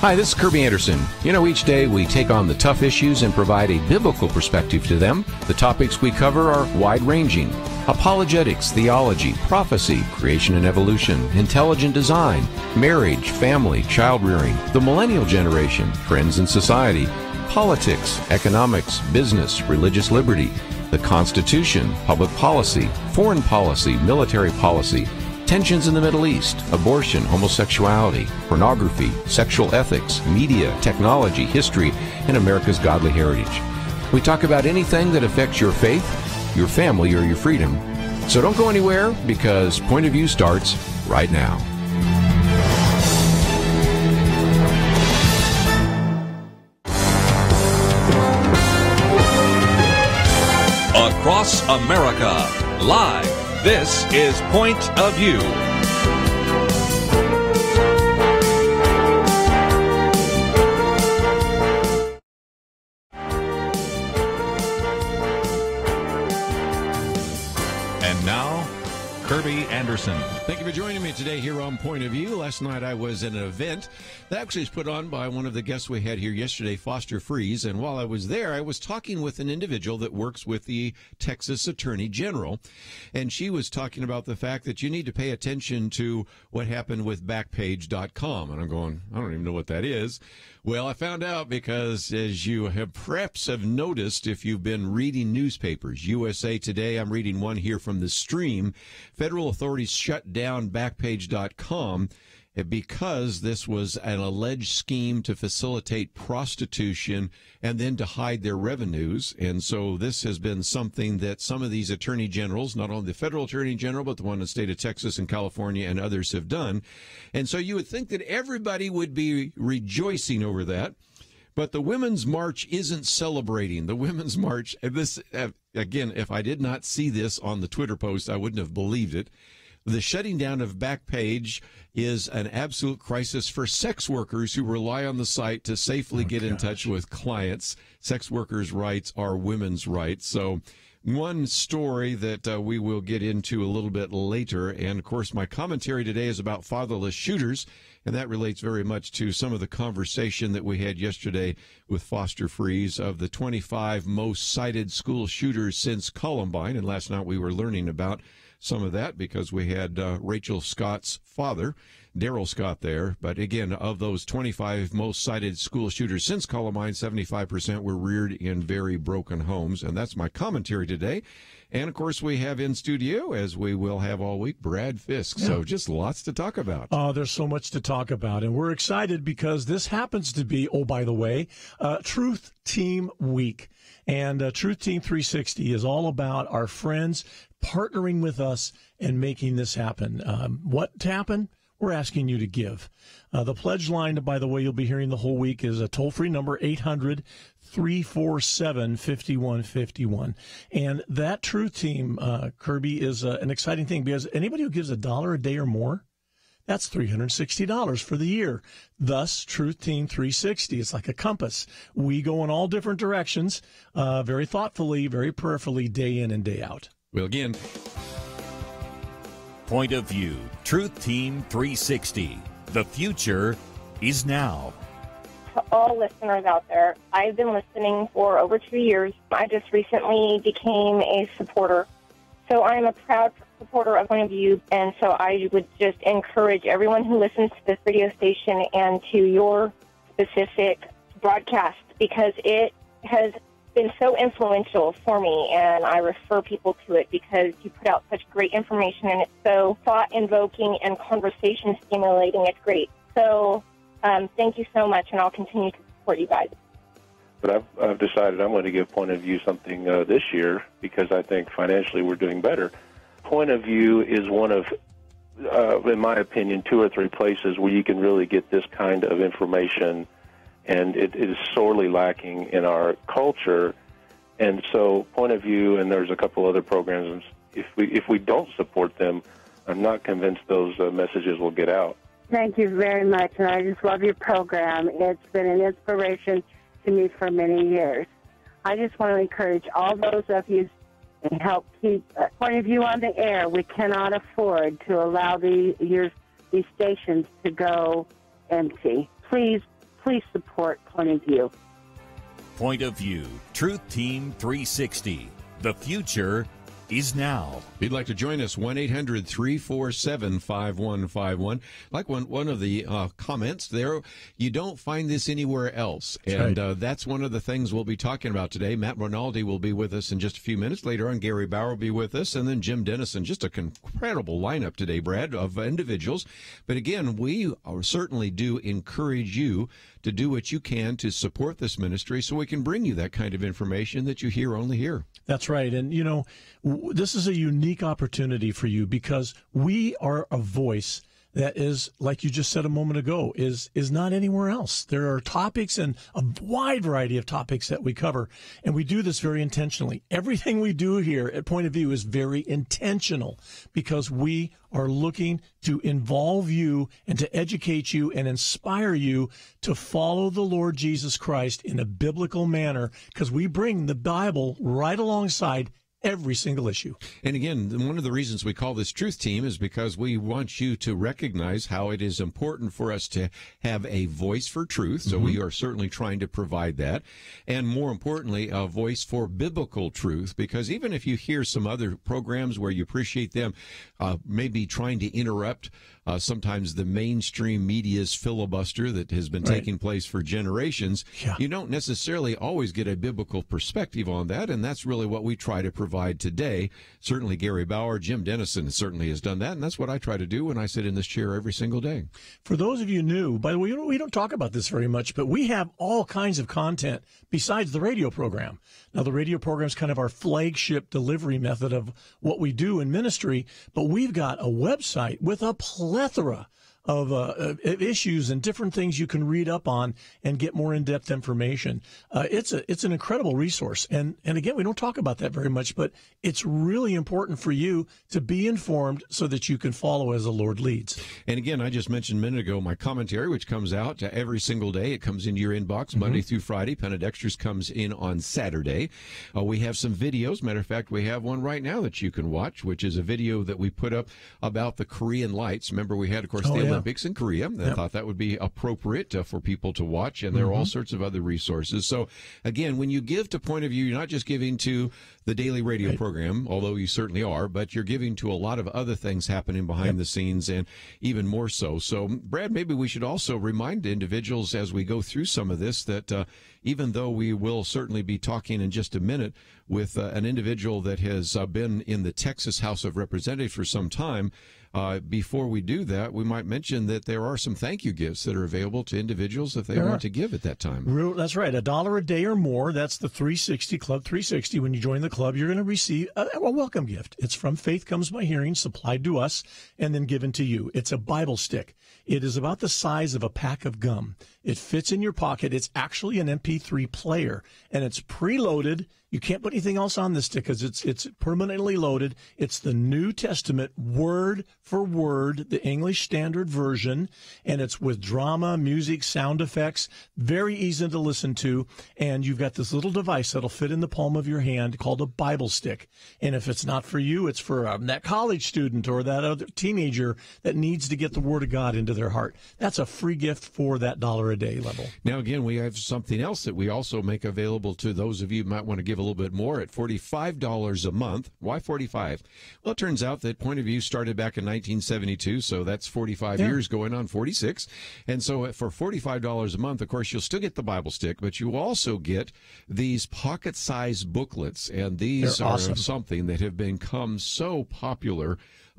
Hi, this is Kerby Anderson. You know, each day we take on the tough issues and provide a biblical perspective to them. The topics we cover are wide-ranging. Apologetics, theology, prophecy, creation and evolution, intelligent design, marriage, family, child-rearing, the millennial generation, trends in society, politics, economics, business, religious liberty, the Constitution, public policy, foreign policy, military policy, tensions in the Middle East, abortion, homosexuality, pornography, sexual ethics, media, technology, history, and America's godly heritage. We talk about anything that affects your faith, your family, or your freedom. So don't go anywhere, because Point of View starts right now. Across America, live. This is Point of View. And now, Kerby Anderson. Thank you for joining me today here on Point of View. Last night I was at an event that actually was put on by one of the guests we had here yesterday, Foster Freeze. And while I was there, I was talking with an individual that works with the Texas Attorney General. And she was talking about the fact that you need to pay attention to what happened with Backpage.com. And I'm going, I don't even know what that is. Well, I found out because, as you have perhaps have noticed if you've been reading newspapers, USA Today, I'm reading one here from the Stream, federal authorities shut down Backpage.com because this was an alleged scheme to facilitate prostitution and then to hide their revenues. And so this has been something that some of these attorney generals, not only the federal attorney general, but the one in the state of Texas and California and others have done. And so you would think that everybody would be rejoicing over that. But the Women's March isn't celebrating. The Women's March, this again, if I did not see this on the Twitter post, I wouldn't have believed it. The shutting down of Backpage is an absolute crisis for sex workers who rely on the site to safely get in touch with clients. Sex workers' rights are women's rights. So one story that we will get into a little bit later. And, of course, my commentary today is about fatherless shooters, and that relates very much to some of the conversation that we had yesterday with Foster Freeze of the 25 most cited school shooters since Columbine. And last night we were learning about some of that because we had Rachel Scott's father, Daryl Scott, there. But again, of those 25 most cited school shooters since Columbine, 75% were reared in very broken homes. And that's my commentary today. And, of course, we have in studio, as we will have all week, Brad Fisk. Yeah. So just lots to talk about. Oh, there's so much to talk about. And we're excited because this happens to be, oh, by the way, Truth Team Week. And Truth Team 360 is all about our friends partnering with us and making this happen. What to happen? We're asking you to give. The pledge line, by the way, you'll be hearing the whole week is a toll-free number, 800-347-5151. And that Truth Team, Kerby, is an exciting thing because anybody who gives $1 a day or more, that's $360 for the year. Thus, Truth Team 360. It's like a compass. We go in all different directions, very thoughtfully, very prayerfully, day in and day out. Well, again, Point of View, Truth Team 360. The future is now. To all listeners out there, I've been listening for over 2 years. I just recently became a supporter. So I'm a proud supporter of Point of View, and so I would just encourage everyone who listens to this radio station and to your specific broadcast, because it has been so influential for me, and I refer people to it because you put out such great information, and it's so thought-invoking and conversation-stimulating. It's great. So thank you so much, and I'll continue to support you guys. But I've decided I'm going to give Point of View something this year because I think financially we're doing better. Point of View is one of, in my opinion, 2 or 3 places where you can really get this kind of information, and it is sorely lacking in our culture. And so Point of View, and there's a couple other programs, if we don't support them, I'm not convinced those messages will get out. Thank you very much, and I just love your program. It's been an inspiration to me for many years. I just want to encourage all those of you and help keep Point of View on the air. We cannot afford to allow these stations to go empty. Please please support Point of View. Point of View, Truth Team 360. The future is now. If you'd like to join us, 1-800-347-5151. Like one of the comments there, you don't find this anywhere else. And that's one of the things we'll be talking about today. Matt Rinaldi will be with us in just a few minutes. Later on, Gary Bauer will be with us, and then Jim Denison. Just an incredible lineup today, Brad, of individuals. But again, we certainly do encourage you to do what you can to support this ministry so we can bring you that kind of information that you hear only here. That's right. And, you know, this is a unique opportunity for you because we are a voice that is, like you just said a moment ago, is not anywhere else. There are topics and a wide variety of topics that we cover, and we do this very intentionally. Everything we do here at Point of View is very intentional because we are looking to involve you and to educate you and inspire you to follow the Lord Jesus Christ in a biblical manner because we bring the Bible right alongside every single issue. And again, one of the reasons we call this Truth Team is because we want you to recognize how it is important for us to have a voice for truth. So we are certainly trying to provide that. And more importantly, a voice for biblical truth, because even if you hear some other programs where you appreciate them, maybe trying to interrupt sometimes the mainstream media's filibuster that has been taking place for generations, you don't necessarily always get a biblical perspective on that, and that's really what we try to provide today. Certainly Gary Bauer, Jim Denison certainly has done that, and that's what I try to do when I sit in this chair every single day. For those of you new, by the way, we don't talk about this very much, but we have all kinds of content besides the radio program. Now, the radio program is kind of our flagship delivery method of what we do in ministry, but we've got a website with a plethora of issues and different things you can read up on and get more in-depth information. It's an incredible resource. And again, we don't talk about that very much, but it's really important for you to be informed so that you can follow as the Lord leads. And again, I just mentioned a minute ago my commentary, which comes out every single day. It comes into your inbox Monday through Friday. Penedextras comes in on Saturday. We have some videos. Matter of fact, we have one right now that you can watch, which is a video that we put up about the Korean lights. Remember, we had, of course, the Olympics in Korea. I thought that would be appropriate for people to watch, and there are all sorts of other resources. So, again, when you give to Point of View, you're not just giving to the daily radio program, although you certainly are, but you're giving to a lot of other things happening behind the scenes, and even more so. So, Brad, maybe we should also remind individuals as we go through some of this that even though we will certainly be talking in just a minute with an individual that has been in the Texas House of Representatives for some time, before we do that, we might mention that there are some thank you gifts that are available to individuals if they want to give at that time. That's right. $1 a day or more. That's the 360 Club 360. When you join the club, you're going to receive a welcome gift. It's from Faith Comes by Hearing, supplied to us, and then given to you. It's a Bible stick. It is about the size of a pack of gum. It fits in your pocket. It's actually an MP3 player, and it's preloaded. You can't put anything else on this stick because it's permanently loaded. It's the New Testament word for word, the English Standard Version, and it's with drama, music, sound effects, very easy to listen to. And you've got this little device that'll fit in the palm of your hand called a Bible stick. And if it's not for you, it's for that college student or that other teenager that needs to get the Word of God into their heart. That's a free gift for that $1 a day level. Now, again, we have something else that we also make available to those of you who might want to give a little bit more at $45 a month. Why 45? Well, it turns out that Point of View started back in 1972, so that's 45 years going on 46. And so for $45 a month, of course, you'll still get the Bible stick, but you also get these pocket-sized booklets, and these are something that have become so popular.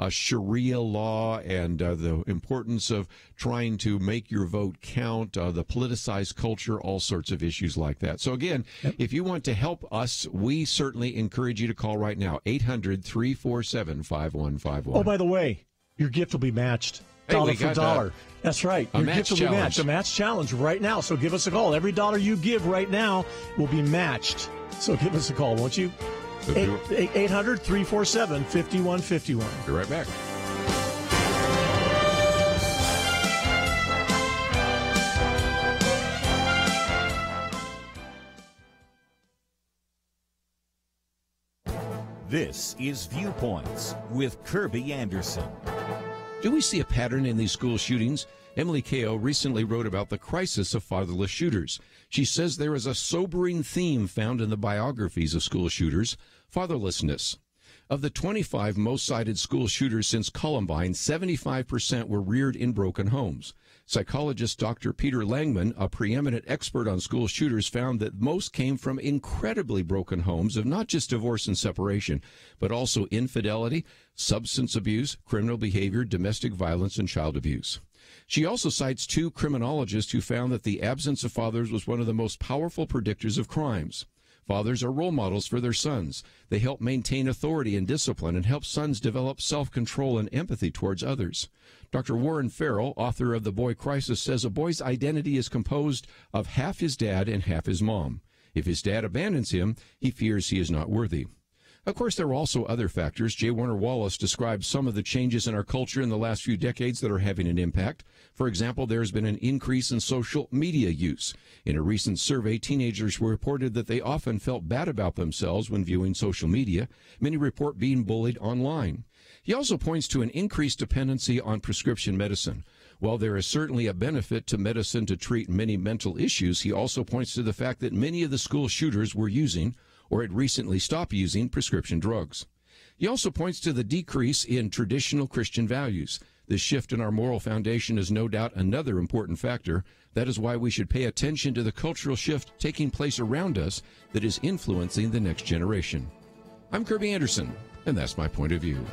Sharia law and the importance of trying to make your vote count, the politicized culture, all sorts of issues like that. So, again, if you want to help us, we certainly encourage you to call right now, 800-347-5151. Oh, by the way, your gift will be matched. Dollar for dollar. That's right. Your gift will be matched. A match challenge right now. So give us a call. Every dollar you give right now will be matched. So give us a call, won't you? 800-347-5151. Be right back. This is Viewpoints with Kerby Anderson. Do we see a pattern in these school shootings? Emily Kao recently wrote about the crisis of fatherless shooters. She says there is a sobering theme found in the biographies of school shooters: fatherlessness. Of the 25 most cited school shooters since Columbine, 75% were reared in broken homes. Psychologist Dr. Peter Langman, a preeminent expert on school shooters, found that most came from incredibly broken homes of not just divorce and separation, but also infidelity, substance abuse, criminal behavior, domestic violence, and child abuse. She also cites two criminologists who found that the absence of fathers was one of the most powerful predictors of crimes. Fathers are role models for their sons. They help maintain authority and discipline and help sons develop self-control and empathy towards others. Dr. Warren Farrell, author of The Boy Crisis, says a boy's identity is composed of half his dad and half his mom. If his dad abandons him, he fears he is not worthy. Of course, there are also other factors. J. Warner Wallace describes some of the changes in our culture in the last few decades that are having an impact. For example, there has been an increase in social media use. In a recent survey, teenagers reported that they often felt bad about themselves when viewing social media. Many report being bullied online. He also points to an increased dependency on prescription medicine. While there is certainly a benefit to medicine to treat many mental issues, he also points to the fact that many of the school shooters were using or had recently stopped using prescription drugs. He also points to the decrease in traditional Christian values. This shift in our moral foundation is no doubt another important factor. That is why we should pay attention to the cultural shift taking place around us that is influencing the next generation. I'm Kerby Anderson, and that's my point of view.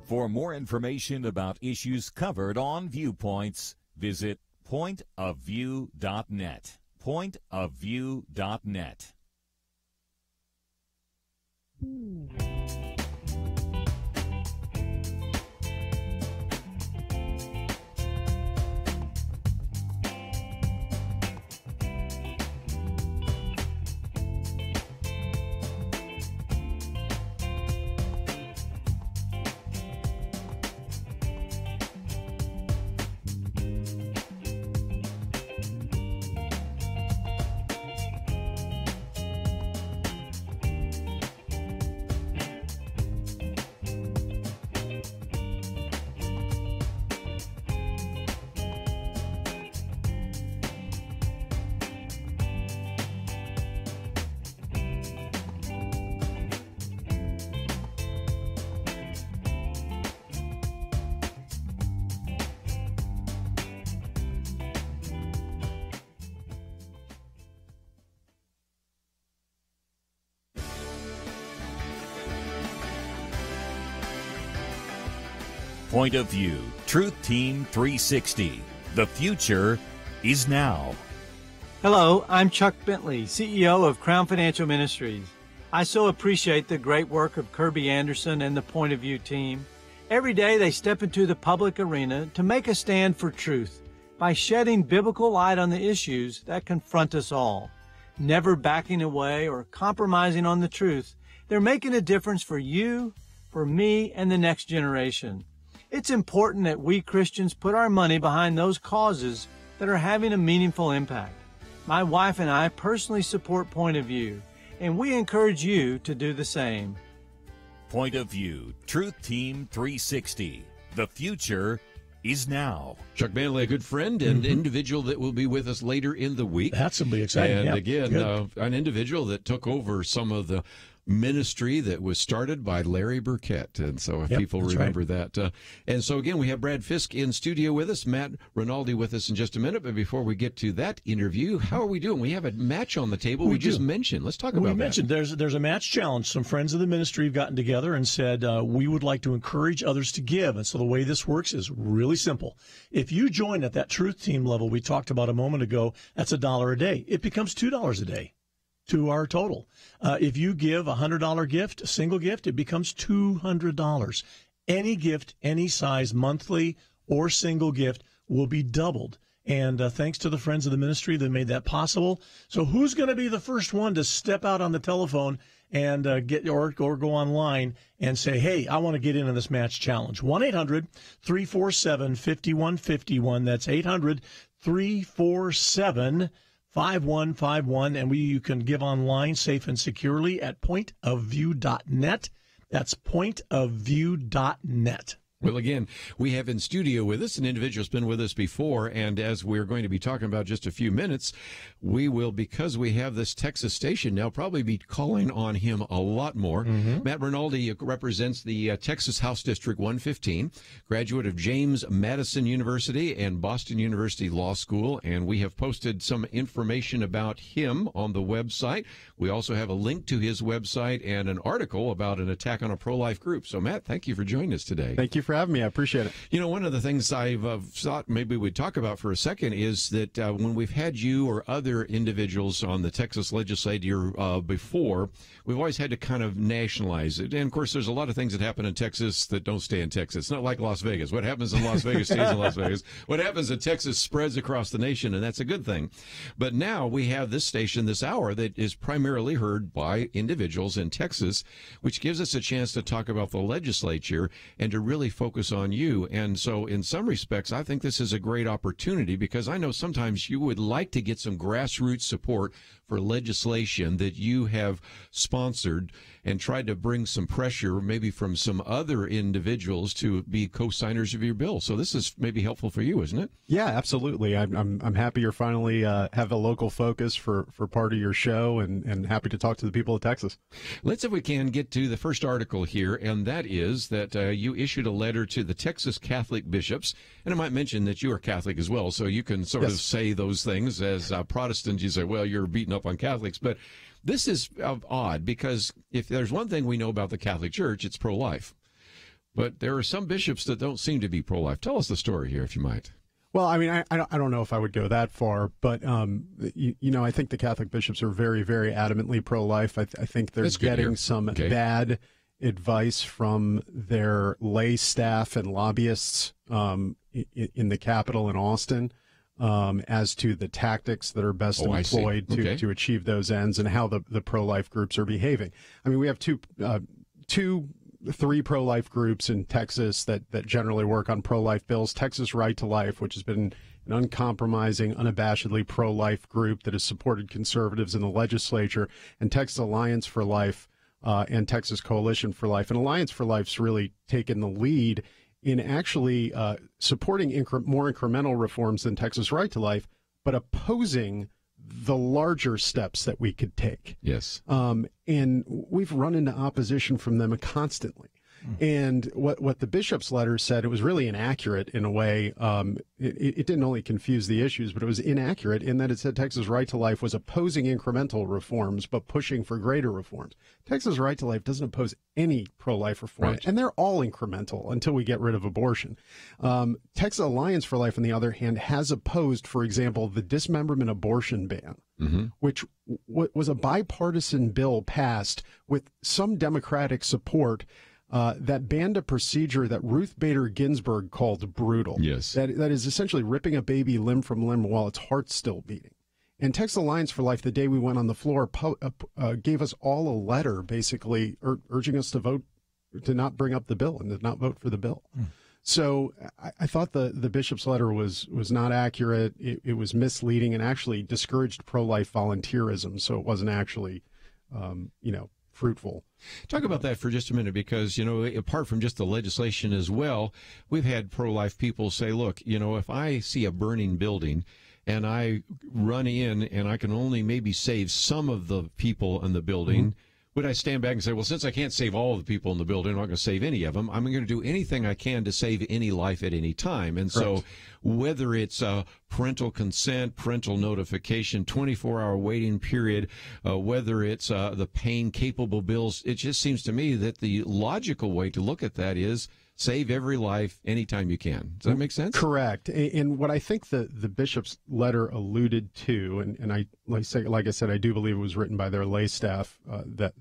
For more information about issues covered on Viewpoints, visit pointofview.net. pointofview.net. Point of View, Truth Team 360. The future is now. Hello, I'm Chuck Bentley, CEO of Crown Financial Ministries. I so appreciate the great work of Kerby Anderson and the Point of View team. Every day they step into the public arena to make a stand for truth by shedding biblical light on the issues that confront us all. Never backing away or compromising on the truth, they're making a difference for you, for me, and the next generation. It's important that we Christians put our money behind those causes that are having a meaningful impact. My wife and I personally support Point of View, and we encourage you to do the same. Point of View, Truth Team 360. The future is now. Chuck Manley, a good friend and individual that will be with us later in the week. That's going to be exciting. And yeah, again, an individual that took over some of the ministry that was started by Larry Burkett. And so if people remember that. And so again, we have Brad Fisk in studio with us, Matt Rinaldi with us in just a minute. But before we get to that interview, how are we doing? We have a match on the table. We just mentioned. Let's talk about that. We mentioned there's a match challenge. Some friends of the ministry have gotten together and said, we would like to encourage others to give. And so the way this works is really simple. If you join at that Truth Team level we talked about a moment ago, that's $1 a day. It becomes $2 a day to our total. If you give a $100 gift, a single gift, it becomes $200. Any gift, any size, monthly or single gift, will be doubled. And thanks to the friends of the ministry that made that possible. So who's going to be the first one to step out on the telephone and get or go online and say, hey, I want to get in on this match challenge? 1-800-347-5151. That's 800-347-5151. 5151, and you can give online safe and securely at pointofview.net. That's pointofview.net. Well, again, we have in studio with us an individual who's been with us before, and as we're going to be talking about just a few minutes, we will, because we have this Texas station now, probably be calling on him a lot more. Matt Rinaldi represents the Texas House District 115, graduate of James Madison University and Boston University Law School, and we have posted some information about him on the website. We also have a link to his website and an article about an attack on a pro-life group. So, Matt, thank you for joining us today. Thank you for having me. I appreciate it. You know, one of the things I've thought maybe we'd talk about for a second is that when we've had you or other individuals on the Texas legislature before, we've always had to kind of nationalize it. And, of course, there's a lot of things that happen in Texas that don't stay in Texas. It's not like Las Vegas. What happens in Las Vegas stays in Las Vegas. What happens in Texas spreads across the nation, and that's a good thing. But now we have this station this hour that is primarily heard by individuals in Texas, which gives us a chance to talk about the legislature and to really focus on you. And so in some respects, I think this is a great opportunity because I know sometimes you would like to get some grassroots support for legislation that you have sponsored and tried to bring some pressure maybe from some other individuals to be co-signers of your bill. So this is maybe helpful for you, isn't it? Yeah, absolutely. I'm happy you're finally have a local focus for part of your show and happy to talk to the people of Texas. Let's, if we can, get to the first article here, and that is that you issued a letter to the Texas Catholic bishops, and I might mention that you are Catholic as well, so you can sort of say those things. As Protestants, you say, well, you're beating up on Catholics, but this is odd because if there's one thing we know about the Catholic Church, it's pro-life. But there are some bishops that don't seem to be pro-life. Tell us the story here, if you might. Well, I mean, I don't know if I would go that far, but, you know, I think the Catholic bishops are very, very adamantly pro-life. I think they're getting some bad advice from their lay staff and lobbyists in the Capitol in Austin as to the tactics that are best employed to achieve those ends and how the pro-life groups are behaving. I mean, we have three pro-life groups in Texas that generally work on pro-life bills. Texas Right to Life, which has been an uncompromising, unabashedly pro-life group that has supported conservatives in the legislature, and Texas Alliance for Life and Texas Coalition for Life. And Alliance for Life's really taken the lead in actually supporting more incremental reforms than Texas Right to Life, but opposing the larger steps that we could take. Yes. And we've run into opposition from them constantly. And what the bishop's letter said, it was really inaccurate in a way. It didn't only confuse the issues, but it was inaccurate in that it said Texas Right to Life was opposing incremental reforms, but pushing for greater reforms. Texas Right to Life doesn't oppose any pro-life reform, and they're all incremental until we get rid of abortion. Texas Alliance for Life, on the other hand, has opposed, for example, the dismemberment abortion ban, which was a bipartisan bill passed with some Democratic support that banned a procedure that Ruth Bader Ginsburg called brutal. Yes. That is essentially ripping a baby limb from limb while its heart's still beating. And Texas Alliance for Life, the day we went on the floor, gave us all a letter basically urging us to vote, to not bring up the bill and to not vote for the bill. So I thought the bishop's letter was not accurate. It was misleading and actually discouraged pro-life volunteerism. So it wasn't actually, fruitful. Talk about that for just a minute because, apart from just the legislation as well, we've had pro-life people say, look, if I see a burning building and I run in and I can only maybe save some of the people in the building, would I stand back and say, well, since I can't save all of the people in the building, I'm not going to save any of them. I'm going to do anything I can to save any life at any time. And so whether it's parental consent, parental notification, 24-hour waiting period, whether it's the pain-capable bills, it just seems to me that the logical way to look at that is save every life anytime you can. Does that make sense? Correct. And what I think the bishop's letter alluded to, and I like I said, I do believe it was written by their lay staff. That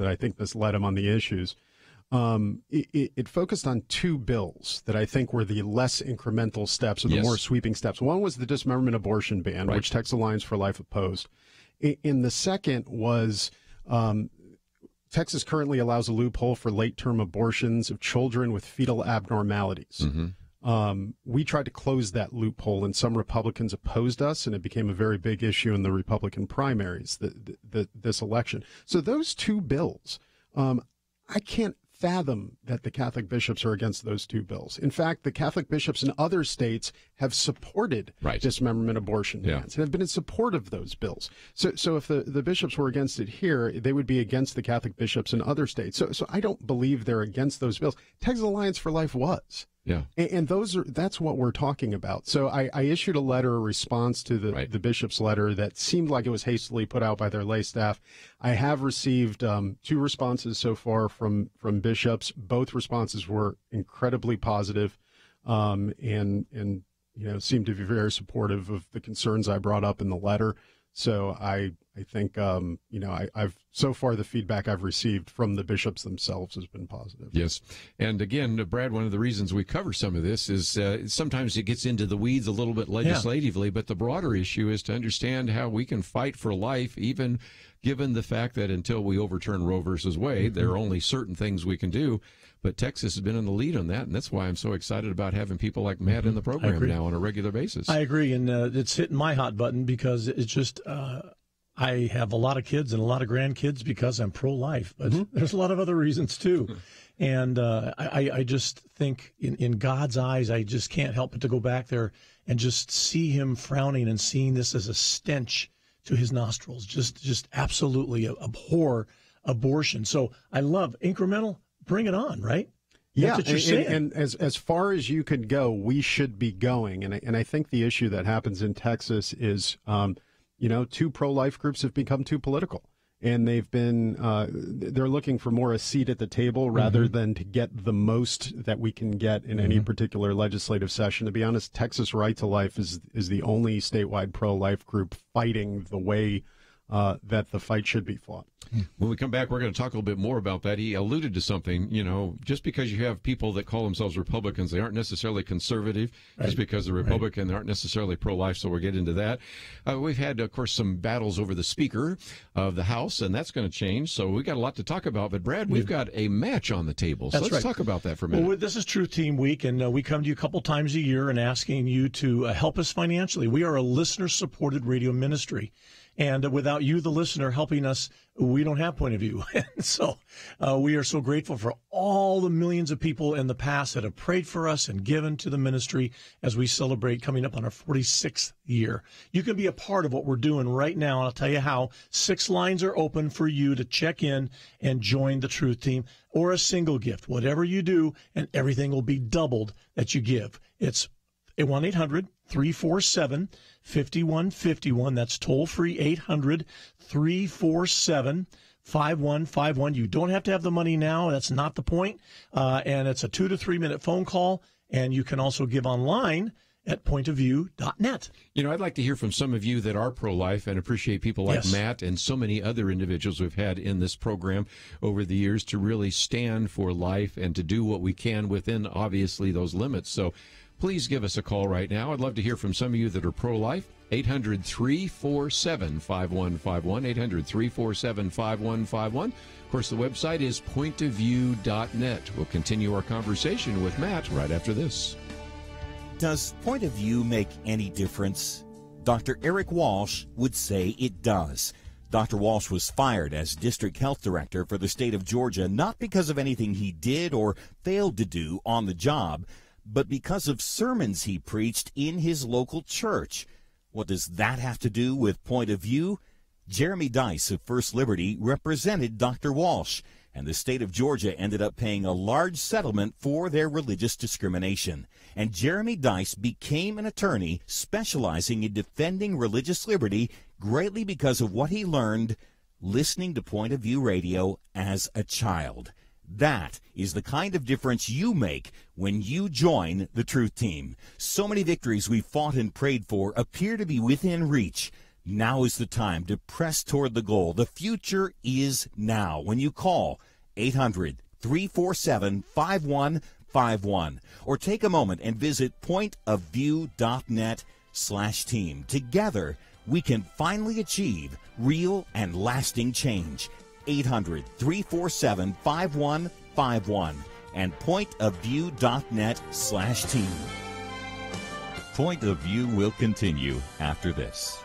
I think this led them on the issues. It focused on two bills that I think were the less incremental steps or the more sweeping steps. One was the dismemberment abortion ban, which Texas Alliance for Life opposed. And the second was Texas currently allows a loophole for late-term abortions of children with fetal abnormalities. We tried to close that loophole, and some Republicans opposed us, and it became a very big issue in the Republican primaries this election. So those two bills, I can't fathom that the Catholic bishops are against those two bills. In fact, the Catholic bishops in other states have supported dismemberment abortion bans and have been in support of those bills. So if the bishops were against it here, they would be against the Catholic bishops in other states. So I don't believe they're against those bills. Texas Alliance for Life was. Yeah. And that's what we're talking about. So I issued a letter, a response to the bishop's letter that seemed like it was hastily put out by their lay staff. I have received 2 responses so far from bishops. Both responses were incredibly positive, and seemed to be very supportive of the concerns I brought up in the letter. So I think, I've so far the feedback I've received from the bishops themselves has been positive. Yes. And again, Brad, one of the reasons we cover some of this is sometimes it gets into the weeds a little bit legislatively, but the broader issue is to understand how we can fight for life, even given the fact that until we overturn Roe versus Wade, there are only certain things we can do. But Texas has been in the lead on that, and that's why I'm so excited about having people like Matt in the program now on a regular basis. I agree, and it's hitting my hot button because it's just I have a lot of kids and a lot of grandkids because I'm pro-life, but there's a lot of other reasons too. And I just think in God's eyes, I just can't help but to go back there and just see him frowning and seeing this as a stench to his nostrils, just absolutely abhor abortion. So I love incremental. Bring it on, right? Yeah, and as far as you could go, we should be going. And I think the issue that happens in Texas is, 2 pro-life groups have become too political. And they've been, they're looking for more a seat at the table rather than to get the most that we can get in any particular legislative session. To be honest, Texas Right to Life is the only statewide pro-life group fighting the way that the fight should be fought. When we come back, we're going to talk a little bit more about that. He alluded to something, just because you have people that call themselves Republicans, they aren't necessarily conservative. Just because they're Republican, they aren't necessarily pro-life, so we'll get into that. We've had, of course, some battles over the Speaker of the House, and that's going to change, so we got a lot to talk about. But, Brad, we've got a match on the table, so let's talk about that for a minute. Well, this is Truth Team Week, and we come to you a couple times a year and asking you to help us financially. We are a listener-supported radio ministry. And without you, the listener, helping us, we don't have Point of View. And so we are so grateful for all the millions of people in the past that have prayed for us and given to the ministry as we celebrate coming up on our 46th year. You can be a part of what we're doing right now, and I'll tell you how. 6 lines are open for you to check in and join the Truth Team, or a single gift. Whatever you do, and everything will be doubled that you give. It's 1-800-347-5151. That's toll-free, 800-347-5151. You don't have to have the money now. That's not the point. And it's a 2 to 3 minute phone call. And you can also give online at pointofview.net. I'd like to hear from some of you that are pro-life and appreciate people like Matt and so many other individuals we've had in this program over the years to really stand for life and to do what we can within, obviously, those limits. So please give us a call right now. I'd love to hear from some of you that are pro-life. 800-347-5151, 800-347-5151. Of course, the website is pointofview.net. We'll continue our conversation with Matt right after this. Does Point of View make any difference? Dr. Eric Walsh would say it does. Dr. Walsh was fired as district health director for the state of Georgia, not because of anything he did or failed to do on the job, but because of sermons he preached in his local church. What does that have to do with Point of View? Jeremy Dice of First Liberty represented Dr. Walsh, and the state of Georgia ended up paying a large settlement for their religious discrimination. And Jeremy Dice became an attorney specializing in defending religious liberty, greatly because of what he learned listening to Point of View radio as a child. That is the kind of difference you make when you join the Truth Team. So many victories we've fought and prayed for appear to be within reach. Now is the time to press toward the goal. The future is now when you call 800-347-5151 or take a moment and visit pointofview.net/team. Together, we can finally achieve real and lasting change. 800-347-5151 and pointofview.net/team. Point of View will continue after this.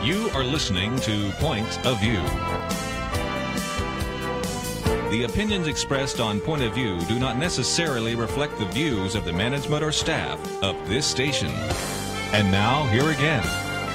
You are listening to Point of View. The opinions expressed on Point of View do not necessarily reflect the views of the management or staff of this station. And now, here again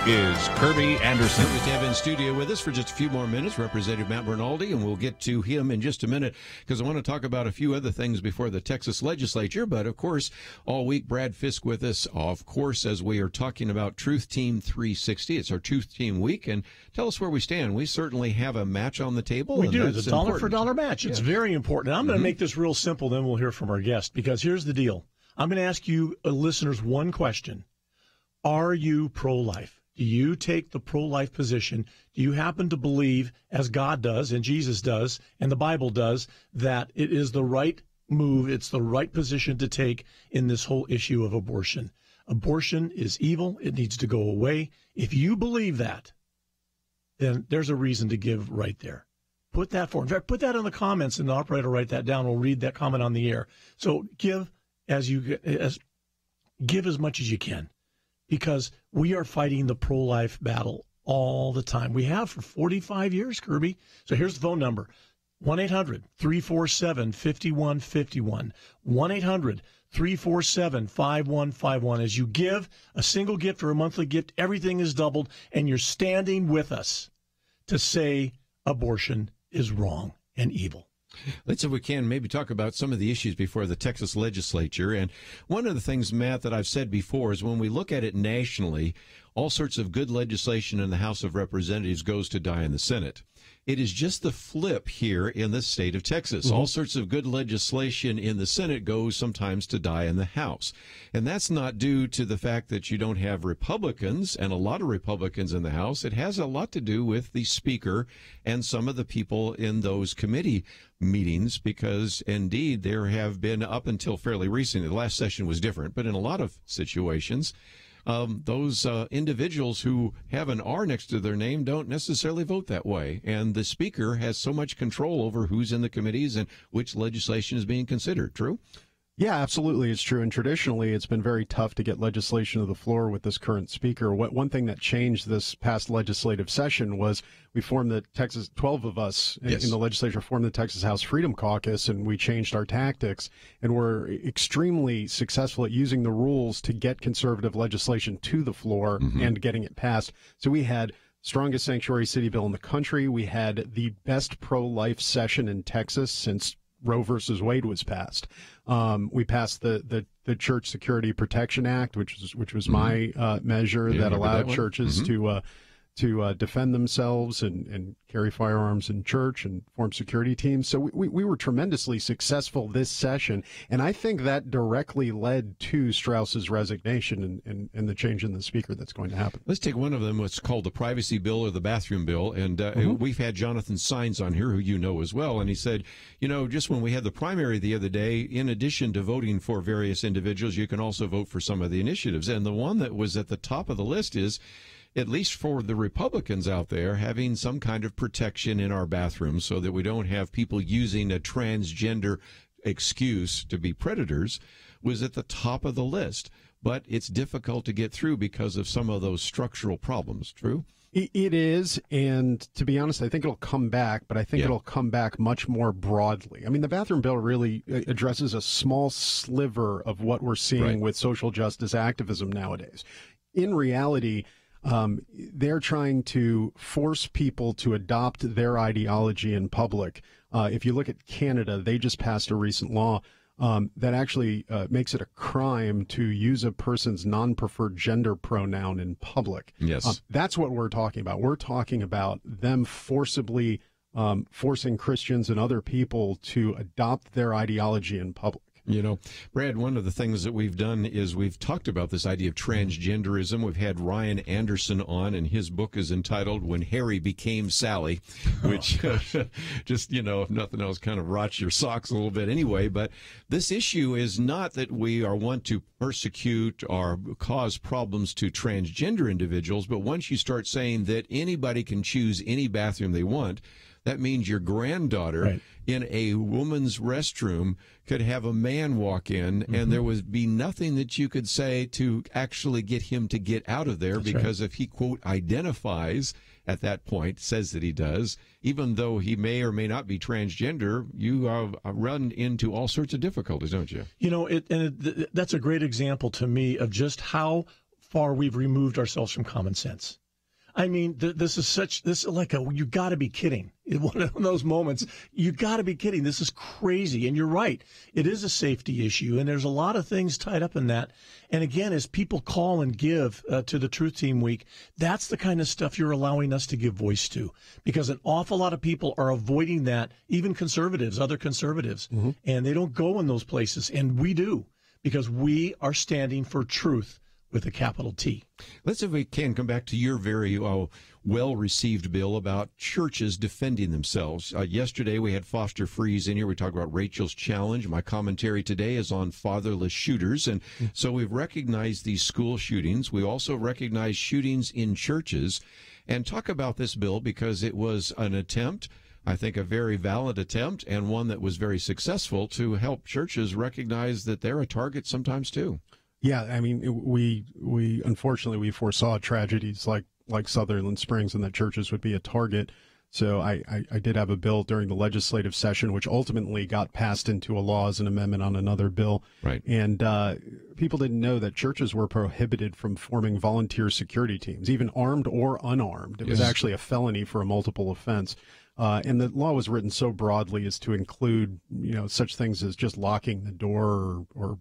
is Kerby Anderson. Good to have in studio with us for just a few more minutes, Representative Matt Rinaldi, and we'll get to him in just a minute because I want to talk about a few other things before the Texas legislature. But, of course, all week, Brad Fisk with us, of course, as we are talking about Truth Team 360. It's our Truth Team week, and tell us where we stand. We certainly have a match on the table. We do. It's a dollar-for-dollar match. It's very important. I'm going to make this real simple, then we'll hear from our guest, because here's the deal. I'm going to ask you, listeners, one question. Are you pro-life? Do you take the pro-life position? Do you happen to believe, as God does and Jesus does and the Bible does, that it is the right move, it's the right position to take in this whole issue of abortion? Abortion is evil. It needs to go away. If you believe that, then there's a reason to give right there. Put that forward. In fact, put that in the comments, and the operator will write that down. We'll read that comment on the air. So give as much as you can, because we are fighting the pro-life battle all the time. We have for 45 years, Kerby. So here's the phone number, 1-800-347-5151, 1-800-347-5151. As you give a single gift or a monthly gift, everything is doubled, and you're standing with us to say abortion is wrong and evil. Let's, if we can, maybe talk about some of the issues before the Texas legislature. And one of the things, Matt, that I've said before is when we look at it nationally, all sorts of good legislation in the House of Representatives goes to die in the Senate. It is just the flip here in the state of Texas. Mm-hmm. All sorts of good legislation in the Senate goes sometimes to die in the House. And that's not due to the fact that you don't have Republicans and a lot of Republicans in the House. It has a lot to do with the Speaker and some of the people in those committee meetings, because indeed there have been, up until fairly recently, the last session was different, but in a lot of situations, those individuals who have an R next to their name don't necessarily vote that way. And the Speaker has so much control over who's in the committees and which legislation is being considered. True? Yeah, absolutely. It's true. And traditionally, it's been very tough to get legislation to the floor with this current Speaker. One thing that changed this past legislative session was we formed the Texas, 12 of us in the legislature formed the Texas House Freedom Caucus, and we changed our tactics. And we're extremely successful at using the rules to get conservative legislation to the floor and getting it passed. So we had strongest sanctuary city bill in the country. We had the best pro-life session in Texas since Roe versus Wade was passed. We passed the Church Security Protection Act, which was my measure that allowed churches to defend themselves and carry firearms in church and form security teams. So we were tremendously successful this session, and I think that directly led to Strauss's resignation and the change in the Speaker that's going to happen. Let's take one of them, what's called the privacy bill or the bathroom bill, and we've had Jonathan Saenz on here, who you know as well, and he said, just when we had the primary the other day, in addition to voting for various individuals, you can also vote for some of the initiatives, and the one that was at the top of the list is, at least for the Republicans out there, having some kind of protection in our bathrooms so that we don't have people using a transgender excuse to be predators, was at the top of the list. But it's difficult to get through because of some of those structural problems. True? It is, and to be honest, I think it'll come back, but I think it'll come back much more broadly. I mean, the bathroom bill really addresses a small sliver of what we're seeing with social justice activism nowadays. In reality, they're trying to force people to adopt their ideology in public. If you look at Canada, they just passed a recent law that actually makes it a crime to use a person's non-preferred gender pronoun in public. Yes. That's what we're talking about. We're talking about them forcibly forcing Christians and other people to adopt their ideology in public. Brad, one of the things that we've done is we've talked about this idea of transgenderism. We've had Ryan Anderson on, and his book is entitled When Harry Became Sally, which just, if nothing else, kind of rots your socks a little bit anyway. But this issue is not that we want to persecute or cause problems to transgender individuals, but once you start saying that anybody can choose any bathroom they want, That means your granddaughter in a woman's restroom could have a man walk in, and there would be nothing that you could say to actually get him to get out of there. That's because if he, quote, identifies at that point, says that he does, even though he may or may not be transgender, you run into all sorts of difficulties, don't you? You know, that's a great example to me of just how far we've removed ourselves from common sense. I mean, this is like you got to be kidding. One of those moments, you got to be kidding. This is crazy. And you're right. It is a safety issue, and there's a lot of things tied up in that. And again, as people call and give to the Truth Team Week, that's the kind of stuff you're allowing us to give voice to, because an awful lot of people are avoiding that, even conservatives, other conservatives, and they don't go in those places. And we do, because we are standing for truth with a capital T. Let's, if we can, come back to your very well-received bill about churches defending themselves. Yesterday we had Foster Freeze in here. We talked about Rachel's Challenge. My commentary today is on fatherless shooters. And so we've recognized these school shootings. We also recognize shootings in churches. And talk about this bill because it was an attempt, I think a very valid attempt, and one that was very successful to help churches recognize that they're a target sometimes too. Yeah, I mean, we unfortunately we foresaw tragedies like Sutherland Springs, and that churches would be a target. So I did have a bill during the legislative session, which ultimately got passed into a law as an amendment on another bill. Right. And people didn't know that churches were prohibited from forming volunteer security teams, even armed or unarmed. It was actually a felony for a multiple offense. And the law was written so broadly as to include, such things as just locking the door or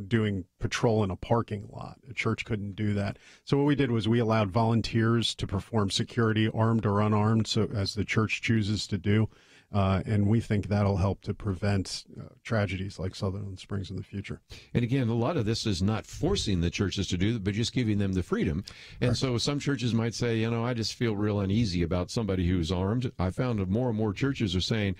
doing patrol in a parking lot. A church couldn't do that. So what we did was we allowed volunteers to perform security, armed or unarmed, so as the church chooses to do. And we think that'll help to prevent tragedies like Sutherland Springs in the future. And again, a lot of this is not forcing the churches to do it, but just giving them the freedom. And so some churches might say, I just feel real uneasy about somebody who's armed. I found that more and more churches are saying,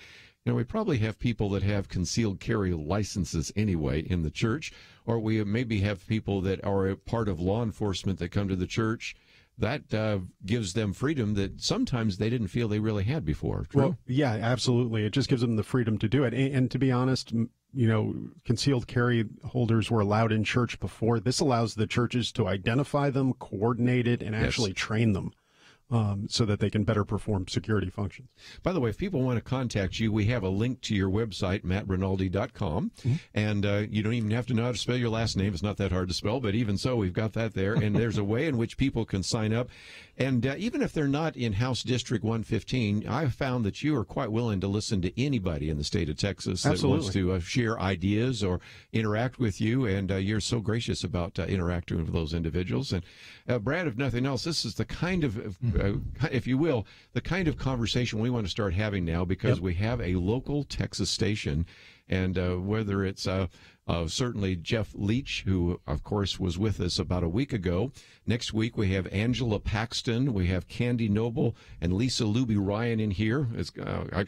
we probably have people that have concealed carry licenses anyway in the church, or we maybe have people that are a part of law enforcement that come to the church. That gives them freedom that sometimes they didn't feel they really had before. True? Well, yeah, absolutely. It just gives them the freedom to do it. And to be honest, concealed carry holders were allowed in church before. This allows the churches to identify them, coordinate it, and actually train them. So that they can better perform security functions. By the way, if people want to contact you, we have a link to your website, mattrinaldi.com. And you don't even have to know how to spell your last name. It's not that hard to spell, but even so, we've got that there. And there's a way in which people can sign up. And even if they're not in House District 115, I've found that you are quite willing to listen to anybody in the state of Texas that wants to share ideas or interact with you. And you're so gracious about interacting with those individuals. And Brad, if nothing else, this is the kind of if you will, the kind of conversation we want to start having now, because we have a local Texas station, and whether it's certainly Jeff Leach, who, of course, was with us about a week ago. Next week, we have Angela Paxton, we have Candy Noble, and Lisa Luby Ryan in here.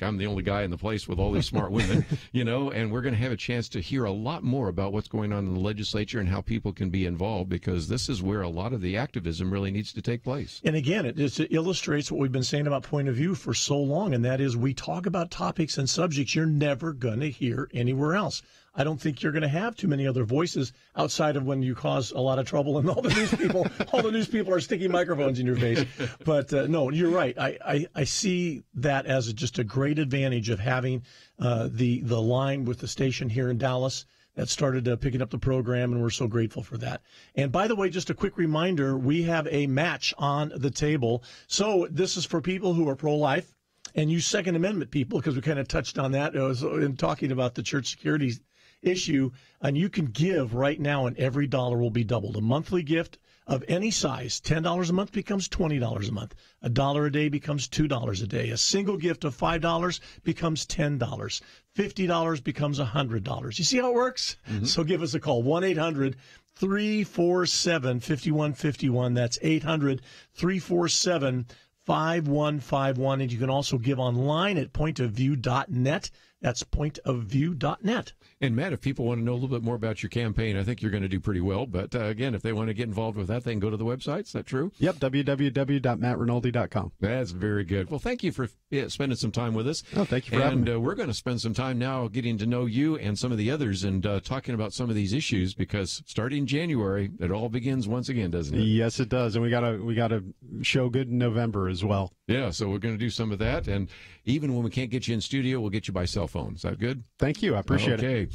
I'm the only guy in the place with all these smart women, and we're going to have a chance to hear a lot more about what's going on in the legislature and how people can be involved, because this is where a lot of the activism really needs to take place. And again, it illustrates what we've been saying about Point of View for so long, and that is we talk about topics and subjects you're never going to hear anywhere else. I don't think you're going to have too many other voices outside of when you cause a lot of trouble and all the news people are sticking microphones in your face. But no, you're right. I see that as just a great advantage of having the line with the station here in Dallas that started picking up the program, and we're so grateful for that. And by the way, just a quick reminder, we have a match on the table. So this is for people who are pro-life and you Second Amendment people, because we kind of touched on that in talking about the church security issue, and you can give right now, and every dollar will be doubled. A monthly gift of any size, $10 a month becomes $20 a month. $1 a day becomes $2 a day. A single gift of $5 becomes $10. $50 becomes $100. You see how it works? Mm-hmm. So give us a call, 1-800-347-5151. That's 800-347-5151. And you can also give online at pointofview.net. That's pointofview.net. And Matt, if people want to know a little bit more about your campaign, I think you're going to do pretty well. But again, if they want to get involved with that, they can go to the website. Is that true? Yep, www.mattrinaldi.com. That's very good. Well, thank you for spending some time with us. Oh, thank you for having me. And we're going to spend some time now getting to know you and some of the others and talking about some of these issues, because starting January, it all begins once again, doesn't it? Yes, it does. And we gotta show good in November as well. Yeah, so we're going to do some of that. And even when we can't get you in studio, we'll get you by cell phone. Is that good? Thank you. I appreciate it. Okay.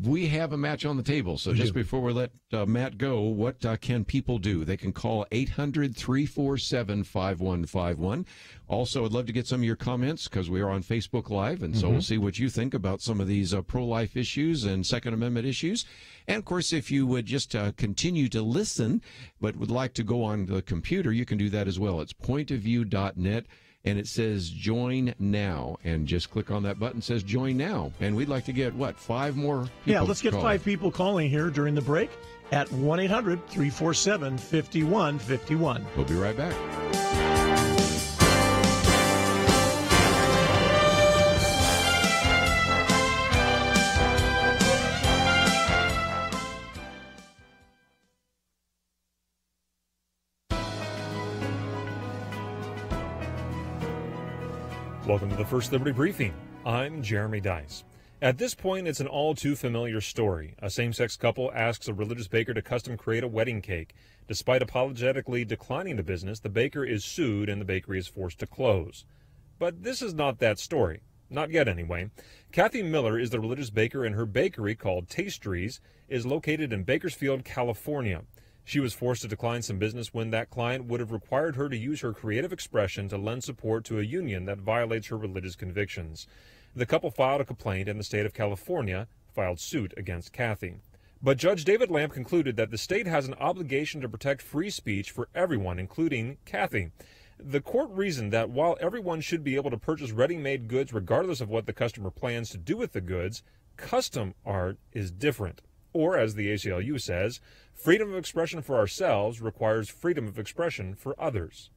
We have a match on the table. So just before we let Matt go, what can people do? They can call 800-347-5151. Also, I'd love to get some of your comments, because we are on Facebook Live, and so we'll see what you think about some of these pro-life issues and Second Amendment issues. And, of course, if you would just continue to listen but would like to go on the computer, you can do that as well. It's pointofview.net. And it says join now, and just click on that button that says join now. And we'd like to get, 5 more people? Yeah, let's get calling. 5 people calling here during the break at 1-800-347-5151. We'll be right back. Welcome to the First Liberty Briefing. I'm Jeremy Dice. At this point, it's an all too familiar story. A same-sex couple asks a religious baker to custom create a wedding cake. Despite apologetically declining the business, the baker is sued and the bakery is forced to close. But this is not that story. Not yet, anyway. Kathy Miller is the religious baker, and her bakery, called Tastries, is located in Bakersfield, California. She was forced to decline some business when that client would have required her to use her creative expression to lend support to a union that violates her religious convictions. The couple filed a complaint, and the state of California filed suit against Kathy. But Judge David Lamp concluded that the state has an obligation to protect free speech for everyone, including Kathy. The court reasoned that while everyone should be able to purchase ready-made goods regardless of what the customer plans to do with the goods, custom art is different. Or, as the ACLU says, freedom of expression for ourselves requires freedom of expression for others.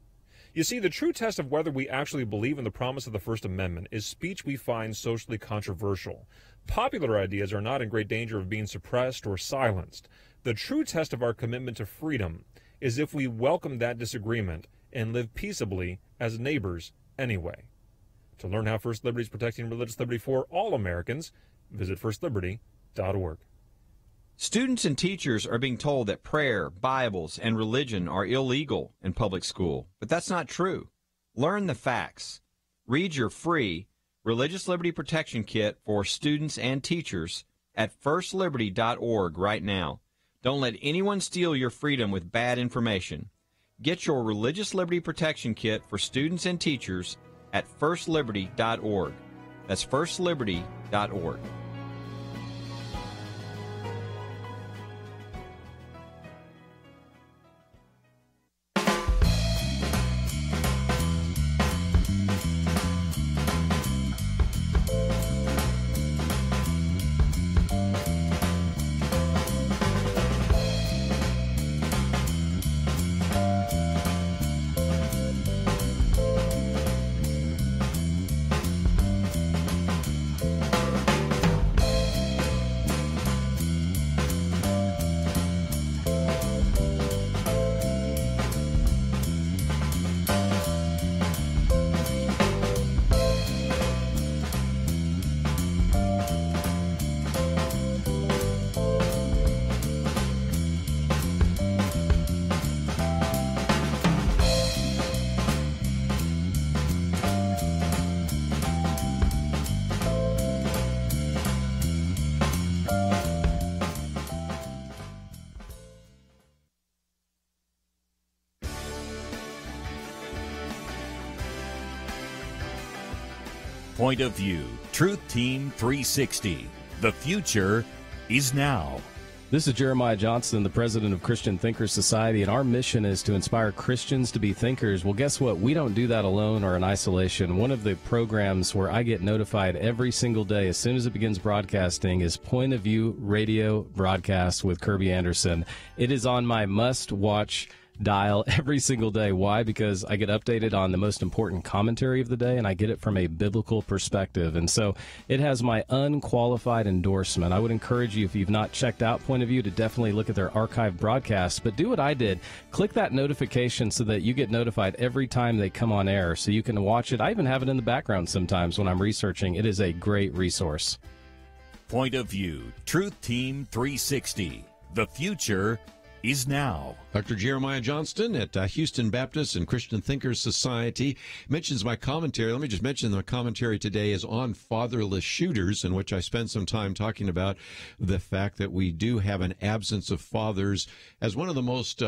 You see, the true test of whether we actually believe in the promise of the First Amendment is speech we find socially controversial. Popular ideas are not in great danger of being suppressed or silenced. The true test of our commitment to freedom is if we welcome that disagreement and live peaceably as neighbors anyway. To learn how First Liberty is protecting religious liberty for all Americans, visit firstliberty.org. Students and teachers are being told that prayer, Bibles, and religion are illegal in public school, but that's not true. Learn the facts. Read your free Religious Liberty Protection Kit for students and teachers at firstliberty.org right now. Don't let anyone steal your freedom with bad information. Get your Religious Liberty Protection Kit for students and teachers at firstliberty.org. That's firstliberty.org. Point of View, Truth Team 360. The future is now. This is Jeremiah Johnson, the president of Christian Thinkers Society, and our mission is to inspire Christians to be thinkers. Well, guess what? We don't do that alone or in isolation. One of the programs where I get notified every single day as soon as it begins broadcasting is Point of View Radio Broadcast with Kerby Anderson. It is on my must-watch dial every single day. Why? Because I get updated on the most important commentary of the day, and I get it from a biblical perspective. And so it has my unqualified endorsement. I would encourage you, if you've not checked out Point of View, to definitely look at their archived broadcasts. But do what I did. Click that notification so that you get notified every time they come on air, so you can watch it. I even have it in the background sometimes when I'm researching. It is a great resource. Point of View, Truth Team 360. The future is now. Dr. Jeremiah Johnston at Houston Baptist and Christian Thinkers Society mentions my commentary. Let me just mention the commentary today is on fatherless shooters, in which I spend some time talking about the fact that we do have an absence of fathers as one of the most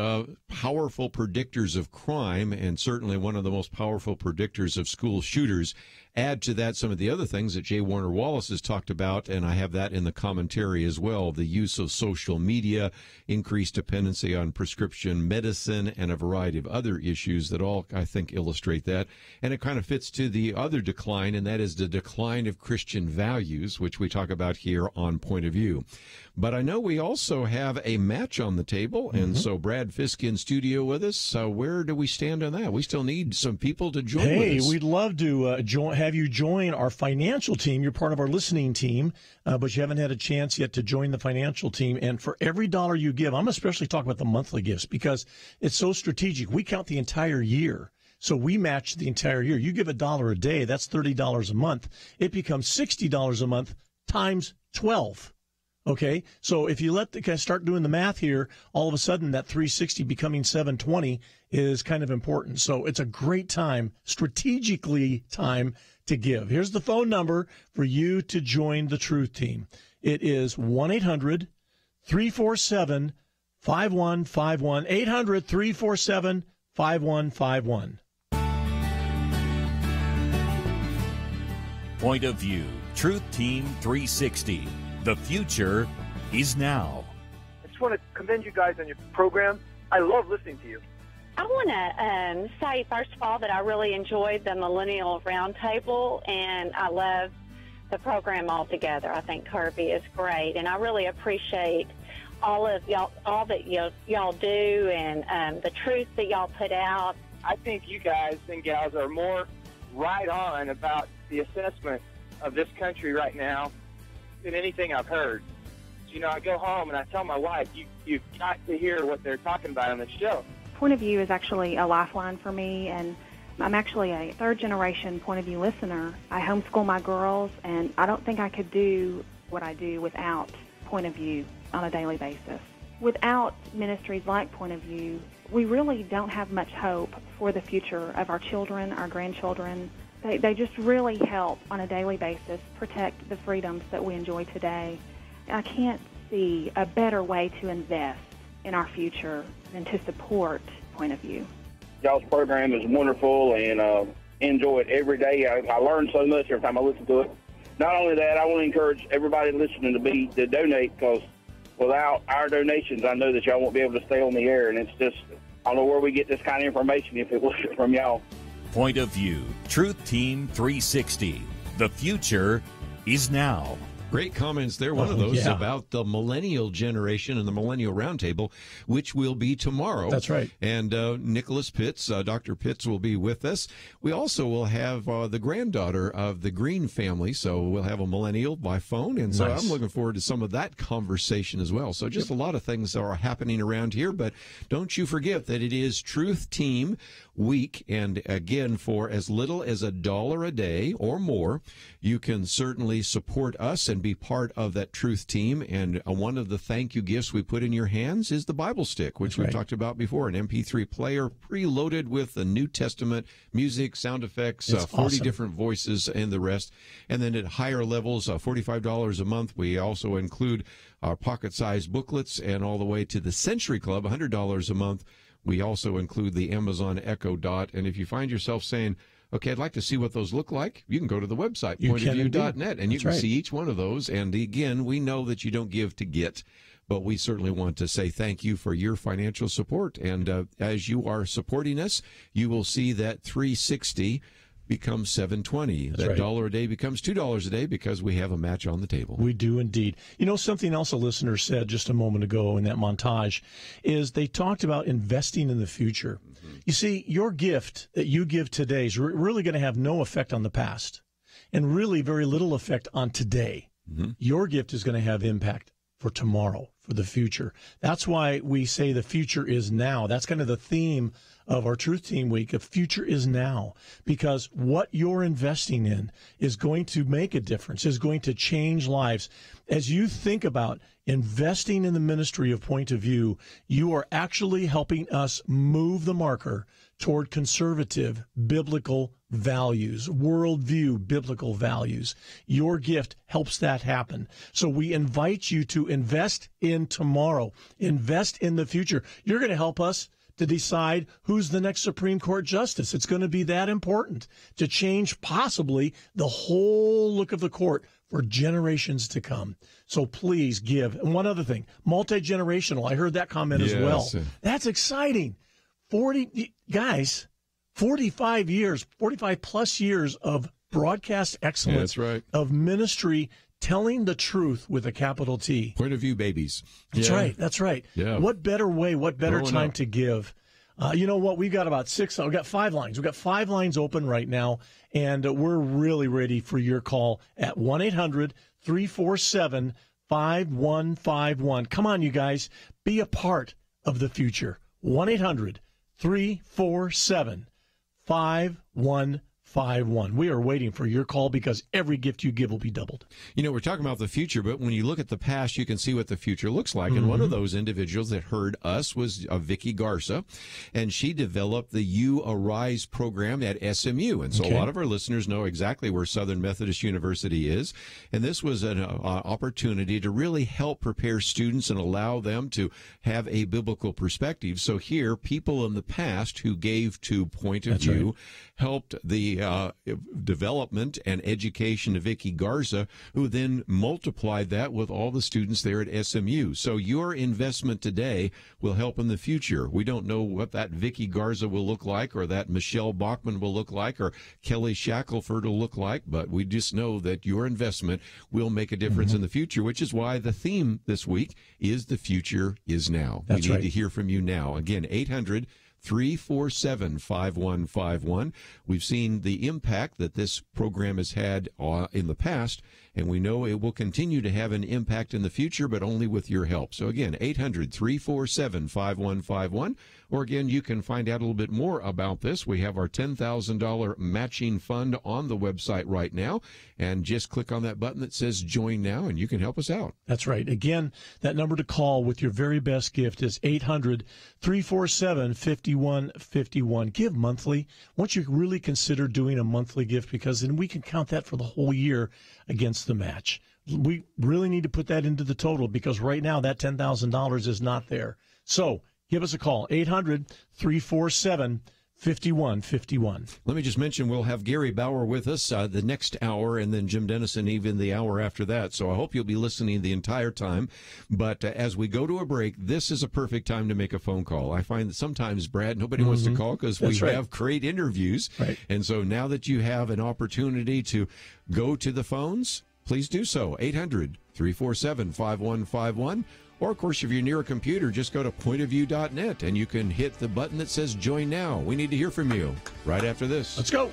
powerful predictors of crime, and certainly one of the most powerful predictors of school shooters. Add to that some of the other things that J. Warner Wallace has talked about, and I have that in the commentary as well. The use of social media, increased dependency on prescription medicine, and a variety of other issues that all, I think, illustrate that. And it kind of fits to the other decline, and that is the decline of Christian values, which we talk about here on Point of View. But I know we also have a match on the table, and so Brad Fisk in studio with us. Where do we stand on that? We still need some people to join with us. Hey, we'd love to have you join our financial team. You're part of our listening team, but you haven't had a chance yet to join the financial team. And for every dollar you give, I'm especially talking about the monthly gifts because it's so strategic. We count the entire year. So we match the entire year. You give $1 a day, that's $30 a month. It becomes $60 a month times 12. Okay, so if you start doing the math here, all of a sudden that 360 becoming 720 is kind of important. So it's a great time, strategically time to give. Here's the phone number for you to join the Truth Team. It is 1-800-347-5151. 800-347-5151. Point of View, Truth Team 360. The future is now. I just want to commend you guys on your program. I love listening to you. I want to say, first of all, that I really enjoyed the Millennial Roundtable, and I love the program altogether. I think Kerby is great, and I really appreciate all of y'all, all that y'all do, and the truth that y'all put out. I think you guys and gals are more right on about the assessment of this country right now than anything I've heard. You know, I go home and I tell my wife, you've got to hear what they're talking about on the show. Point of View is actually a lifeline for me, and I'm actually a third-generation Point of View listener. I homeschool my girls, and I don't think I could do what I do without Point of View on a daily basis. Without ministries like Point of View, we really don't have much hope for the future of our children, our grandchildren. They just really help on a daily basis protect the freedoms that we enjoy today. I can't see a better way to invest in our future than to support Point of View. Y'all's program is wonderful, and enjoy it every day. I learn so much every time I listen to it. Not only that, I want to encourage everybody listening to donate, because without our donations, I know that y'all won't be able to stay on the air, and it's just, I don't know where we get this kind of information if it wasn't from y'all. Point of View, Truth Team 360. The future is now. Great comments there. One of those about the millennial generation and the Millennial Roundtable, which will be tomorrow. That's right. And Nicholas Pitts, Dr. Pitts, will be with us. We also will have the granddaughter of the Green family, so we'll have a millennial by phone. And so Nice. I'm looking forward to some of that conversation as well. So just a lot of things are happening around here, but don't you forget that it is Truth Team Week. And again, for as little as $1 a day or more, you can certainly support us and be part of that Truth Team. And one of the thank you gifts we put in your hands is the Bible Stick, which we've talked about before, an MP3 player preloaded with the New Testament music, sound effects, It's 40 awesome. different voices, and the rest. And then at higher levels, $45 a month, we also include our pocket-sized booklets, and all the way to the Century Club, $100 a month. We also include the Amazon Echo Dot. And if you find yourself saying, okay, I'd like to see what those look like, you can go to the website, You can pointofview.net, and you That's can right. see each one of those. And again, we know that you don't give to get, but we certainly want to say thank you for your financial support. And as you are supporting us, you will see that 360 becomes $7.20. That right. $1 a day becomes $2 a day because we have a match on the table. We do indeed. You know, something else a listener said just a moment ago in that montage is they talked about investing in the future. You see, your gift that you give today is really going to have no effect on the past and really very little effect on today. Your gift is going to have impact for tomorrow, for the future. That's why we say the future is now. That's kind of the theme of our Truth Team Week. The future is now, because what you're investing in is going to make a difference, is going to change lives. As you think about investing in the ministry of Point of View, you are actually helping us move the marker toward conservative biblical values, worldview biblical values. Your gift helps that happen. So we invite you to invest in tomorrow, invest in the future. You're going to help us to decide who's the next Supreme Court justice. It's going to be that important to change possibly the whole look of the court for generations to come. So please give. And one other thing, multi-generational. I heard that comment as well. That's exciting. 45 years, 45 plus years of broadcast excellence, that's right, of ministry, telling the truth with a capital T. Point of View babies. That's right. That's right. Yeah. What better way, what better time to give? You know what? We've got about we've got 5 lines. We've got 5 lines open right now, and we're really ready for your call at 1-800-347-5151. Come on, you guys. Be a part of the future. 1-800-347-5151. We are waiting for your call because every gift you give will be doubled. You know, we're talking about the future, but when you look at the past, you can see what the future looks like. And one of those individuals that heard us was Vicky Garza, and she developed the You Arise program at SMU. And so a lot of our listeners know exactly where Southern Methodist University is. And this was an opportunity to really help prepare students and allow them to have a biblical perspective. So here, people in the past who gave to Point of View helped the development and education of Vicky Garza, who then multiplied that with all the students there at SMU. So your investment today will help in the future. We don't know what that Vicky Garza will look like, or that Michelle Bachman will look like, or Kelly Shackelford will look like, but we just know that your investment will make a difference in the future, which is why the theme this week is The Future is Now. That's we need to hear from you now. Again, 800-347-5151. We've seen the impact that this program has had in the past, and we know it will continue to have an impact in the future, but only with your help. So again, 800-347-5151. Or again, you can find out a little bit more about this. We have our $10,000 matching fund on the website right now, and just click on that button that says Join Now, and you can help us out. That's right. Again, that number to call with your very best gift is 800-347-5151. Give monthly. Once you really consider doing a monthly gift, because then we can count that for the whole year against the match. We really need to put that into the total, because right now that $10,000 is not there. So give us a call, 800-347-5151. Let me just mention we'll have Gary Bauer with us the next hour, and then Jim Denison even the hour after that. So I hope you'll be listening the entire time. But as we go to a break, this is a perfect time to make a phone call. I find that sometimes, Brad, nobody wants to call because we have great interviews. Right. And so now that you have an opportunity to go to the phones, please do so. 800-347-5151. Or, of course, if you're near a computer, just go to pointofview.net, and you can hit the button that says Join Now. We need to hear from you right after this. Let's go.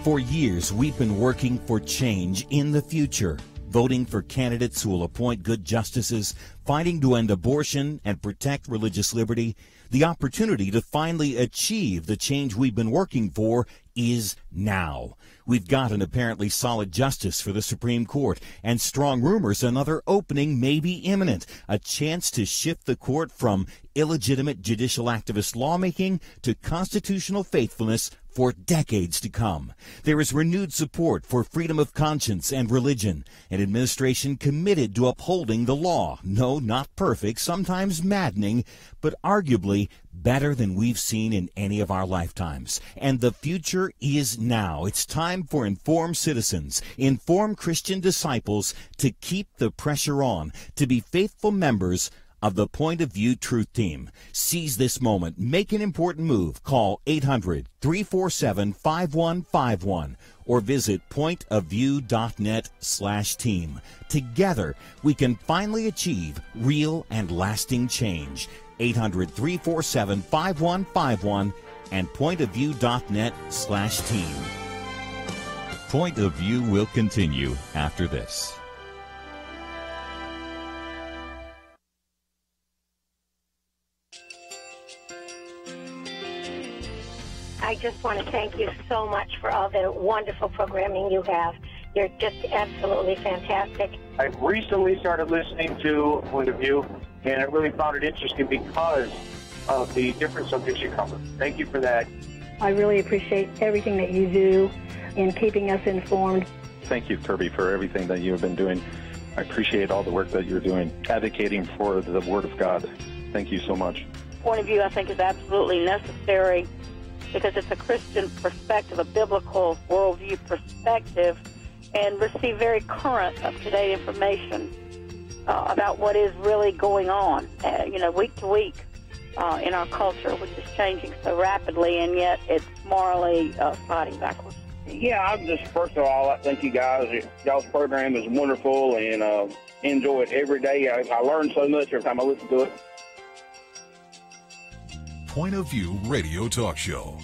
For years, we've been working for change in the future, voting for candidates who will appoint good justices, fighting to end abortion and protect religious liberty. The opportunity to finally achieve the change we've been working for is now. We've got an apparently solid justice for the Supreme Court, and strong rumors another opening may be imminent, a chance to shift the court from illegitimate judicial activist lawmaking to constitutional faithfulness for decades to come. There is renewed support for freedom of conscience and religion, an administration committed to upholding the law. No, not perfect, sometimes maddening, but arguably better than we've seen in any of our lifetimes. And the future is now. It's time for informed citizens, informed Christian disciples to keep the pressure on, to be faithful members of the Point of View Truth Team. Seize this moment. Make an important move. Call 800-347-5151 or visit pointofview.net/team. Together, we can finally achieve real and lasting change. 800-347-5151 and pointofview.net/team. Point of View will continue after this. I just want to thank you so much for all the wonderful programming you have. You're just absolutely fantastic. I recently started listening to Point of View, and I really found it interesting because of the different subjects you cover. Thank you for that. I really appreciate everything that you do in keeping us informed. Thank you, Kerby, for everything that you have been doing. I appreciate all the work that you're doing, advocating for the Word of God. Thank you so much. Point of View, I think, is absolutely necessary because it's a Christian perspective, a biblical worldview perspective, and receive very current, up-to-date information about what is really going on, week to week in our culture, which is changing so rapidly, and yet it's morally sliding backwards. Yeah, I'm just, first of all, I thank you guys. Y'all's program is wonderful, and enjoy it every day. I learn so much every time I listen to it. Point of View Radio Talk Show.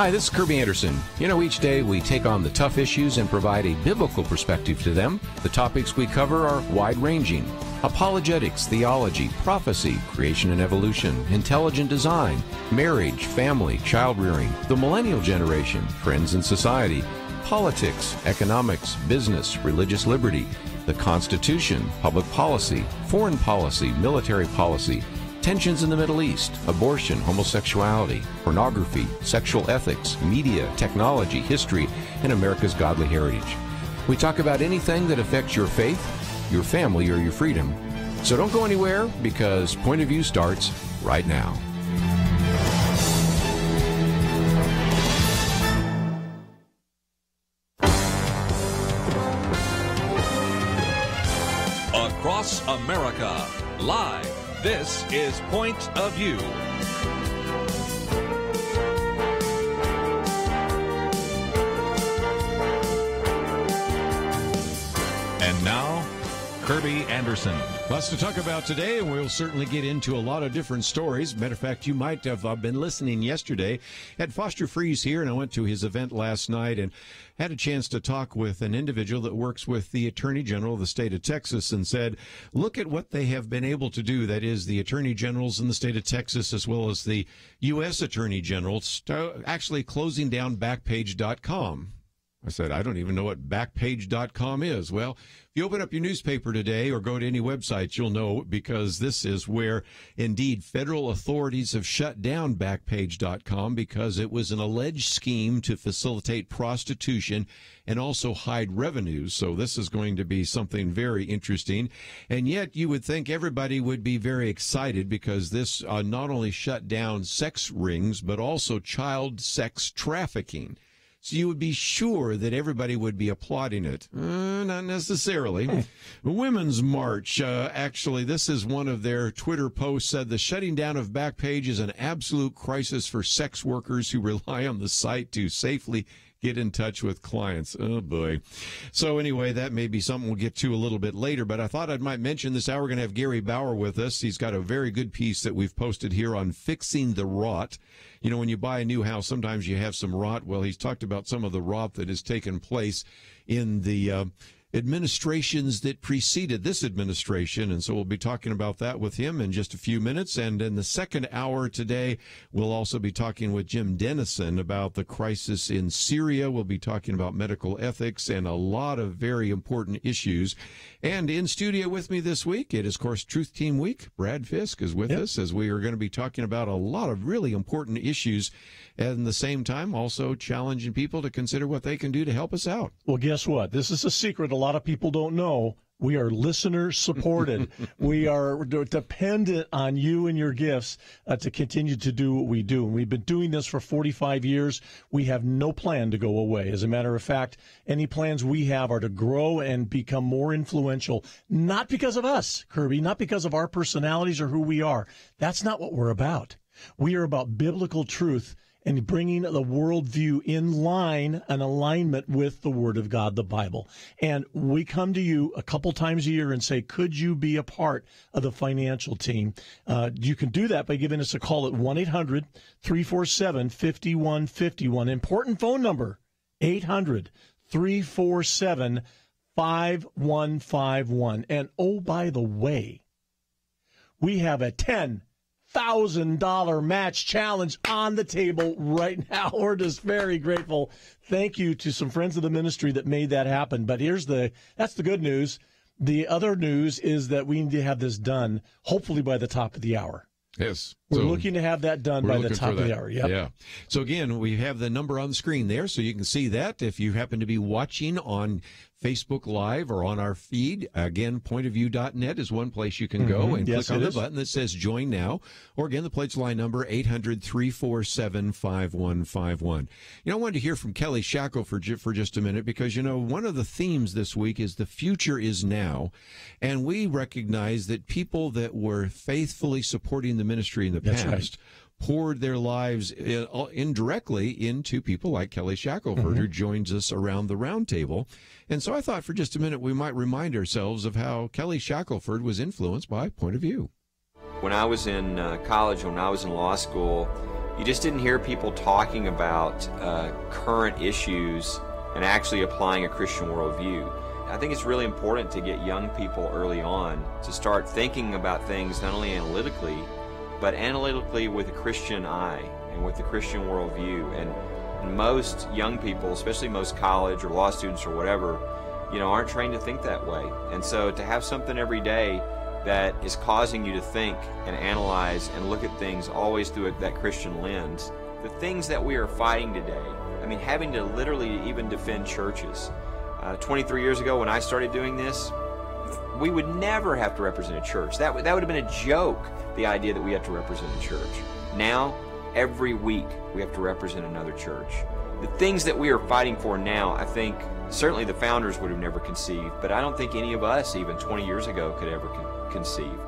Hi, this is Kerby Anderson. You know, each day we take on the tough issues and provide a biblical perspective to them. The topics we cover are wide-ranging: apologetics, theology, prophecy, creation and evolution, intelligent design, marriage, family, child-rearing, the millennial generation, trends in society, politics, economics, business, religious liberty, the Constitution, public policy, foreign policy, military policy, tensions in the Middle East, abortion, homosexuality, pornography, sexual ethics, media, technology, history, and America's godly heritage. We talk about anything that affects your faith, your family, or your freedom. So don't go anywhere, because Point of View starts right now. Across America, live. This is Point of View. And now, Kerby Anderson. Lots to talk about today, and we'll certainly get into a lot of different stories. Matter of fact, you might have been listening yesterday. Had Foster Freeze here, and I went to his event last night and had a chance to talk with an individual that works with the Attorney General of the state of Texas, and said, look at what they have been able to do. That is, the Attorney Generals in the state of Texas, as well as the U.S. Attorney General, actually closing down Backpage.com. I said, I don't even know what Backpage.com is. Well, if you open up your newspaper today or go to any website, you'll know, because this is where, indeed, federal authorities have shut down Backpage.com because it was an alleged scheme to facilitate prostitution and also hide revenues. So this is going to be something very interesting. And yet you would think everybody would be very excited, because this not only shut down sex rings, but also child sex trafficking. So you would be sure that everybody would be applauding it. Not necessarily. Women's March. Actually, this is one of their Twitter posts, said the shutting down of Backpage is an absolute crisis for sex workers who rely on the site to safely get in touch with clients. Oh, boy. So anyway, that may be something we'll get to a little bit later, but I thought I might mention this hour. We're going to have Gary Bauer with us. He's got a very good piece that we've posted here on fixing the rot. You know, when you buy a new house, sometimes you have some rot. Well, he's talked about some of the rot that has taken place in the administrations that preceded this administration, and so we'll be talking about that with him in just a few minutes. And in the second hour today, we'll also be talking with Jim Denison about the crisis in Syria. We'll be talking about medical ethics and a lot of very important issues. And in studio with me this week, it is, of course, Truth Team Week. Brad Fisk is with us, as we are going to be talking about a lot of really important issues, and at the same time also challenging people to consider what they can do to help us out. Well, guess what? This is a secret a lot of people don't know. We are listener supported. We are dependent on you and your gifts to continue to do what we do. And we've been doing this for 45 years. We have no plan to go away. As a matter of fact, any plans we have are to grow and become more influential, not because of us, Kerby, not because of our personalities or who we are. That's not what we're about. We are about biblical truth and bringing the worldview in line and alignment with the Word of God, the Bible. And we come to you a couple times a year and say, could you be a part of the financial team? You can do that by giving us a call at 1-800-347-5151. Important phone number, 800-347-5151. And oh, by the way, we have a $10,000 match challenge on the table right now. We're just very grateful. Thank you to some friends of the ministry that made that happen. But that's the good news. The other news is that we need to have this done, hopefully by the top of the hour. Yes. We're looking to have that done by the top of the hour. Yep. Yeah. So again, we have the number on the screen there, so you can see that if you happen to be watching on Facebook Live or on our feed. Again, pointofview.net is one place you can go and click on the button that says Join Now. Or again, the pledge line number, 800-347-5151. You know, I wanted to hear from Kelly Shackelford for just a minute, because, you know, one of the themes this week is the future is now. And we recognize that people that were faithfully supporting the ministry in the past poured their lives indirectly into people like Kelly Shackelford, who joins us around the round table. And so I thought for just a minute we might remind ourselves of how Kelly Shackelford was influenced by Point of View. When I was in college, when I was in law school, you just didn't hear people talking about current issues and actually applying a Christian worldview. I think it's really important to get young people early on to start thinking about things not only analytically, but analytically with a Christian eye and with the Christian worldview. And most young people, especially most college or law students or whatever, aren't trained to think that way. And so to have something every day that is causing you to think and analyze and look at things always through that Christian lens, the things that we are fighting today, having to literally even defend churches. 23 years ago when I started doing this, we would never have to represent a church. That would have been a joke, the idea that we have to represent a church. Now, every week, we have to represent another church. The things that we are fighting for now, I think, certainly the founders would have never conceived, but I don't think any of us, even 20 years ago, could ever conceive.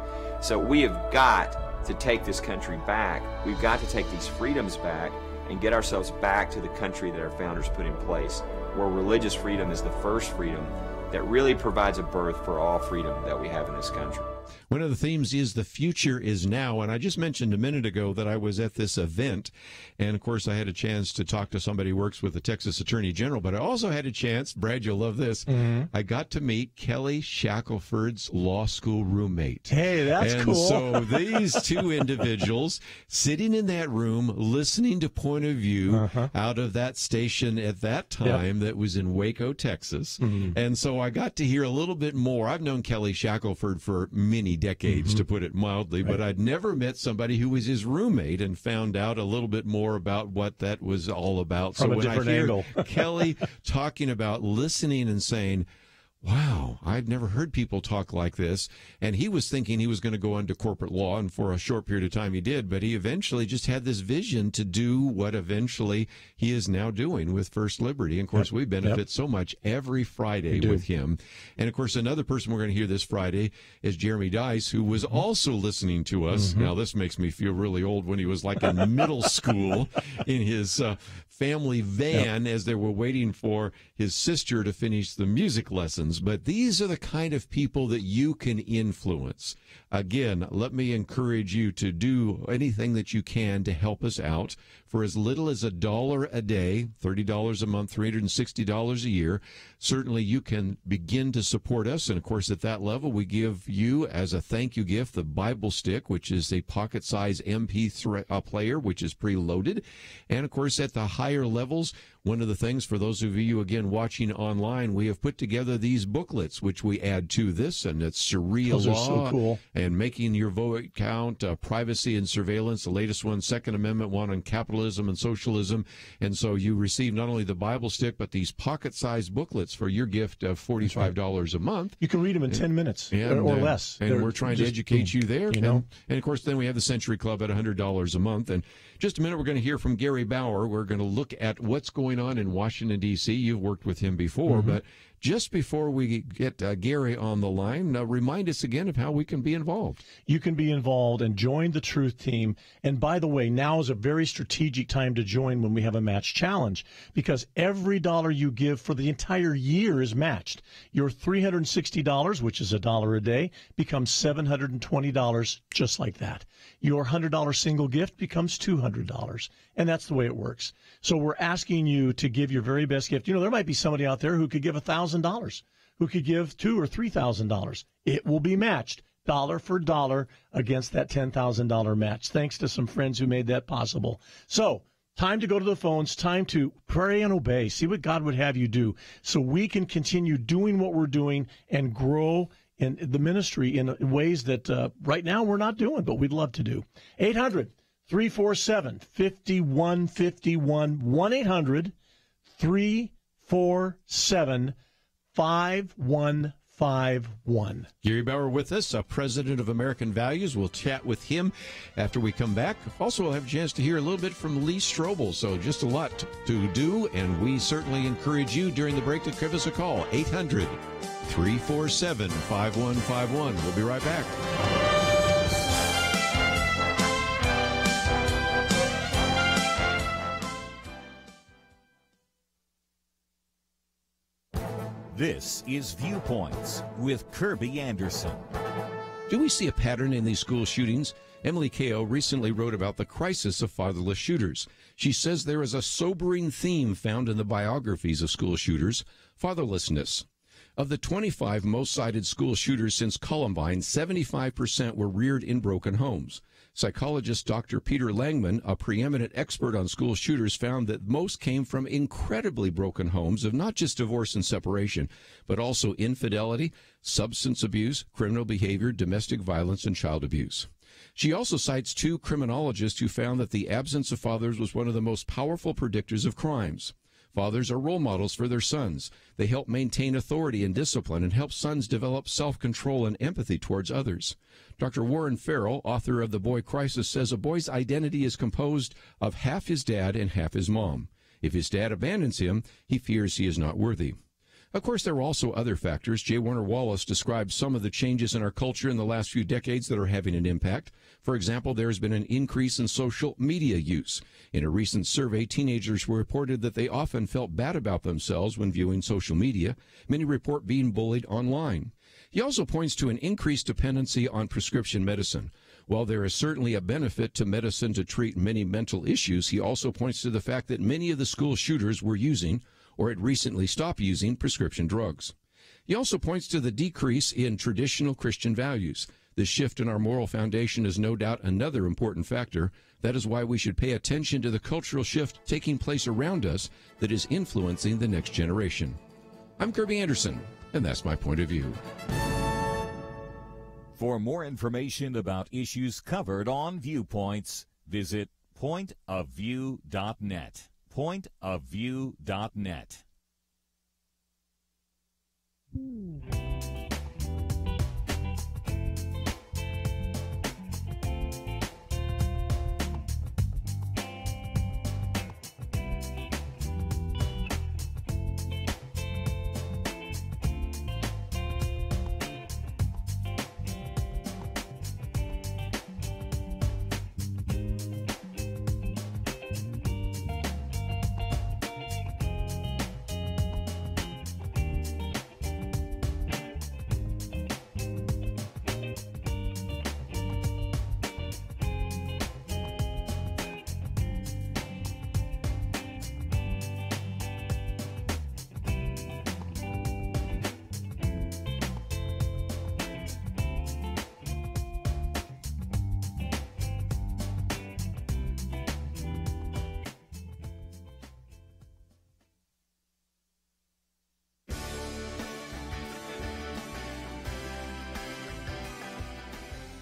So we have got to take this country back. We've got to take these freedoms back and get ourselves back to the country that our founders put in place, where religious freedom is the first freedom that really provides a birth for all freedom that we have in this country. One of the themes is the future is now. And I just mentioned a minute ago that I was at this event. And, of course, I had a chance to talk to somebody who works with the Texas Attorney General. But I also had a chance, Brad, you'll love this, I got to meet Kelly Shackelford's law school roommate. Hey, that's cool. So these two individuals sitting in that room listening to Point of View out of that station at that time that was in Waco, Texas. And so I got to hear a little bit more. I've known Kelly Shackelford for many decades, to put it mildly, but I'd never met somebody who was his roommate and found out a little bit more about what that was all about. From so a when different I hear angle. Kelly talking about listening and saying, wow, I'd never heard people talk like this. And he was thinking he was going to go into corporate law, and for a short period of time he did, but he eventually just had this vision to do what eventually he is now doing with First Liberty. And of course, we benefit so much every Friday with him. And of course, another person we're going to hear this Friday is Jeremy Dice, who was also listening to us. Now, this makes me feel really old, when he was like in middle school in his family van as they were waiting for his sister to finish the music lessons. But these are the kind of people that you can influence. Again, let me encourage you to do anything that you can to help us out. For as little as $1 a day, $30 a month, $360 a year, certainly you can begin to support us. And of course, at that level, we give you as a thank you gift the Bible Stick, which is a pocket-size MP3 player, which is preloaded. And of course, at the higher levels, one of the things, for those of you, again, watching online, we have put together these booklets, which we add to this, and it's Sharia Those are law so cool. and making your vote count, privacy and surveillance, the latest one, Second Amendment one on capitalism and socialism. And so you receive not only the Bible Stick, but these pocket-sized booklets for your gift of $45 a month. You can read them in 10 minutes or less. And we're trying to educate you there. You know? And, of course, then we have the Century Club at $100 a month. And just a minute, we're going to hear from Gary Bauer. We're going to look at what's going on in Washington, D.C. You've worked with him before, but just before we get Gary on the line, remind us again of how we can be involved. You can be involved and join the Truth Team. And by the way, now is a very strategic time to join when we have a match challenge, because every dollar you give for the entire year is matched. Your $360, which is $1 a day, becomes $720 just like that. Your $100 single gift becomes $200. And that's the way it works. So we're asking you to give your very best gift. You know, there might be somebody out there who could give $1,000, who could give $2,000 or $3,000. It will be matched dollar for dollar against that $10,000 match, thanks to some friends who made that possible. So time to go to the phones, time to pray and obey, see what God would have you do, so we can continue doing what we're doing and grow in the ministry in ways that right now we're not doing, but we'd love to do. 800-347-5151, 1-800-347-5151. Gary Bauer with us, president of American Values. We'll chat with him after we come back. Also, we'll have a chance to hear a little bit from Lee Strobel. So just a lot to do, and we certainly encourage you during the break to give us a call. 800-347-5151. We'll be right back. This is Viewpoints with Kerby Anderson. Do we see a pattern in these school shootings? Emily Kao recently wrote about the crisis of fatherless shooters. She says there is a sobering theme found in the biographies of school shooters: fatherlessness. Of the 25 most cited school shooters since Columbine, 75% were reared in broken homes. Psychologist Dr. Peter Langman, a preeminent expert on school shooters, found that most came from incredibly broken homes of not just divorce and separation, but also infidelity, substance abuse, criminal behavior, domestic violence, and child abuse. She also cites 2 criminologists who found that the absence of fathers was one of the most powerful predictors of crimes. Fathers are role models for their sons. They help maintain authority and discipline and help sons develop self-control and empathy towards others. Dr. Warren Farrell, author of The Boy Crisis, says a boy's identity is composed of half his dad and half his mom. If his dad abandons him, he fears he is not worthy. Of course, there are also other factors. J. Warner Wallace describes some of the changes in our culture in the last few decades that are having an impact. For example, there has been an increase in social media use. In a recent survey, teenagers reported that they often felt bad about themselves when viewing social media. Many report being bullied online. He also points to an increased dependency on prescription medicine. While there is certainly a benefit to medicine to treat many mental issues, he also points to the fact that many of the school shooters were using, or had recently stopped using, prescription drugs. He also points to the decrease in traditional Christian values. This shift in our moral foundation is no doubt another important factor. That is why we should pay attention to the cultural shift taking place around us that is influencing the next generation. I'm Kerby Anderson, and that's my point of view. For more information about issues covered on Viewpoints, visit pointofview.net. pointofview.net.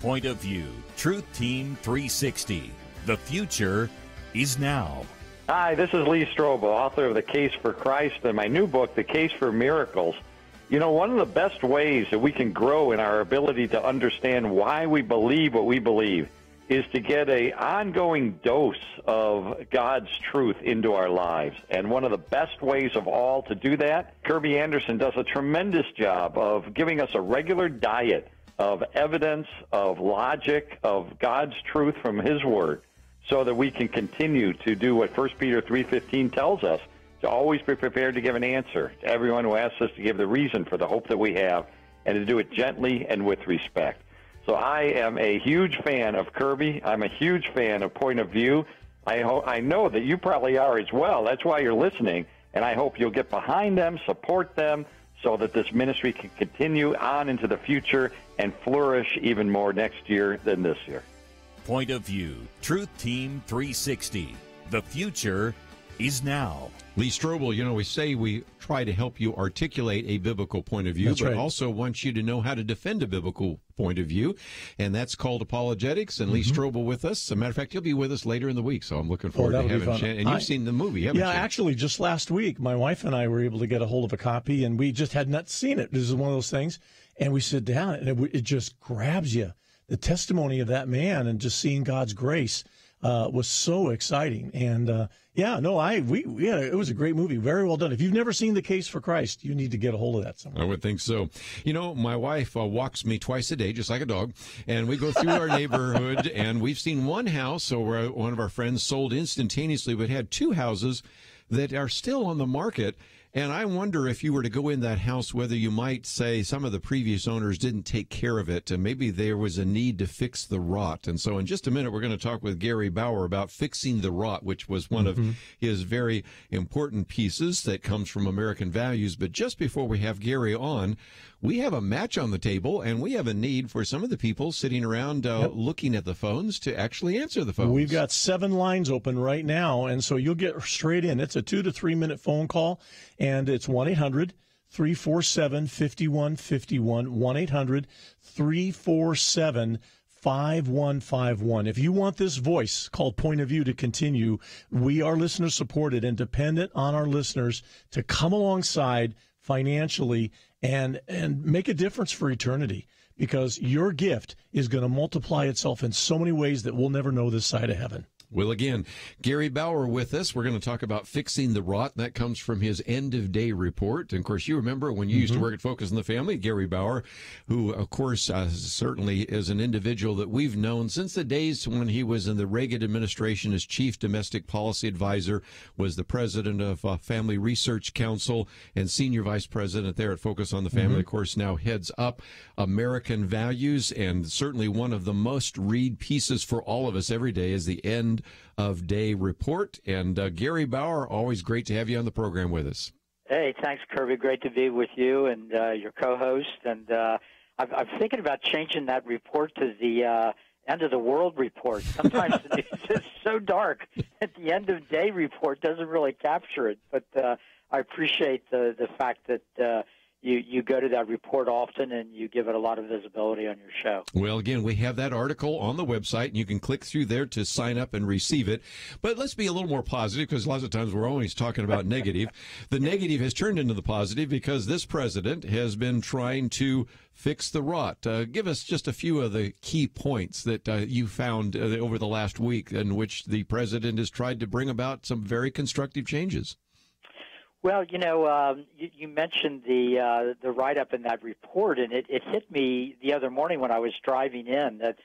Point of View, Truth Team 360. The future is now. Hi, this is Lee Strobel, author of The Case for Christ and my new book, The Case for Miracles. You know, one of the best ways that we can grow in our ability to understand why we believe what we believe is to get an ongoing dose of God's truth into our lives. And one of the best ways of all to do that, Kerby Anderson does a tremendous job of giving us a regular diet of evidence, of logic, of God's truth from His Word, so that we can continue to do what 1 Peter 3:15 tells us, to always be prepared to give an answer to everyone who asks us to give the reason for the hope that we have, and to do it gently and with respect. So I am a huge fan of Kerby. I'm a huge fan of Point of View. I know that you probably are as well. That's why you're listening, and I hope you'll get behind them, support them, so that this ministry can continue on into the future and flourish even more next year than this year. Point of View, Truth Team 360. The future is now. Lee Strobel, you know, we say we try to help you articulate a biblical point of view, That's but right. also want you to know how to defend a biblical point of view, and that's called apologetics. And Lee Strobel with us. As a matter of fact, he'll be with us later in the week, so I'm looking forward to that'll be having a fun. chance. And you've seen the movie, haven't you? Yeah, actually, just last week, my wife and I were able to get a hold of a copy, and we just had not seen it. This is one of those things, and we sit down, and it just grabs you. The testimony of that man and just seeing God's grace was so exciting. And it was a great movie, very well done. If you've never seen The Case for Christ, you need to get a hold of that somewhere. I would think so. You know, my wife walks me twice a day, just like a dog, and we go through our neighborhood, and we've seen one house, or one of our friends sold instantaneously, but had 2 houses that are still on the market. And I wonder if you were to go in that house, whether you might say some of the previous owners didn't take care of it, and maybe there was a need to fix the rot. And so in just a minute, we're going to talk with Gary Bauer about fixing the rot, which was one of his very important pieces that comes from American values. But just before we have Gary on, we have a match on the table, and we have a need for some of the people sitting around looking at the phones to actually answer the phones. We've got 7 lines open right now, and so you'll get straight in. It's a 2 to 3 minute phone call, and it's 1-800-347-5151, 1-800-347-5151. If you want this voice called Point of View to continue, we are listener supported and dependent on our listeners to come alongside financially and make a difference for eternity, because your gift is going to multiply itself in so many ways that we'll never know this side of heaven. Well, again, Gary Bauer with us. We're going to talk about fixing the rot. That comes from his end-of-day report. And, of course, you remember when you used to work at Focus on the Family, Gary Bauer, who, of course, certainly is an individual that we've known since the days when he was in the Reagan administration as Chief Domestic Policy Advisor, was the president of Family Research Council and Senior Vice President there at Focus on the Family. Of course, now heads up American Values, and certainly one of the most read pieces for all of us every day is the End of Day report. And Gary Bauer, always great to have you on the program with us. Hey, thanks, Kerby. Great to be with you and your co-host. And I'm thinking about changing that report to the End of the World report. Sometimes the news is so dark that the End of Day report doesn't really capture it. But I appreciate the fact that you go to that report often and you give it a lot of visibility on your show. Well, again, we have that article on the website, and you can click through there to sign up and receive it. But let's be a little more positive, because lots of times we're always talking about negative. The negative has turned into the positive because this president has been trying to fix the rot. Give us just a few of the key points that you found over the last week in which the president has tried to bring about some very constructive changes. Well, you mentioned the write-up in that report, and it hit me the other morning when I was driving in that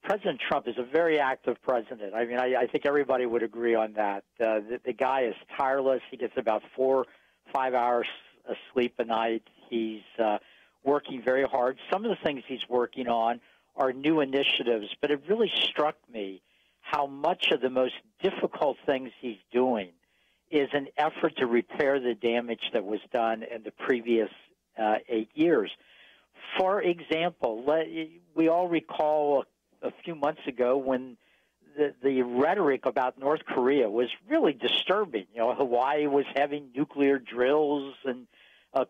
President Trump is a very active president. I mean, I think everybody would agree on that. The guy is tireless. He gets about 4 or 5 hours of sleep a night. He's working very hard. Some of the things he's working on are new initiatives, but it really struck me how much of the most difficult things he's doing is an effort to repair the damage that was done in the previous 8 years. For example, we all recall a few months ago when the rhetoric about North Korea was really disturbing. Hawaii was having nuclear drills, and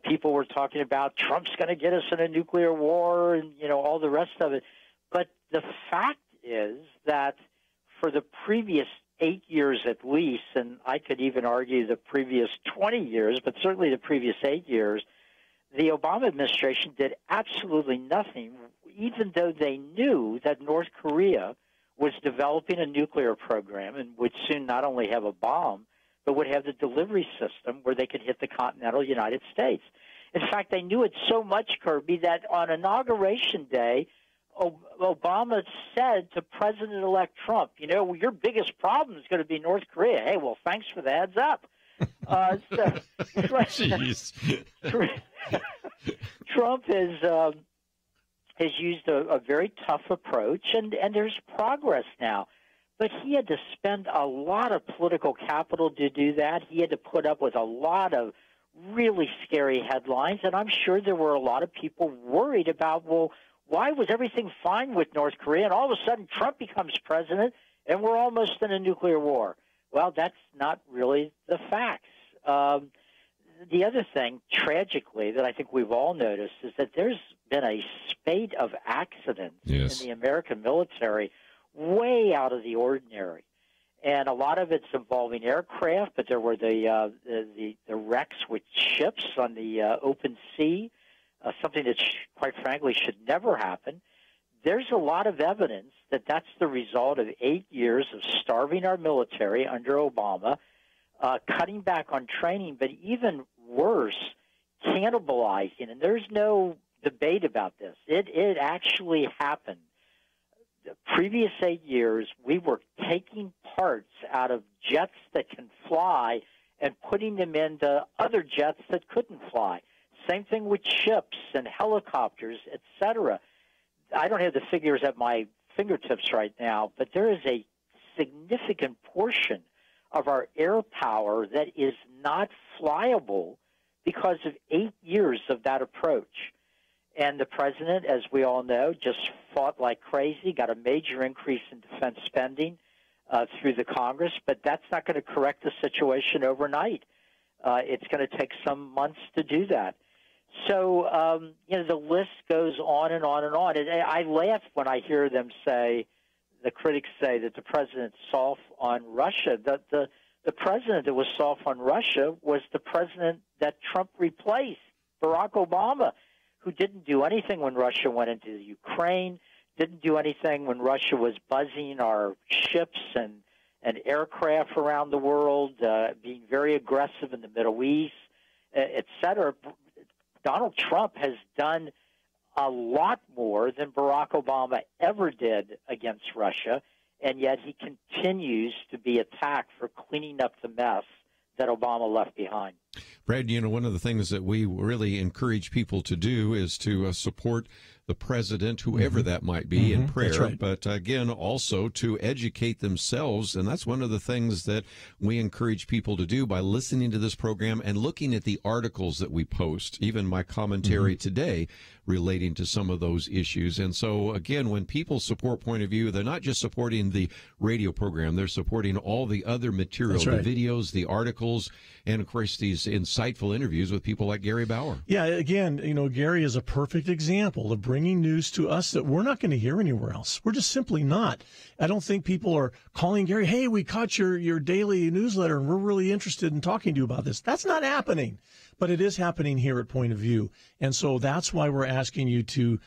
people were talking about Trump's going to get us in a nuclear war, and all the rest of it. But the fact is that for the previous 8 years at least, and I could even argue the previous 20 years, but certainly the previous 8 years, the Obama administration did absolutely nothing, even though they knew that North Korea was developing a nuclear program and would soon not only have a bomb, but would have the delivery system where they could hit the continental United States. In fact, they knew it so much, Kerby, that on Inauguration Day, Obama said to President-elect Trump, your biggest problem is going to be North Korea. Hey, well, thanks for the heads up. Trump has used a very tough approach, and there's progress now. But he had to spend a lot of political capital to do that. He had to put up with a lot of really scary headlines, and I'm sure there were a lot of people worried about, well, why was everything fine with North Korea, and all of a sudden Trump becomes president, and we're almost in a nuclear war? Well, that's not really the facts. The other thing, tragically, that I think we've all noticed is that there's been a spate of accidents in the American military way out of the ordinary. And a lot of it's involving aircraft, but there were the wrecks with ships on the open sea, something that, quite frankly, should never happen. There's a lot of evidence that that's the result of 8 years of starving our military under Obama, cutting back on training, but even worse, cannibalizing. And there's no debate about this. It actually happened. The previous 8 years, we were taking parts out of jets that can fly and putting them into other jets that couldn't fly. Same thing with ships and helicopters, etc. I don't have the figures at my fingertips right now, but there is a significant portion of our air power that is not flyable because of 8 years of that approach. And the president, as we all know, just fought like crazy, got a major increase in defense spending through the Congress, but that's not going to correct the situation overnight. It's going to take some months to do that. So, the list goes on and on and on. And I laugh when I hear them say, the critics say that the president's soft on Russia. The president that was soft on Russia was the president that Trump replaced, Barack Obama, who didn't do anything when Russia went into the Ukraine, didn't do anything when Russia was buzzing our ships and aircraft around the world, being very aggressive in the Middle East, et cetera. Donald Trump has done a lot more than Barack Obama ever did against Russia, and yet he continues to be attacked for cleaning up the mess that Obama left behind. Brad, one of the things that we really encourage people to do is to support the president, whoever that might be, in prayer. Right. But again, also to educate themselves. And that's one of the things that we encourage people to do by listening to this program and looking at the articles that we post, even my commentary today relating to some of those issues. And so, again, when people support Point of View, they're not just supporting the radio program, they're supporting all the other material, the videos, the articles, and, of course, these insightful interviews with people like Gary Bauer. Yeah, again, Gary is a perfect example of bringing news to us that we're not going to hear anywhere else. We're just simply not. I don't think people are calling Gary, hey, we caught your daily newsletter and we're really interested in talking to you about this. That's not happening. But it is happening here at Point of View. And so that's why we're asking you to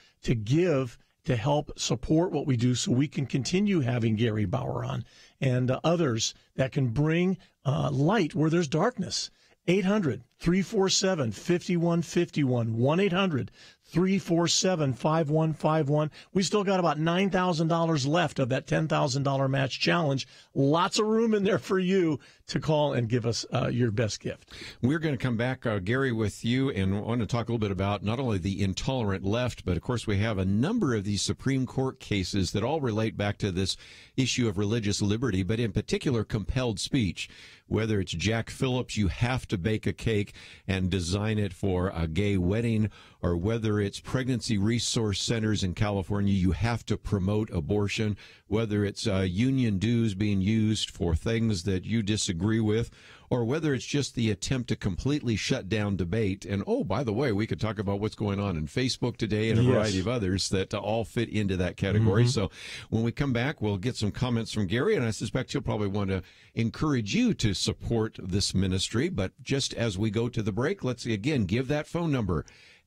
give, to help support what we do so we can continue having Gary Bauer on and others that can bring light where there's darkness. 800-347-5151, 1-800-347-5151. We still got about $9,000 left of that $10,000 match challenge. Lots of room in there for you to call and give us your best gift. We're going to come back, Gary, with you, and want to talk a little bit about not only the intolerant left, but, of course, we have a number of these Supreme Court cases that all relate back to this issue of religious liberty, but in particular compelled speech. Whether it's Jack Phillips, you have to bake a cake and design it for a gay wedding, or whether it's pregnancy resource centers in California, you have to promote abortion, whether it's union dues being used for things that you disagree with, or whether it's just the attempt to completely shut down debate. And, oh, by the way, we could talk about what's going on in Facebook today and a variety of others that all fit into that category. So when we come back, we'll get some comments from Gary, and I suspect he'll probably want to encourage you to support this ministry. But just as we go to the break, let's, again, give that phone number,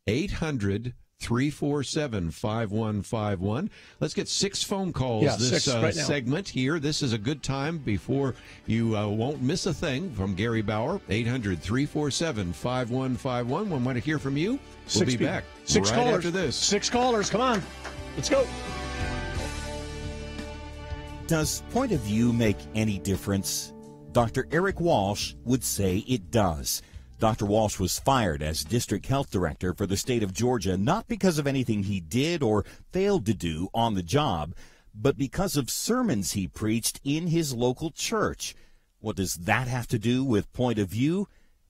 800-347-5151. Let's get 6 phone calls this segment here. This is a good time before you won't miss a thing from Gary Bauer. 800-347-5151. We want to hear from you. We'll be back right after this. 6 callers. Come on. Let's go. Does Point of View make any difference? Dr. Eric Walsh would say it does. Dr. Walsh was fired as district health director for the state of Georgia, not because of anything he did or failed to do on the job, but because of sermons he preached in his local church. What does that have to do with Point of View?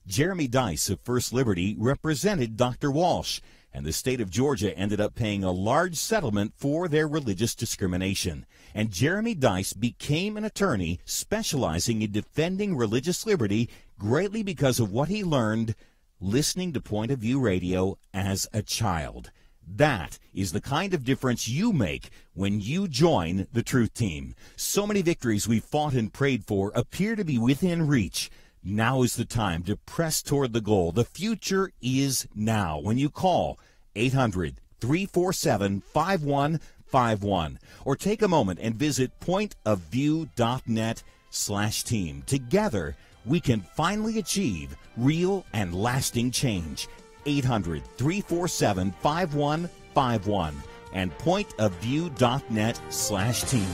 Jeremy Dice of First Liberty represented Dr. Walsh, and the state of Georgia ended up paying a large settlement for their religious discrimination. And Jeremy Dice became an attorney specializing in defending religious liberty greatly because of what he learned listening to Point of View Radio as a child. That is the kind of difference you make when you join the Truth Team. So many victories we've fought and prayed for appear to be within reach. Now is the time to press toward the goal. The future is now when you call 800-347-5151 or take a moment and visit pointofview.net/team. Together, we can finally achieve real and lasting change. 800-347-5151 and pointofview.net/team.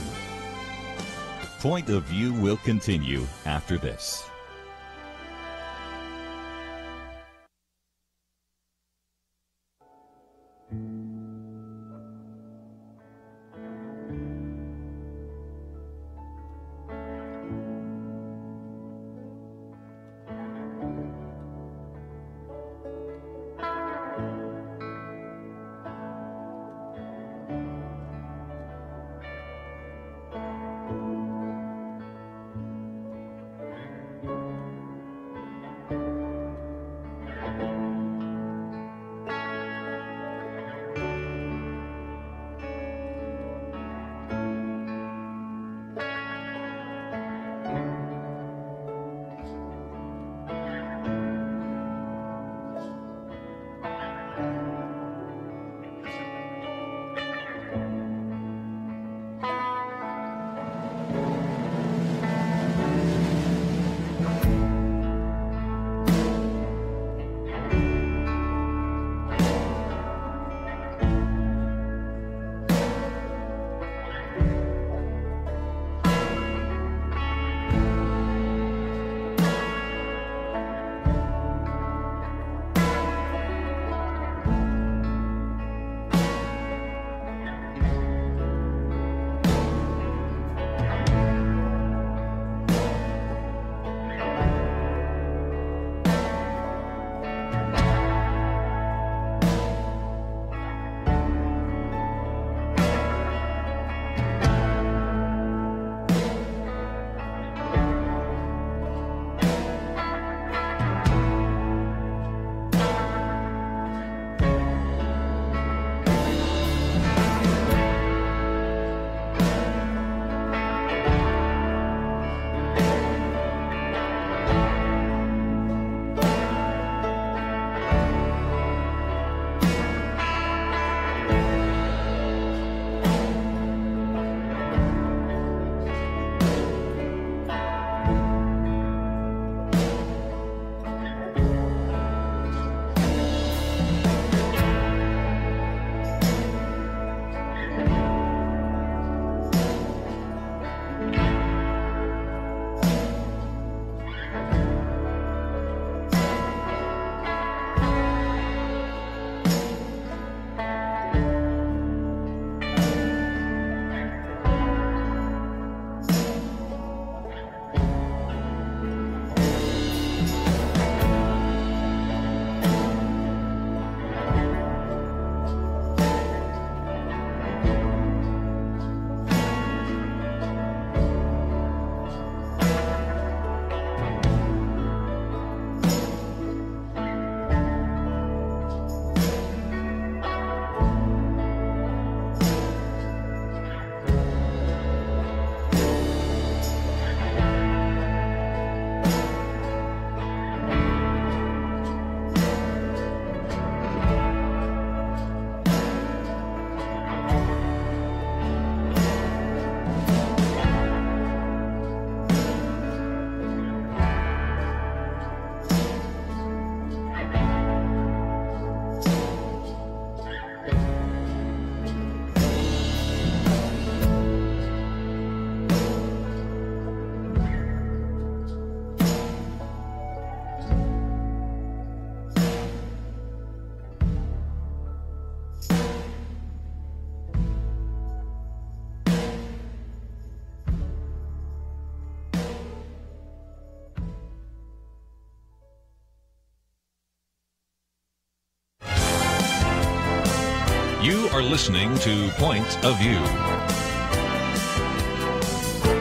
Point of View will continue after this. You are listening to Point of View.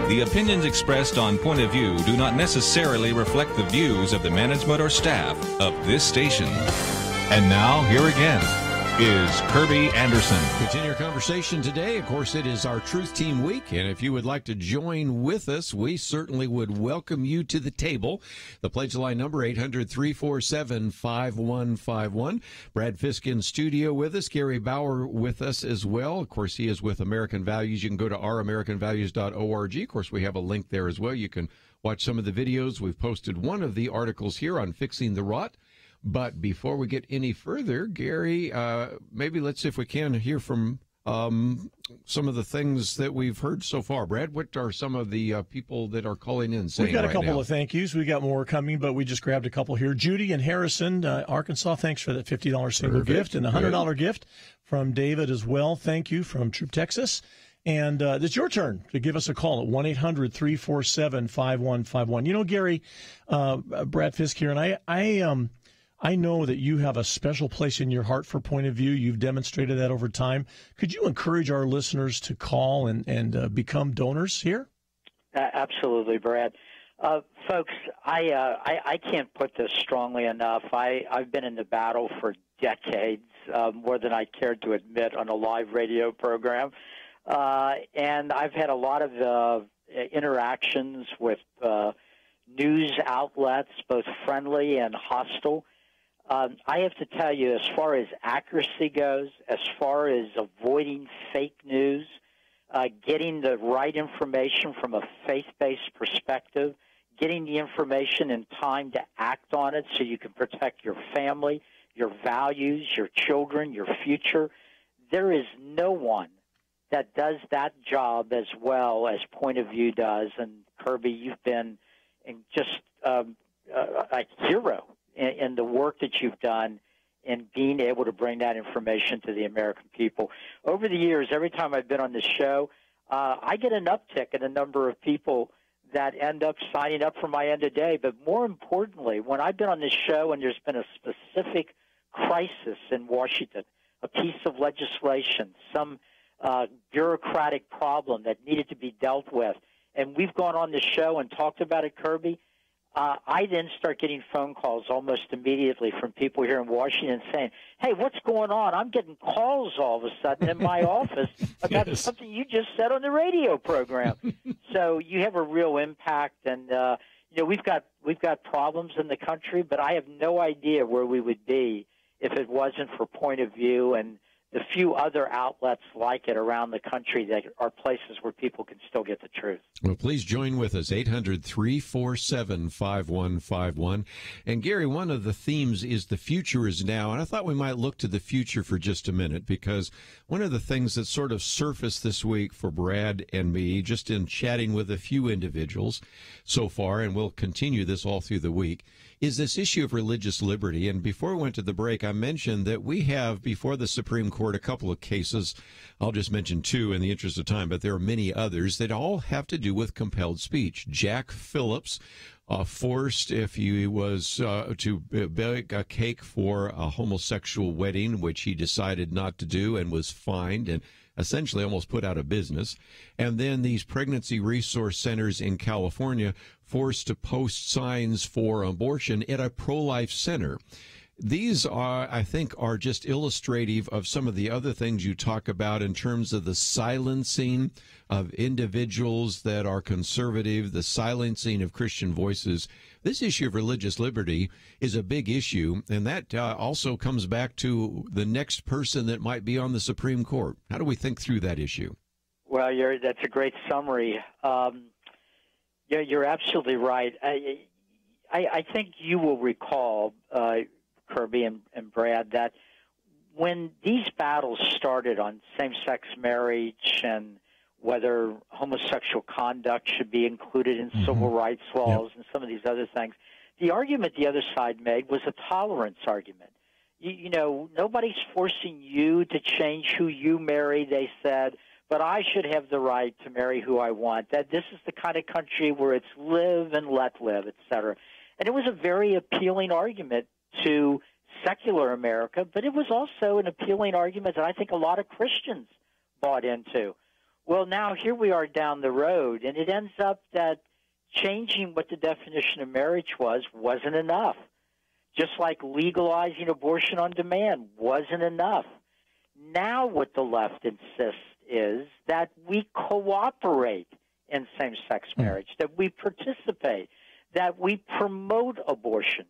The opinions expressed on Point of View do not necessarily reflect the views of the management or staff of this station. And now, here again is Kerby Anderson. Continue our conversation today. Of course, it is our Truth Team Week, and if you would like to join with us, we certainly would welcome you to the table. The pledge line number, 800-347-5151. Brad Fisk in studio with us. Gary Bauer with us as well. Of course, he is with American Values. You can go to ouramericanvalues.org. Of course, we have a link there as well. You can watch some of the videos. We've posted one of the articles here on fixing the rot. But before we get any further, Gary, maybe let's see if we can hear from some of the things that we've heard so far. Brad, what are some of the people that are calling in saying? We've got a couple now? of thank yous. We got more coming, but we just grabbed a couple here. Judy in Harrison, Arkansas, thanks for that $50 single gift and a $100 gift from David as well. Thank you from Troop, Texas. And it's your turn to give us a call at 1-800-347-5151. You know, Gary, Brad Fisk here, and I know that you have a special place in your heart for Point of View. You've demonstrated that over time. Could you encourage our listeners to call and become donors here? Absolutely, Brad. Folks, I can't put this strongly enough. I've been in the battle for decades, more than I cared to admit on a live radio program. And I've had a lot of interactions with news outlets, both friendly and hostile. I have to tell you, as far as accuracy goes, as far as avoiding fake news, getting the right information from a faith-based perspective, getting the information in time to act on it so you can protect your family, your values, your children, your future, there is no one that does that job as well as Point of View does. And, Kerby, you've been just a hero in the work that you've done in being able to bring that information to the American people. Over the years, every time I've been on this show, I get an uptick in the number of people that end up signing up for my end of day. But more importantly, when I've been on this show and there's been a specific crisis in Washington, a piece of legislation, some bureaucratic problem that needed to be dealt with, and we've gone on the show and talked about it, Kerby, I then start getting phone calls almost immediately from people here in Washington saying, hey, what's going on? I'm getting calls all of a sudden in my office about something you just said on the radio program. So you have a real impact, and you know, we've got problems in the country, but I have no idea where we would be if it wasn't for Point of View and the few other outlets like it around the country that are places where people can still get the truth. Well, please join with us, 800-347-5151. And, Gary, one of the themes is the future is now. And I thought we might look to the future for just a minute, because one of the things that sort of surfaced this week for Brad and me, just in chatting with a few individuals so far, and we'll continue this all through the week, is this issue of religious liberty. And before we went to the break, I mentioned that we have before the Supreme Court a couple of cases. I'll just mention two in the interest of time, but there are many others that all have to do with compelled speech. Jack Phillips forced, if he was to bake a cake for a homosexual wedding, which he decided not to do and was fined and essentially almost put out of business. And then these pregnancy resource centers in California forced to post signs for abortion at a pro-life center. These are, I think, are just illustrative of some of the other things you talk about in terms of the silencing of individuals that are conservative, the silencing of Christian voices. This issue of religious liberty is a big issue, and that also comes back to the next person that might be on the Supreme Court. How do we think through that issue? Well, that's a great summary. You're absolutely right. I think you will recall, Kerby and Brad, that when these battles started on same-sex marriage and whether homosexual conduct should be included in civil rights laws and some of these other things, the argument the other side made was a tolerance argument. You know, nobody's forcing you to change who you marry, they said, but I should have the right to marry who I want. That this is the kind of country where it's live and let live, et cetera. And it was a very appealing argument to secular America, but it was also an appealing argument that I think a lot of Christians bought into. Well, now here we are down the road, and it ends up that changing what the definition of marriage wasn't enough. Just like legalizing abortion on demand wasn't enough. Now what the left insists is that we cooperate in same-sex marriage, that we participate, that we promote abortion.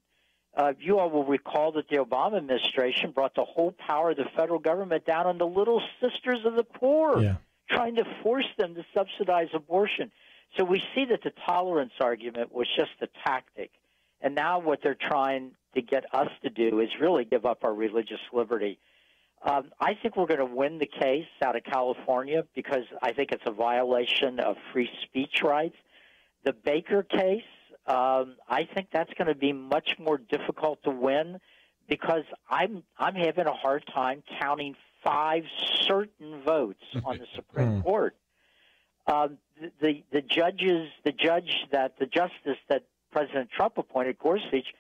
You all will recall that the Obama administration brought the whole power of the federal government down on the little sisters of the poor, trying to force them to subsidize abortion. So we see that the tolerance argument was just a tactic. And now what they're trying to get us to do is really give up our religious liberty. I think we're going to win the case out of California because I think it's a violation of free speech rights. The Baker case, I think that's going to be much more difficult to win because I'm having a hard time counting 5 certain votes on the Supreme Court. The justice that President Trump appointed, Gorsuch,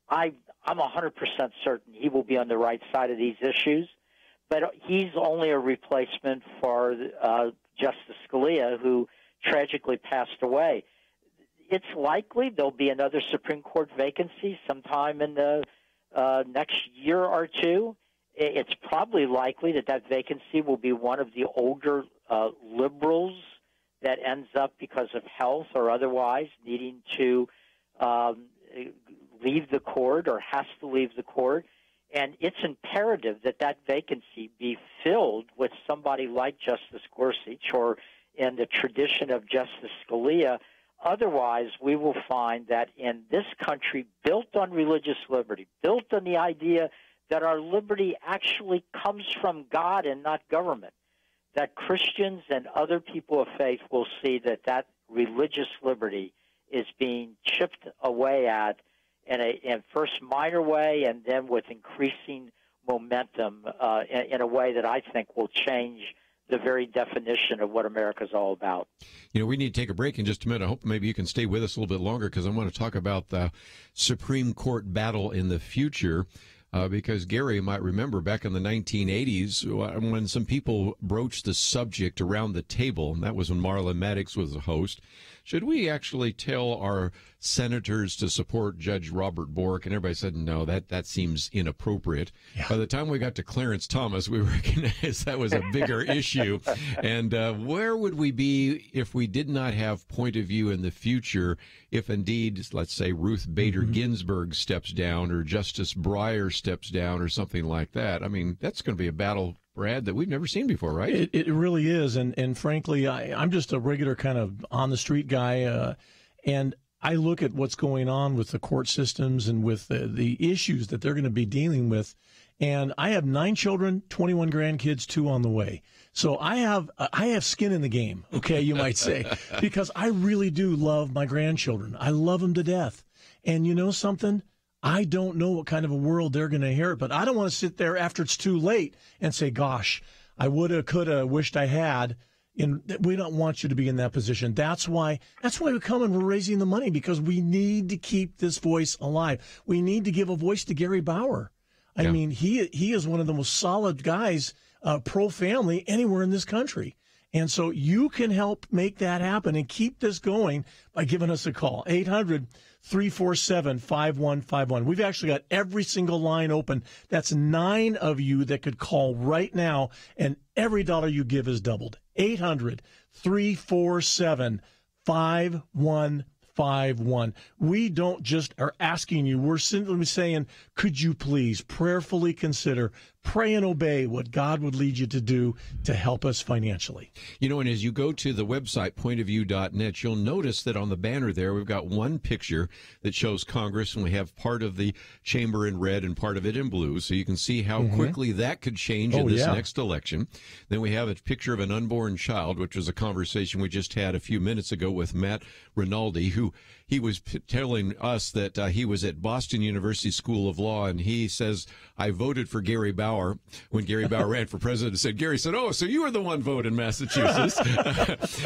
I'm 100% certain he will be on the right side of these issues, but he's only a replacement for Justice Scalia, who tragically passed away. It's likely there'll be another Supreme Court vacancy sometime in the next year or two. It's probably likely that vacancy will be one of the older liberals that ends up, because of health or otherwise, needing to leave the court or has to leave the court. And it's imperative that vacancy be filled with somebody like Justice Gorsuch or in the tradition of Justice Scalia. Otherwise, we will find that in this country built on religious liberty, built on the idea that our liberty actually comes from God and not government, that Christians and other people of faith will see that religious liberty is being chipped away at in first minor way and then with increasing momentum in a way that I think will change the very definition of what America's all about. You know, we need to take a break in just a minute. I hope maybe you can stay with us a little bit longer because I want to talk about the Supreme Court battle in the future. Because Gary might remember back in the 1980s when some people broached the subject around the table, and that was when Marla Maddox was the host. Should we actually tell our senators to support Judge Robert Bork? And everybody said, no, that seems inappropriate. Yeah. By the time we got to Clarence Thomas, we recognized that was a bigger issue. And where would we be if we did not have point of view in the future if indeed, let's say, Ruth Bader Ginsburg steps down or Justice Breyer steps down or something like that? I mean, that's going to be a battle, Brad, that we've never seen before, right? It really is. And frankly, I'm just a regular kind of on-the-street guy, and I look at what's going on with the court systems and with the issues that they're going to be dealing with. And I have 9 children, 21 grandkids, 2 on the way. So I have skin in the game, okay, you might say, because I really do love my grandchildren. I love them to death. And you know something? I don't know what kind of a world they're going to inherit, but I don't want to sit there after it's too late and say, gosh, I woulda, coulda, wished I had. And we don't want you to be in that position. That's why we come and we're raising the money, because we need to keep this voice alive. We need to give a voice to Gary Bauer. I mean, he is one of the most solid guys, pro-family, anywhere in this country. And so you can help make that happen and keep this going by giving us a call, 800-347-5151. We've actually got every single line open. That's 9 of you that could call right now, and every dollar you give is doubled. 800-347-5151. We don't just are asking you, we're simply saying, could you please prayerfully consider, pray and obey what God would lead you to do to help us financially. You know, and as you go to the website, pointofview.net, you'll notice that on the banner there, we've got one picture that shows Congress, and we have part of the chamber in red and part of it in blue, so you can see how quickly that could change in this next election. Then we have a picture of an unborn child, which was a conversation we just had a few minutes ago with Matt Rinaldi, who he was telling us that he was at Boston University School of Law, and he says, I voted for Gary Bauer Bauer, when Gary Bauer ran for president, Gary said, oh, so you were the one vote in Massachusetts.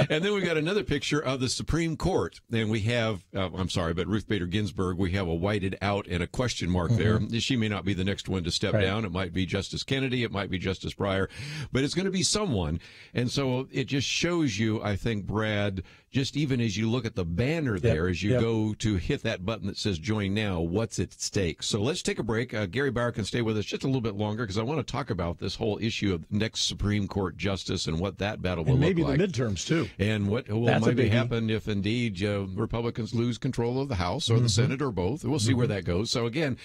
And then we got another picture of the Supreme Court. And we have, I'm sorry, but Ruth Bader Ginsburg, we have a whited out and a question mark there. She may not be the next one to step down. It might be Justice Kennedy. It might be Justice Breyer. But it's going to be someone. And so it just shows you, I think, Brad, just even as you look at the banner there, as you go to hit that button that says join now, what's at stake. So let's take a break. Gary Bauer can stay with us just a little bit longer because I want to talk about this whole issue of next Supreme Court justice and what that battle will look like. And maybe the midterms, too. And what will maybe happen if indeed Republicans lose control of the House or the Senate or both. We'll see where that goes. So again,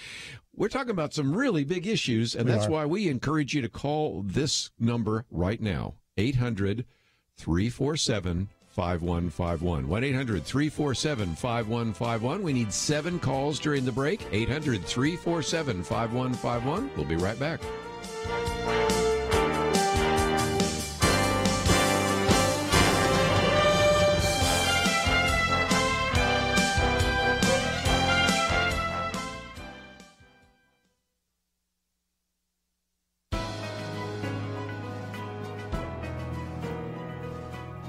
we're talking about some really big issues, and that's why we encourage you to call this number right now, 800-347-5151. 1-800-347-5151. We need 7 calls during the break. 800-347-5151. We'll be right back.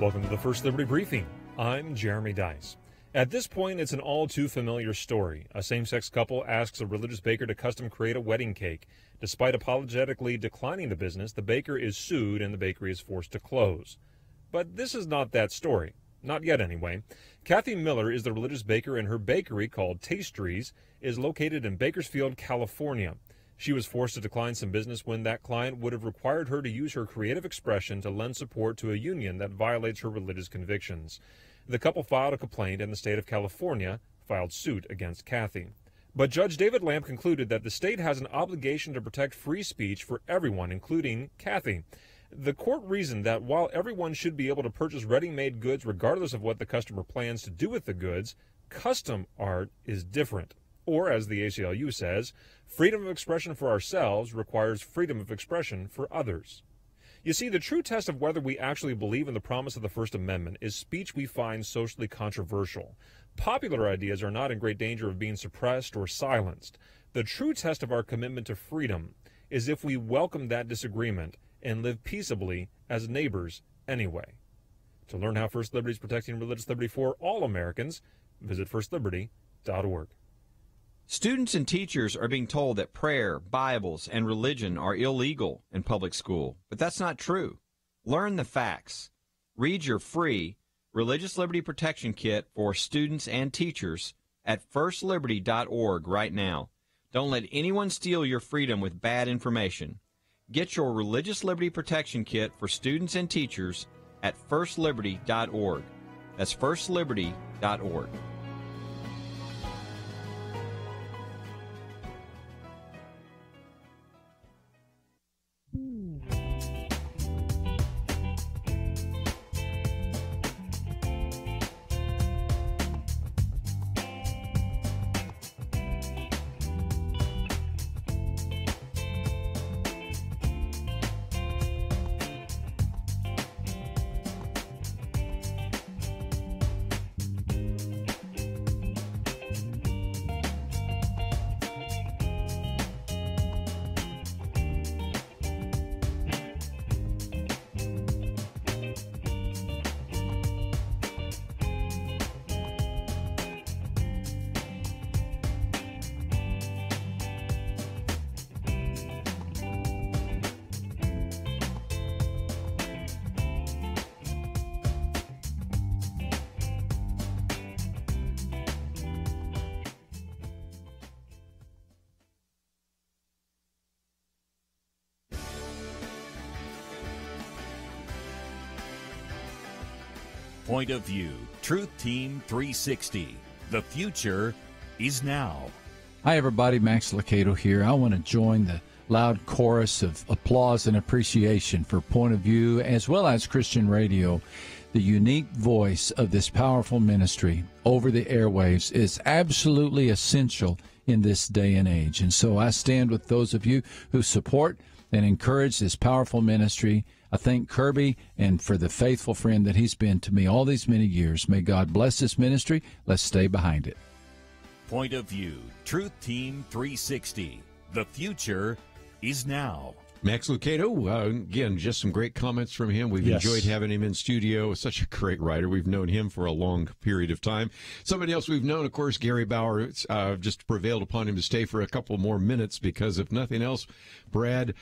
Welcome to the First Liberty Briefing. I'm Jeremy Dice. At this point, it's an all-too-familiar story. A same-sex couple asks a religious baker to custom-create a wedding cake. Despite apologetically declining the business, the baker is sued and the bakery is forced to close. But this is not that story. Not yet, anyway. Kathy Miller is the religious baker, and her bakery, called Tastries, is located in Bakersfield, California. She was forced to decline some business when that client would have required her to use her creative expression to lend support to a union that violates her religious convictions. The couple filed a complaint, and the state of California filed suit against Kathy. But Judge David Lamb concluded that the state has an obligation to protect free speech for everyone, including Kathy. The court reasoned that while everyone should be able to purchase ready-made goods regardless of what the customer plans to do with the goods, custom art is different. Or, as the ACLU says, freedom of expression for ourselves requires freedom of expression for others. You see, the true test of whether we actually believe in the promise of the First Amendment is speech we find socially controversial. Popular ideas are not in great danger of being suppressed or silenced. The true test of our commitment to freedom is if we welcome that disagreement and live peaceably as neighbors anyway. To learn how First Liberty is protecting religious liberty for all Americans, visit firstliberty.org. Students and teachers are being told that prayer, Bibles, and religion are illegal in public school, but that's not true. Learn the facts. Read your free Religious Liberty Protection Kit for students and teachers at firstliberty.org right now. Don't let anyone steal your freedom with bad information. Get your Religious Liberty Protection Kit for students and teachers at firstliberty.org. That's firstliberty.org. Point of View, Truth Team 360. The future is now. Hi, everybody. Max Lucado here. I want to join the loud chorus of applause and appreciation for Point of View as well as Christian Radio. The unique voice of this powerful ministry over the airwaves is absolutely essential in this day and age. And so I stand with those of you who support and encourage this powerful ministry. I thank Kerby and for the faithful friend that he's been to me all these many years. May God bless this ministry. Let's stay behind it. Point of View, Truth Team 360. The future is now. Max Lucado, again, just some great comments from him. We've enjoyed having him in studio. Such a great writer. We've known him for a long period of time. Somebody else we've known, of course, Gary Bauer, just prevailed upon him to stay for a couple more minutes because, if nothing else, Brad,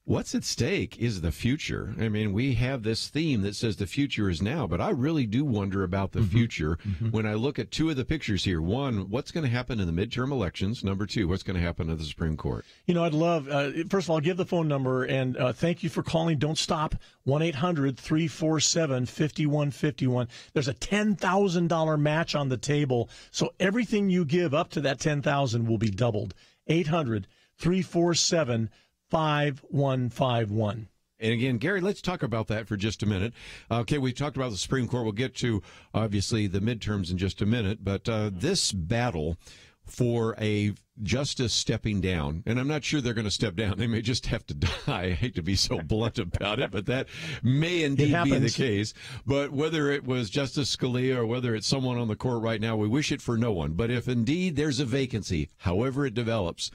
what's at stake is the future. I mean, we have this theme that says the future is now, but I really do wonder about the future when I look at two of the pictures here. One, what's going to happen in the midterm elections? Number two, what's going to happen to the Supreme Court? You know, I'd love, first of all, I'll give the phone number, and thank you for calling. Don't stop. 1-800-347-5151. There's a $10,000 match on the table, so everything you give up to that $10,000 will be doubled. 800-347-5151. 5151. And again, Gary, let's talk about that for just a minute. Okay, we talked about the Supreme Court. We'll get to, obviously, the midterms in just a minute. But this battle for a justice stepping down, and I'm not sure they're going to step down. They may just have to die. I hate to be so blunt about it, but that may indeed be the case. But whether it was Justice Scalia or whether it's someone on the court right now, we wish it for no one. But if indeed there's a vacancy, however it develops,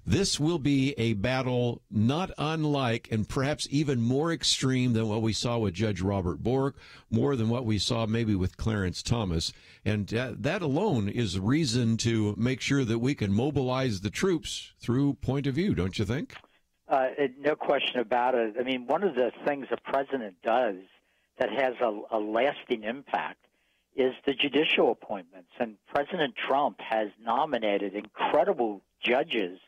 this will be a battle not unlike and perhaps even more extreme than what we saw with Judge Robert Bork, more than what we saw maybe with Clarence Thomas. And that alone is reason to make sure that we can mobilize the troops through point of view, don't you think? No question about it. I mean, one of the things a president does that has a lasting impact is the judicial appointments. And President Trump has nominated incredible judges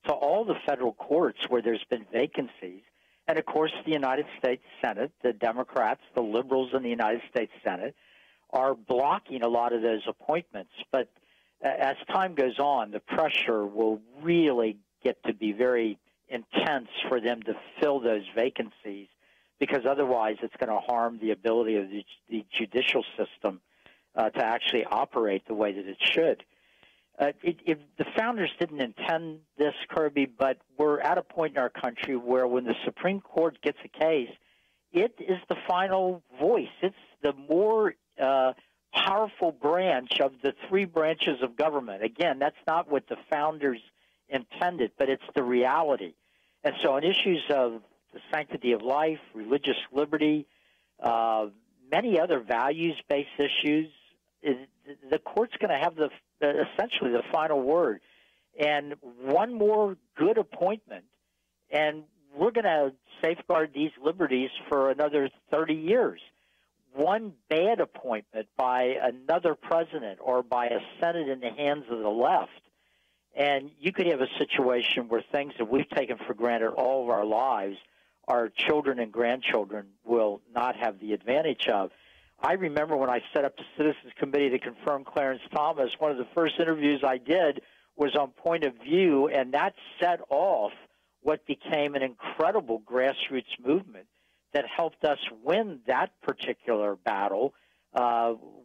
to all the federal courts where there's been vacancies. And, of course, the United States Senate, the Democrats, the liberals in the United States Senate, are blocking a lot of those appointments. But as time goes on, the pressure will really get to be very intense for them to fill those vacancies, because otherwise it's going to harm the ability of the judicial system to actually operate the way that it should. If the founders didn't intend this, Kerby, but we're at a point in our country where when the Supreme Court gets a case, it is the final voice. It's the more powerful branch of the three branches of government. Again, that's not what the founders intended, but it's the reality. And so on issues of the sanctity of life, religious liberty, many other values-based issues, the court's going to have essentially the final word. And one more good appointment, and we're going to safeguard these liberties for another 30 years. One bad appointment by another president or by a Senate in the hands of the left, and you could have a situation where things that we've taken for granted all of our lives, our children and grandchildren will not have the advantage of. I remember when I set up the Citizens Committee to confirm Clarence Thomas, one of the first interviews I did was on Point of View, and that set off what became an incredible grassroots movement that helped us win that particular battle,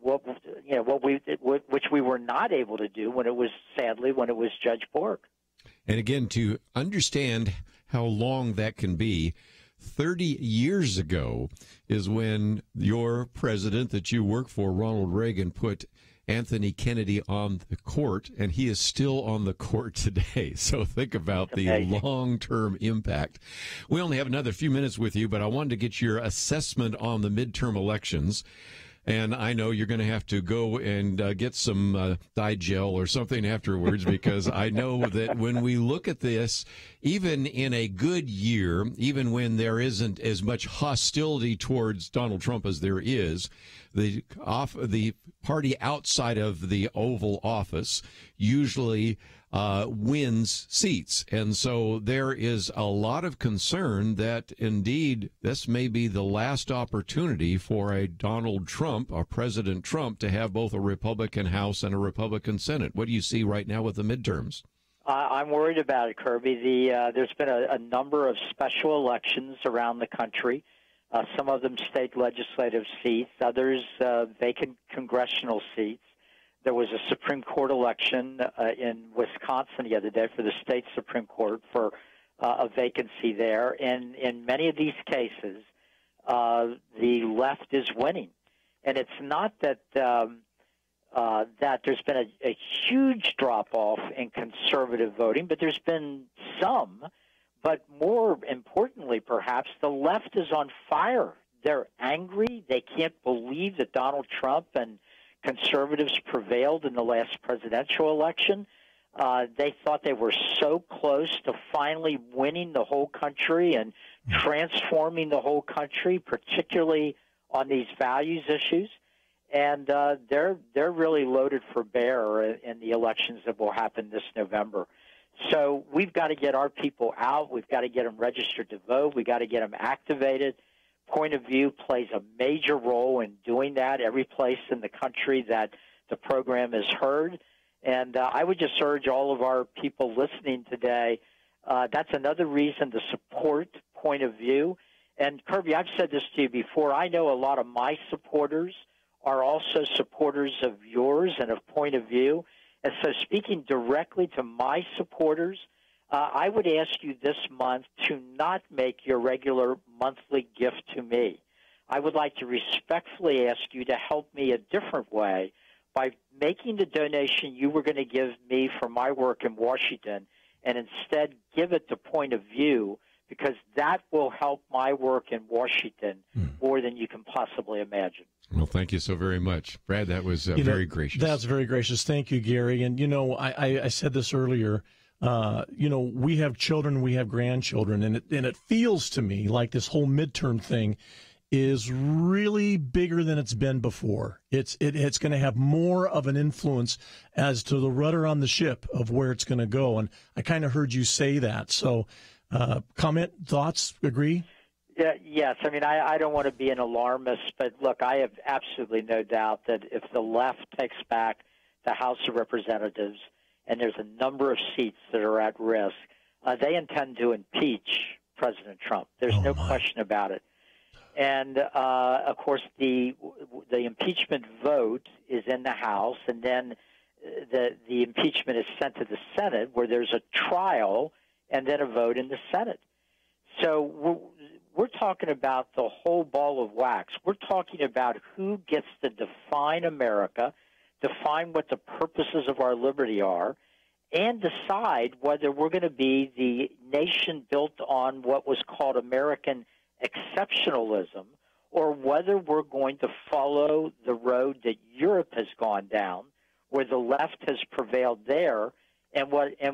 which we were not able to do when it was Judge Bork. And again, to understand how long that can be, 30 years ago is when your president that you work for, Ronald Reagan, put Anthony Kennedy on the court, and he is still on the court today. So think about the long-term impact. We only have another few minutes with you, but I wanted to get your assessment on the midterm elections. And I know you're going to have to go and get some Digel or something afterwards, because I know that when we look at this, even in a good year, even when there isn't as much hostility towards Donald Trump as there is, the party outside of the Oval Office usually wins seats. And so there is a lot of concern that indeed this may be the last opportunity for a Donald Trump, or President Trump, to have both a Republican House and a Republican Senate. What do you see right now with the midterms? I'm worried about it, Kerby. There's been a number of special elections around the country, some of them state legislative seats, others vacant congressional seats. There was a Supreme Court election in Wisconsin the other day for the state Supreme Court for a vacancy there. And in many of these cases, the left is winning. And it's not that that there's been a huge drop-off in conservative voting, but there's been some. But more importantly, perhaps, the left is on fire. They're angry. They can't believe that Donald Trump and conservatives prevailed in the last presidential election. They thought they were so close to finally winning the whole country and transforming the whole country, particularly on these values issues. And they're really loaded for bear in the elections that will happen this November. So we've got to get our people out. We've got to get them registered to vote. We've got to get them activated. Point of View plays a major role in doing that every place in the country that the program is heard. And I would just urge all of our people listening today, that's another reason to support Point of View. And, Kerby, I've said this to you before. I know a lot of my supporters are also supporters of yours and of Point of View. And so speaking directly to my supporters, I would ask you this month to not make your regular monthly gift to me. I would like to respectfully ask you to help me a different way by making the donation you were going to give me for my work in Washington and instead give it to Point of View, because that will help my work in Washington more than you can possibly imagine. Well, thank you so very much. Brad, that was very gracious. That's very gracious. Thank you, Gary. And, I said this earlier, we have children, we have grandchildren, and it feels to me like this whole midterm thing is really bigger than it's been before. It's going to have more of an influence as to the rudder on the ship of where it's going to go. And I kind of heard you say that. So comment, thoughts, agree? Yeah, yes. I mean, I don't want to be an alarmist, but look, I have absolutely no doubt that if the left takes back the House of Representatives, and there's a number of seats that are at risk, they intend to impeach President Trump. There's no question about it. And, of course, the impeachment vote is in the House, and then the impeachment is sent to the Senate, where there's a trial and then a vote in the Senate. So we're talking about the whole ball of wax. We're talking about who gets to define America, define what the purposes of our liberty are, and decide whether we're going to be the nation built on what was called American exceptionalism, or whether we're going to follow the road that Europe has gone down, where the left has prevailed there, and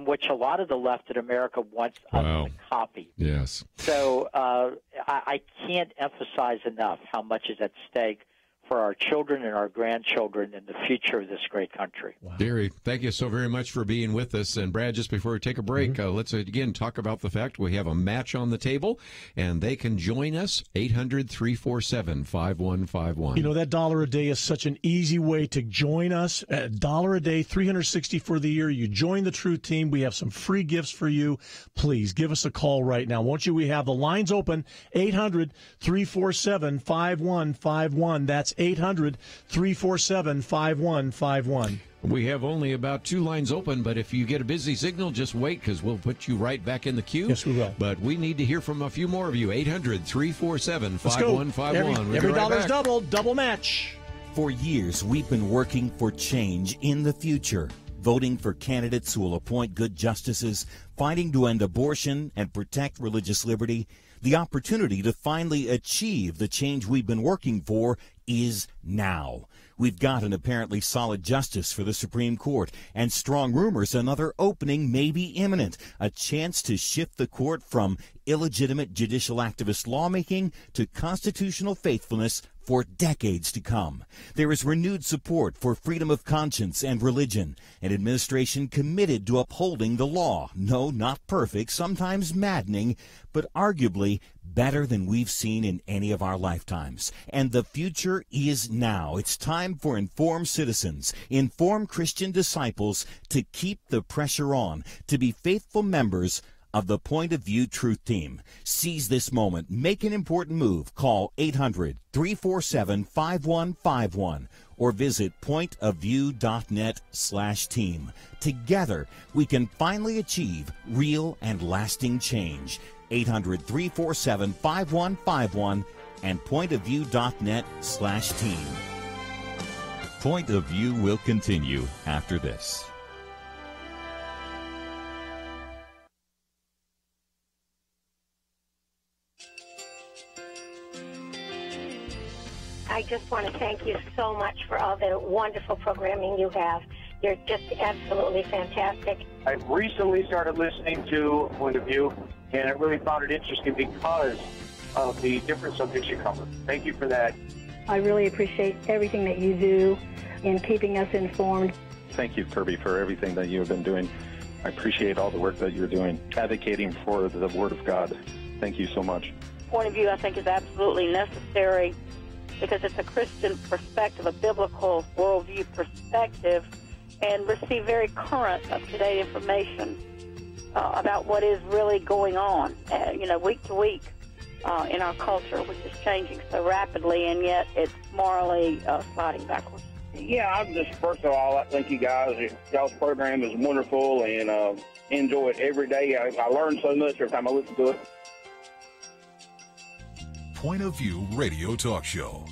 which a lot of the left in America wants us to copy. Yes. So I can't emphasize enough how much is at stake for our children and our grandchildren and the future of this great country. Wow. Gary, thank you so very much for being with us. And Brad, just before we take a break, let's again talk about the fact we have a match on the table, and they can join us, 800-347-5151. That $1 a day is such an easy way to join us. $1 a day, $360 for the year. You join the Truth Team. We have some free gifts for you. Please give us a call right now. Won't you? We have the lines open, 800-347-5151. That's 800-347-5151. We have only about 2 lines open, but if you get a busy signal, just wait, because we'll put you right back in the queue. Yes, we will. But we need to hear from a few more of you. 800-347-5151. Every dollar's double match. For years, we've been working for change in the future, voting for candidates who will appoint good justices, fighting to end abortion and protect religious liberty. The opportunity to finally achieve the change we've been working for is now. We've got an apparently solid justice for the Supreme Court, and strong rumors another opening may be imminent, a chance to shift the court from illegitimate judicial activist lawmaking to constitutional faithfulness for decades to come. There is renewed support for freedom of conscience and religion, an administration committed to upholding the law. No, not perfect, sometimes maddening, but arguably better than we've seen in any of our lifetimes. And the future is now. It's time for informed citizens, informed Christian disciples to keep the pressure on, to be faithful members of the Point of View Truth Team. Seize this moment. Make an important move. Call 800-347-5151 or visit pointofview.net/team. Together, we can finally achieve real and lasting change. 800-347-5151 and pointofview.net/team. Point of View will continue after this. I just want to thank you so much for all the wonderful programming you have. You're just absolutely fantastic. I recently started listening to Point of View, and I really found it interesting because of the different subjects you cover. Thank you for that. I really appreciate everything that you do in keeping us informed. Thank you, Kerby, for everything that you have been doing. I appreciate all the work that you're doing, advocating for the Word of God. Thank you so much. Point of View, I think, is absolutely necessary because it's a Christian perspective, a biblical worldview perspective, and receive very current, up-to-date information about what is really going on, week to week in our culture, which is changing so rapidly, and yet it's morally sliding backwards. Yeah, I'm just, first of all, I thank you guys. Y'all's program is wonderful, and enjoy it every day. I learn so much every time I listen to it. Point of View Radio Talk Show.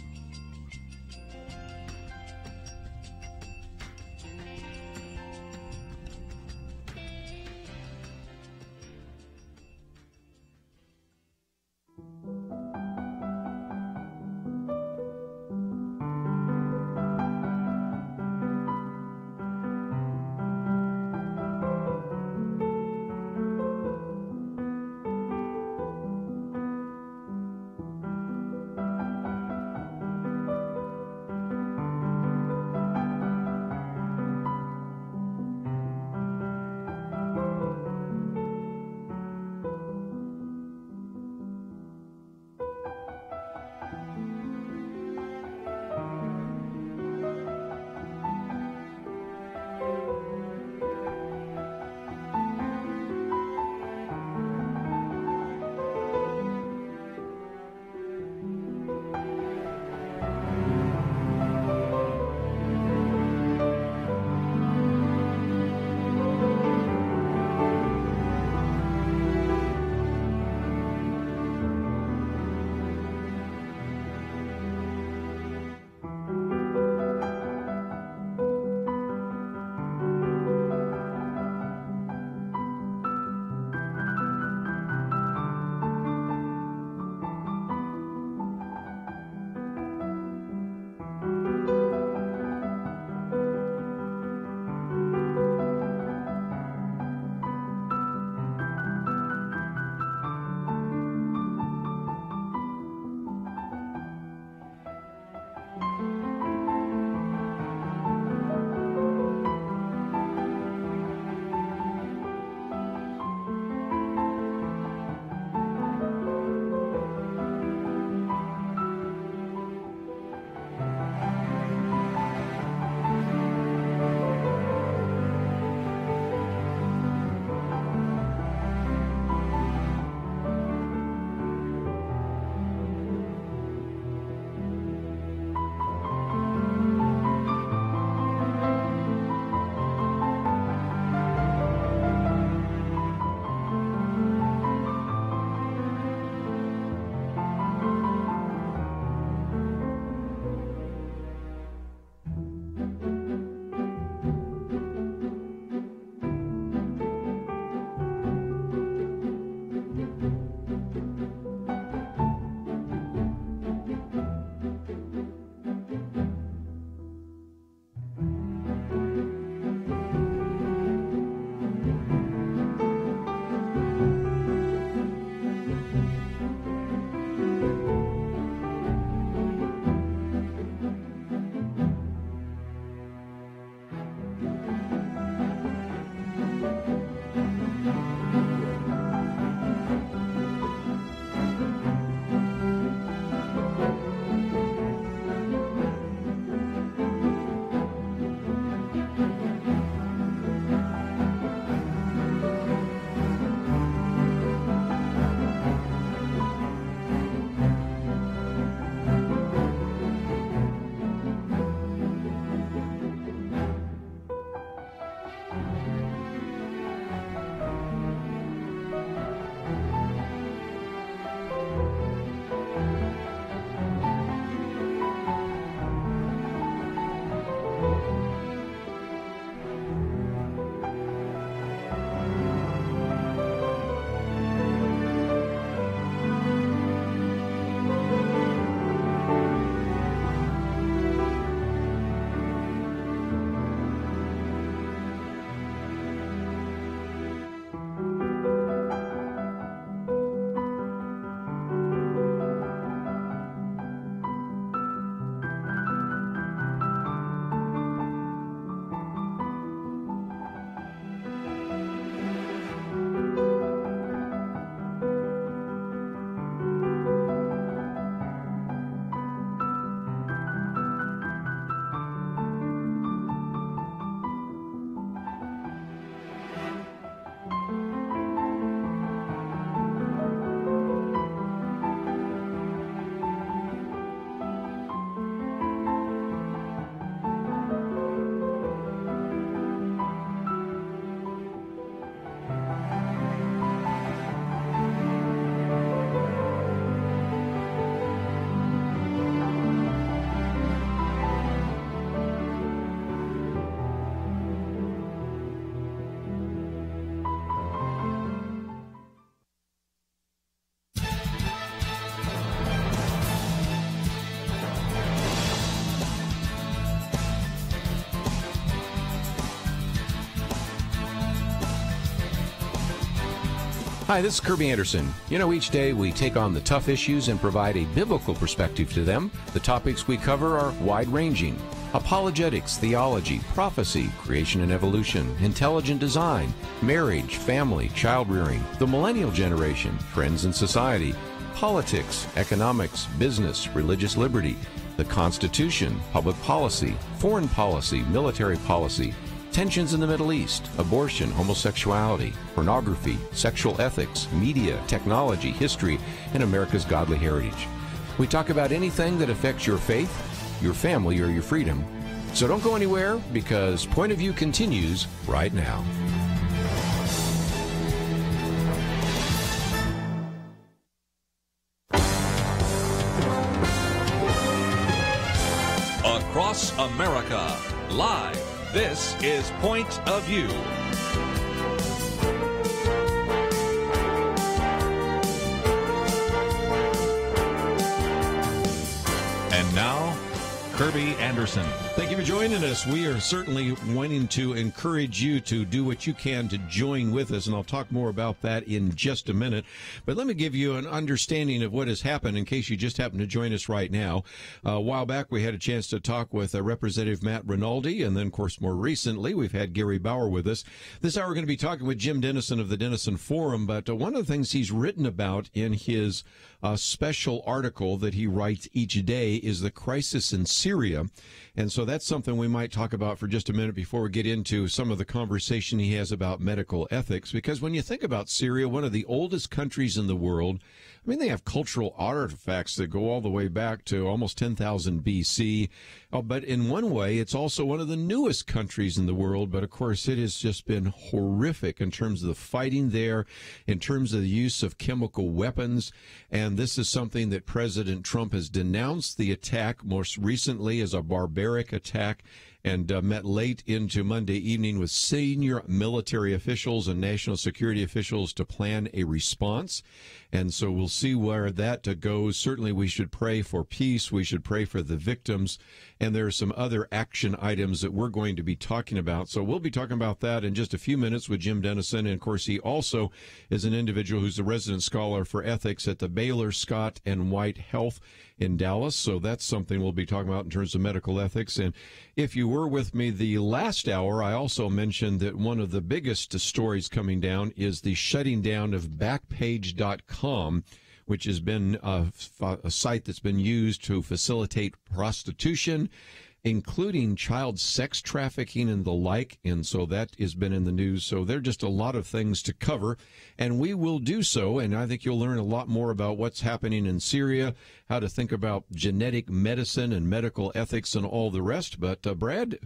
Hi, this is Kerby Anderson. You know, each day we take on the tough issues and provide a biblical perspective to them. The topics we cover are wide-ranging: apologetics, theology, prophecy, creation and evolution, intelligent design, marriage, family, child-rearing, the millennial generation, trends in society, politics, economics, business, religious liberty, the Constitution, public policy, foreign policy, military policy, tensions in the Middle East, abortion, homosexuality, pornography, sexual ethics, media, technology, history, and America's godly heritage. We talk about anything that affects your faith, your family, or your freedom. So don't go anywhere, because Point of View continues right now. Across America, live. This is Point of View. And now, Kerby Anderson. Thank you for joining us. We are certainly wanting to encourage you to do what you can to join with us, and I'll talk more about that in just a minute. But let me give you an understanding of what has happened in case you just happen to join us right now. A while back, we had a chance to talk with Representative Matt Rinaldi, and then, of course, more recently, we've had Gary Bauer with us. This hour, we're going to be talking with Jim Denison of the Denison Forum, but one of the things he's written about in his special article that he writes each day is the crisis in Syria. And so that's something we might talk about for just a minute before we get into some of the conversation he has about medical ethics. Because when you think about Syria, one of the oldest countries in the world, I mean, they have cultural artifacts that go all the way back to almost 10,000 BC. But in one way, it's also one of the newest countries in the world. But, of course, it has just been horrific in terms of the fighting there, in terms of the use of chemical weapons. And this is something that President Trump has denounced the attack most recently as a barbaric attack, and met late into Monday evening with senior military officials and national security officials to plan a response. And so we'll see where that goes. Certainly we should pray for peace. We should pray for the victims. And there are some other action items that we're going to be talking about. So we'll be talking about that in just a few minutes with Jim Denison. And, of course, he also is an individual who's a resident scholar for ethics at the Baylor Scott and White Health in Dallas. So that's something we'll be talking about in terms of medical ethics. And if you were with me the last hour, I also mentioned that one of the biggest stories coming down is the shutting down of Backpage.com, which has been a site that's been used to facilitate prostitution, including child sex trafficking and the like. And so that has been in the news. So there are just a lot of things to cover, and we will do so. And I think you'll learn a lot more about what's happening in Syria, how to think about genetic medicine and medical ethics and all the rest. But Brad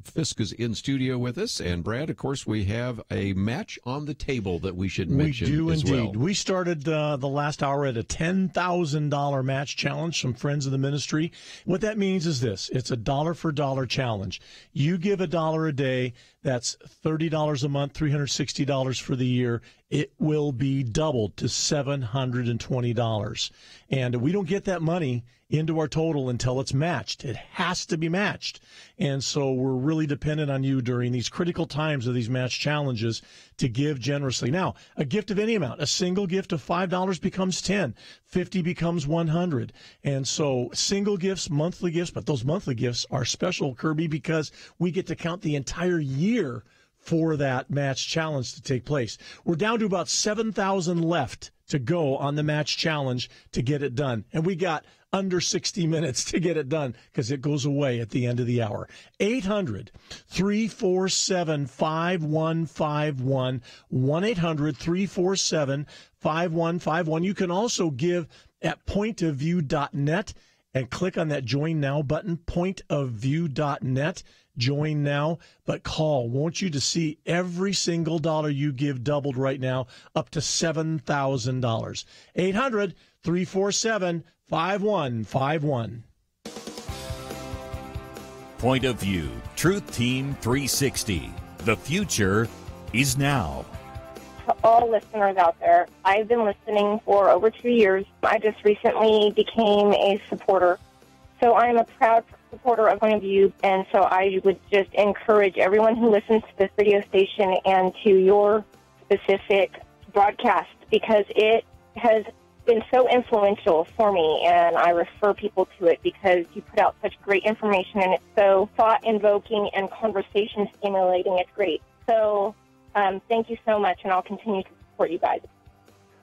Fisk is in studio with us. And Brad, of course, we have a match on the table that we should mention. We do as indeed. Well. We started the last hour at a $10,000 match challenge, some friends of the ministry. What that means is this: it's a dollar for dollar challenge. You give $1 a day, that's $30 a month, $360 for the year. It will be doubled to $720. And we don't get that money into our total until it's matched. It has to be matched. And so we're really dependent on you during these critical times of these match challenges to give generously. Now, a gift of any amount, a single gift of $5 becomes 10, 50 becomes 100. And so single gifts, monthly gifts, but those monthly gifts are special, Kerby, because we get to count the entire year for that match challenge to take place. We're down to about 7,000 left to go on the match challenge to get it done. And we got under 60 minutes to get it done because it goes away at the end of the hour. 800-347-5151, 1-800-347-5151. You can also give at pointofview.net and click on that Join Now button, pointofview.net. Join now, but call. Want you to see every single dollar you give doubled right now, up to $7,000. 800-347-5151. Point of View, Truth Team 360. The future is now. To all listeners out there, I've been listening for over 2 years. I just recently became a supporter. So I'm a proud supporter of Point of View, and so I would just encourage everyone who listens to this radio station and to your specific broadcast because it has been so influential for me, and I refer people to it because you put out such great information, and it's so thought-invoking and conversation-stimulating. It's great. So thank you so much, and I'll continue to support you guys.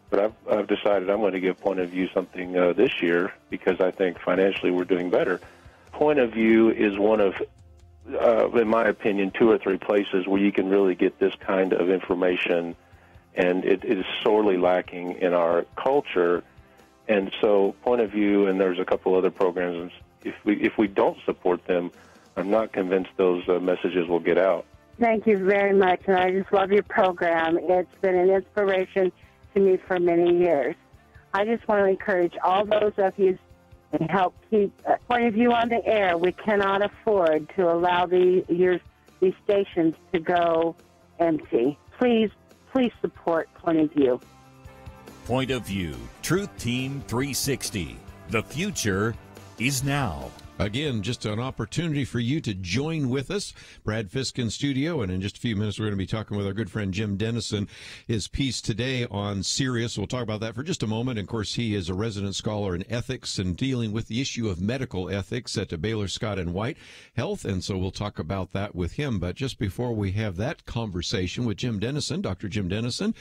But I've decided I'm going to give Point of View something this year because I think financially we're doing better. Point of View is one of, in my opinion, 2 or 3 places where you can really get this kind of information, and it is sorely lacking in our culture. And so Point of View, and there's a couple other programs, if we don't support them, I'm not convinced those messages will get out. Thank you very much, and I just love your program. It's been an inspiration to me for many years. I just want to encourage all those of you to help keep Point of View on the air. We cannot afford to allow these stations to go empty. Please support Point of View. Point of View, Truth Team 360. The future is now. Again, just an opportunity for you to join with us. Brad Fisk in studio, and in just a few minutes we're going to be talking with our good friend Jim Denison. His piece today on Sirius, we'll talk about that for just a moment. And of course, he is a resident scholar in ethics and dealing with the issue of medical ethics at Baylor Scott and White Health, and so we'll talk about that with him. But just before we have that conversation with Jim Denison, Dr. Jim Denison,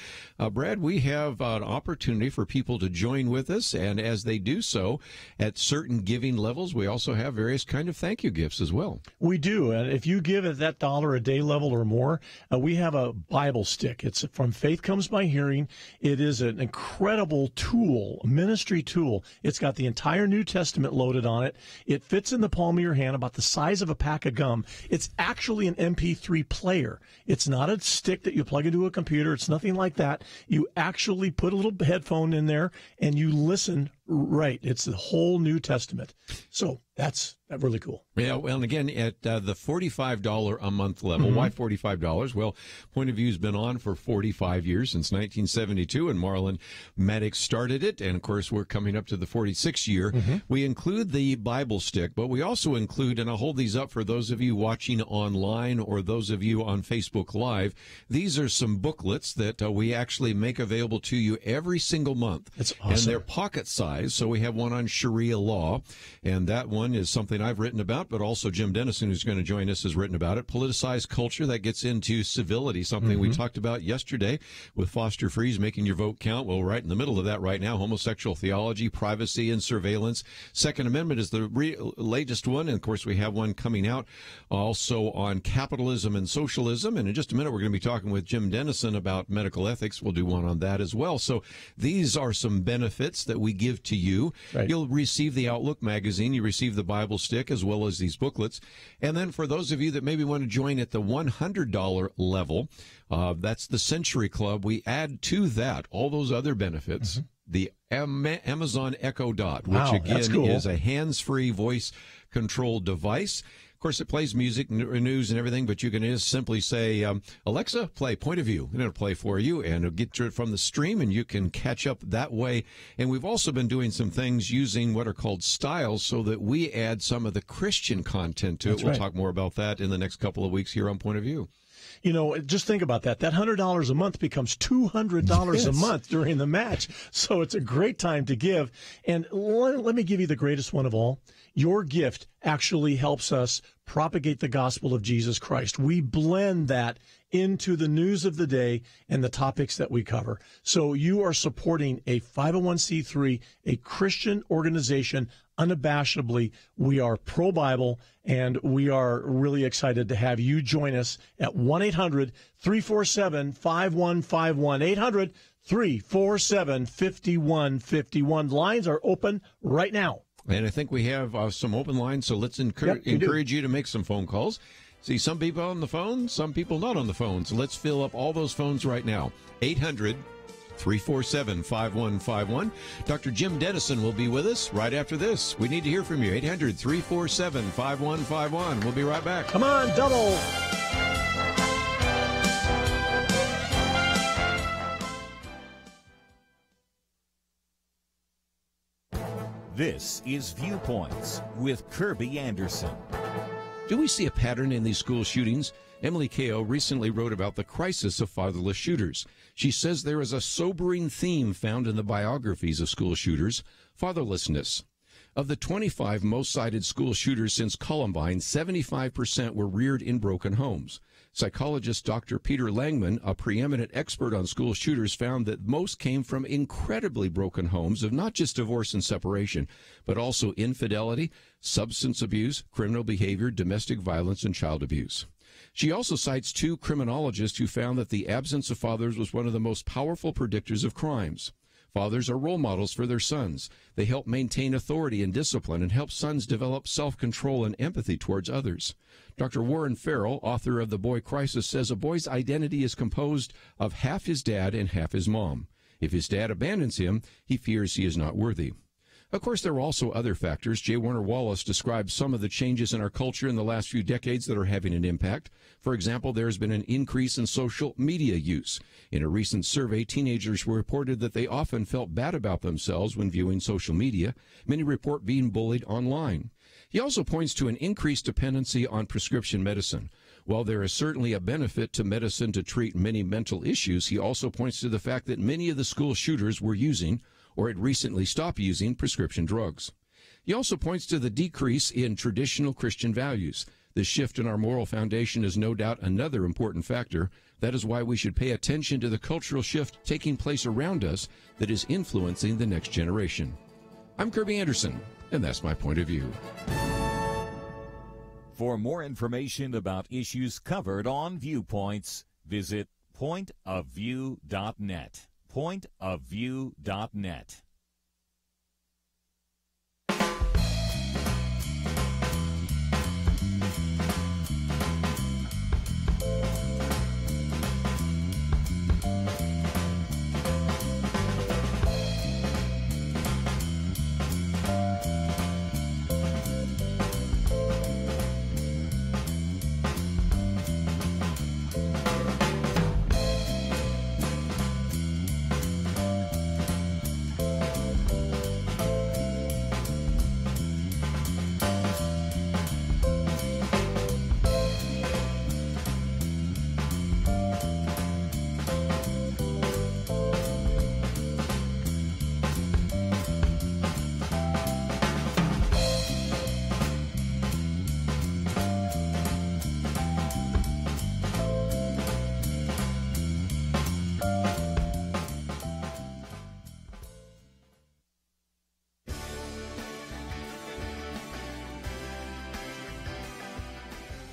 Brad, we have an opportunity for people to join with us, and as they do so at certain giving levels, we also have various kind of thank you gifts as well. We do, and if you give at that $1 a day level or more, we have a Bible stick. It's from Faith Comes by Hearing. It is an incredible tool, a ministry tool. It's got the entire New Testament loaded on it. It fits in the palm of your hand, about the size of a pack of gum. It's actually an MP3 player. It's not a stick that you plug into a computer. It's nothing like that. You actually put a little headphone in there and you listen. Right. It's the whole New Testament. So that's really cool. Yeah. Well, and again, at the $45 a month level, why $45? Well, Point of View's been on for 45 years, since 1972, and Marlon Maddox started it. And of course, we're coming up to the 46th year. We include the Bible stick, but we also include, and I'll hold these up for those of you watching online or those of you on Facebook Live. These are some booklets that we actually make available to you every single month. That's awesome. And they're pocket size. So we have one on Sharia law, and that one is something I've written about, but also Jim Denison, who's going to join us, has written about it. Politicized culture, that gets into civility, something we talked about yesterday with Foster Freeze, making your vote count. Well, right in the middle of that right now, homosexual theology, privacy and surveillance. Second Amendment is the latest one, and of course we have one coming out also on capitalism and socialism. And in just a minute, we're going to be talking with Jim Denison about medical ethics. We'll do one on that as well. So these are some benefits that we give to you. Right. You'll receive the Outlook magazine. You receive the Bible stick as well as these booklets. And then for those of you that maybe want to join at the $100 level, that's the Century Club. We add to that all those other benefits. The Amazon Echo Dot, which again is a hands-free voice-controlled device. Of course, it plays music, news, and everything, but you can just simply say, Alexa, play Point of View, and it'll play for you, and it'll get to it from the stream, and you can catch up that way. And we've also been doing some things using what are called styles so that we add some of the Christian content to it. We'll talk more about that in the next couple of weeks here on Point of View. You know, just think about that. That $100 a month becomes $200 a month during the match. So it's a great time to give. And let me give you the greatest one of all. Your gift actually helps us propagate the gospel of Jesus Christ. We blend that into the news of the day and the topics that we cover. So you are supporting a 501c3, a Christian organization. Unabashedly, we are pro-Bible, and we are really excited to have you join us at 1-800-347-5151. 800-347-5151. Lines are open right now. And I think we have some open lines, so let's encourage you to make some phone calls. See, some people on the phone, some people not on the phone. So let's fill up all those phones right now. 800-347-5151. Dr. Jim Denison will be with us right after this. We need to hear from you. 800-347-5151. We'll be right back. Come on, double. This is Viewpoints with Kerby Anderson. Do we see a pattern in these school shootings? Emily Kao recently wrote about the crisis of fatherless shooters. She says there is a sobering theme found in the biographies of school shooters: fatherlessness. Of the 25 most cited school shooters since Columbine, 75% were reared in broken homes. Psychologist Dr. Peter Langman, a preeminent expert on school shooters, found that most came from incredibly broken homes of not just divorce and separation, but also infidelity, substance abuse, criminal behavior, domestic violence, and child abuse. She also cites two criminologists who found that the absence of fathers was one of the most powerful predictors of crimes. Fathers are role models for their sons. They help maintain authority and discipline and help sons develop self-control and empathy towards others. Dr. Warren Farrell, author of The Boy Crisis, says a boy's identity is composed of half his dad and half his mom. If his dad abandons him, he fears he is not worthy. Of course, there are also other factors. J. Warner Wallace describes some of the changes in our culture in the last few decades that are having an impact. For example, there has been an increase in social media use. In a recent survey, teenagers reported that they often felt bad about themselves when viewing social media. Many report being bullied online. He also points to an increased dependency on prescription medicine. While there is certainly a benefit to medicine to treat many mental issues, he also points to the fact that many of the school shooters were using, or had recently stopped using, prescription drugs. He also points to the decrease in traditional Christian values. The shift in our moral foundation is no doubt another important factor. That is why we should pay attention to the cultural shift taking place around us that is influencing the next generation. I'm Kerby Anderson, and that's my point of view. For more information about issues covered on Viewpoints, visit pointofview.net. Pointofview.net.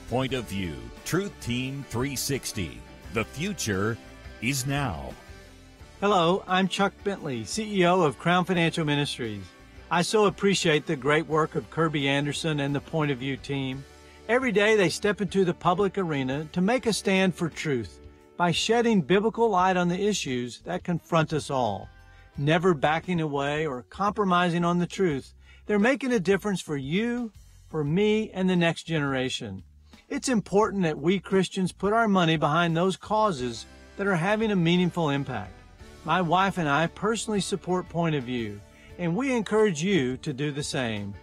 Point of View, Truth Team 360. The future is now. Hello, I'm Chuck Bentley, CEO of Crown Financial Ministries. I so appreciate the great work of Kerby Anderson and the Point of View team. Every day they step into the public arena to make a stand for truth by shedding biblical light on the issues that confront us all. Never backing away or compromising on the truth, they're making a difference for you, for me, and the next generation. It's important that we Christians put our money behind those causes that are having a meaningful impact. My wife and I personally support Point of View, and we encourage you to do the same.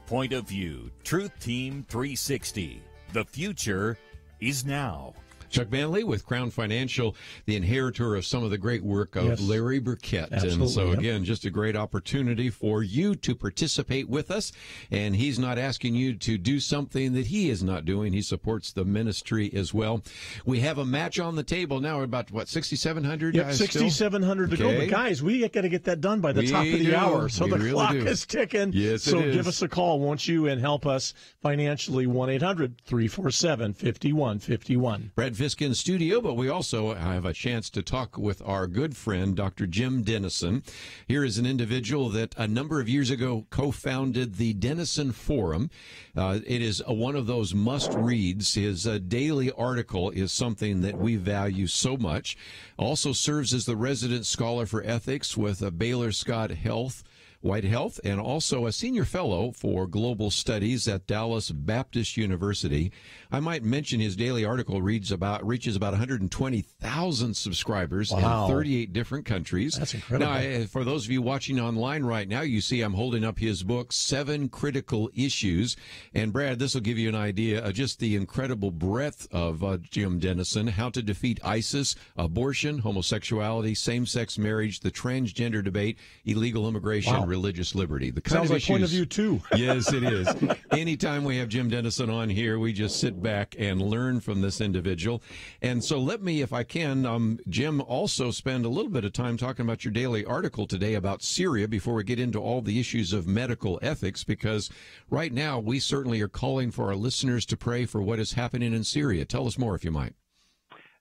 Point of View, Truth Team 360. The future is now. Chuck Bentley with Crown Financial, the inheritor of some of the great work of Larry Burkett. Absolutely, and so, again, just a great opportunity for you to participate with us. And he's not asking you to do something that he is not doing. He supports the ministry as well. We have a match on the table now, about, what, 6,700? Yep, 6,700 to go. But, guys, we got to get that done by the top of the hour. So the clock is ticking. Yes, so give us a call, won't you, and help us financially. 1-800-347-5151. Brad Fisk in studio, but we also have a chance to talk with our good friend, Dr. Jim Denison. Here is an individual that a number of years ago co-founded the Denison Forum. It is one of those must-reads. His daily article is something that we value so much. Also serves as the resident scholar for ethics with Baylor Scott Health. White Health, and also a senior fellow for global studies at Dallas Baptist University. I might mention his daily article reaches about 120,000 subscribers in 38 different countries. That's incredible. Now, for those of you watching online right now, you see I'm holding up his book, 7 Critical Issues. And Brad, this will give you an idea of just the incredible breadth of Jim Denison: how to defeat ISIS, abortion, homosexuality, same-sex marriage, the transgender debate, illegal immigration, religious liberty. The kind Sounds of like issues, Point of View too. Yes, it is. Anytime we have Jim Denison on here, we just sit back and learn from this individual. And so let me, if I can, Jim, also spend a little bit of time talking about your daily article today about Syria before we get into all the issues of medical ethics, because right now we certainly are calling for our listeners to pray for what is happening in Syria. Tell us more, if you might.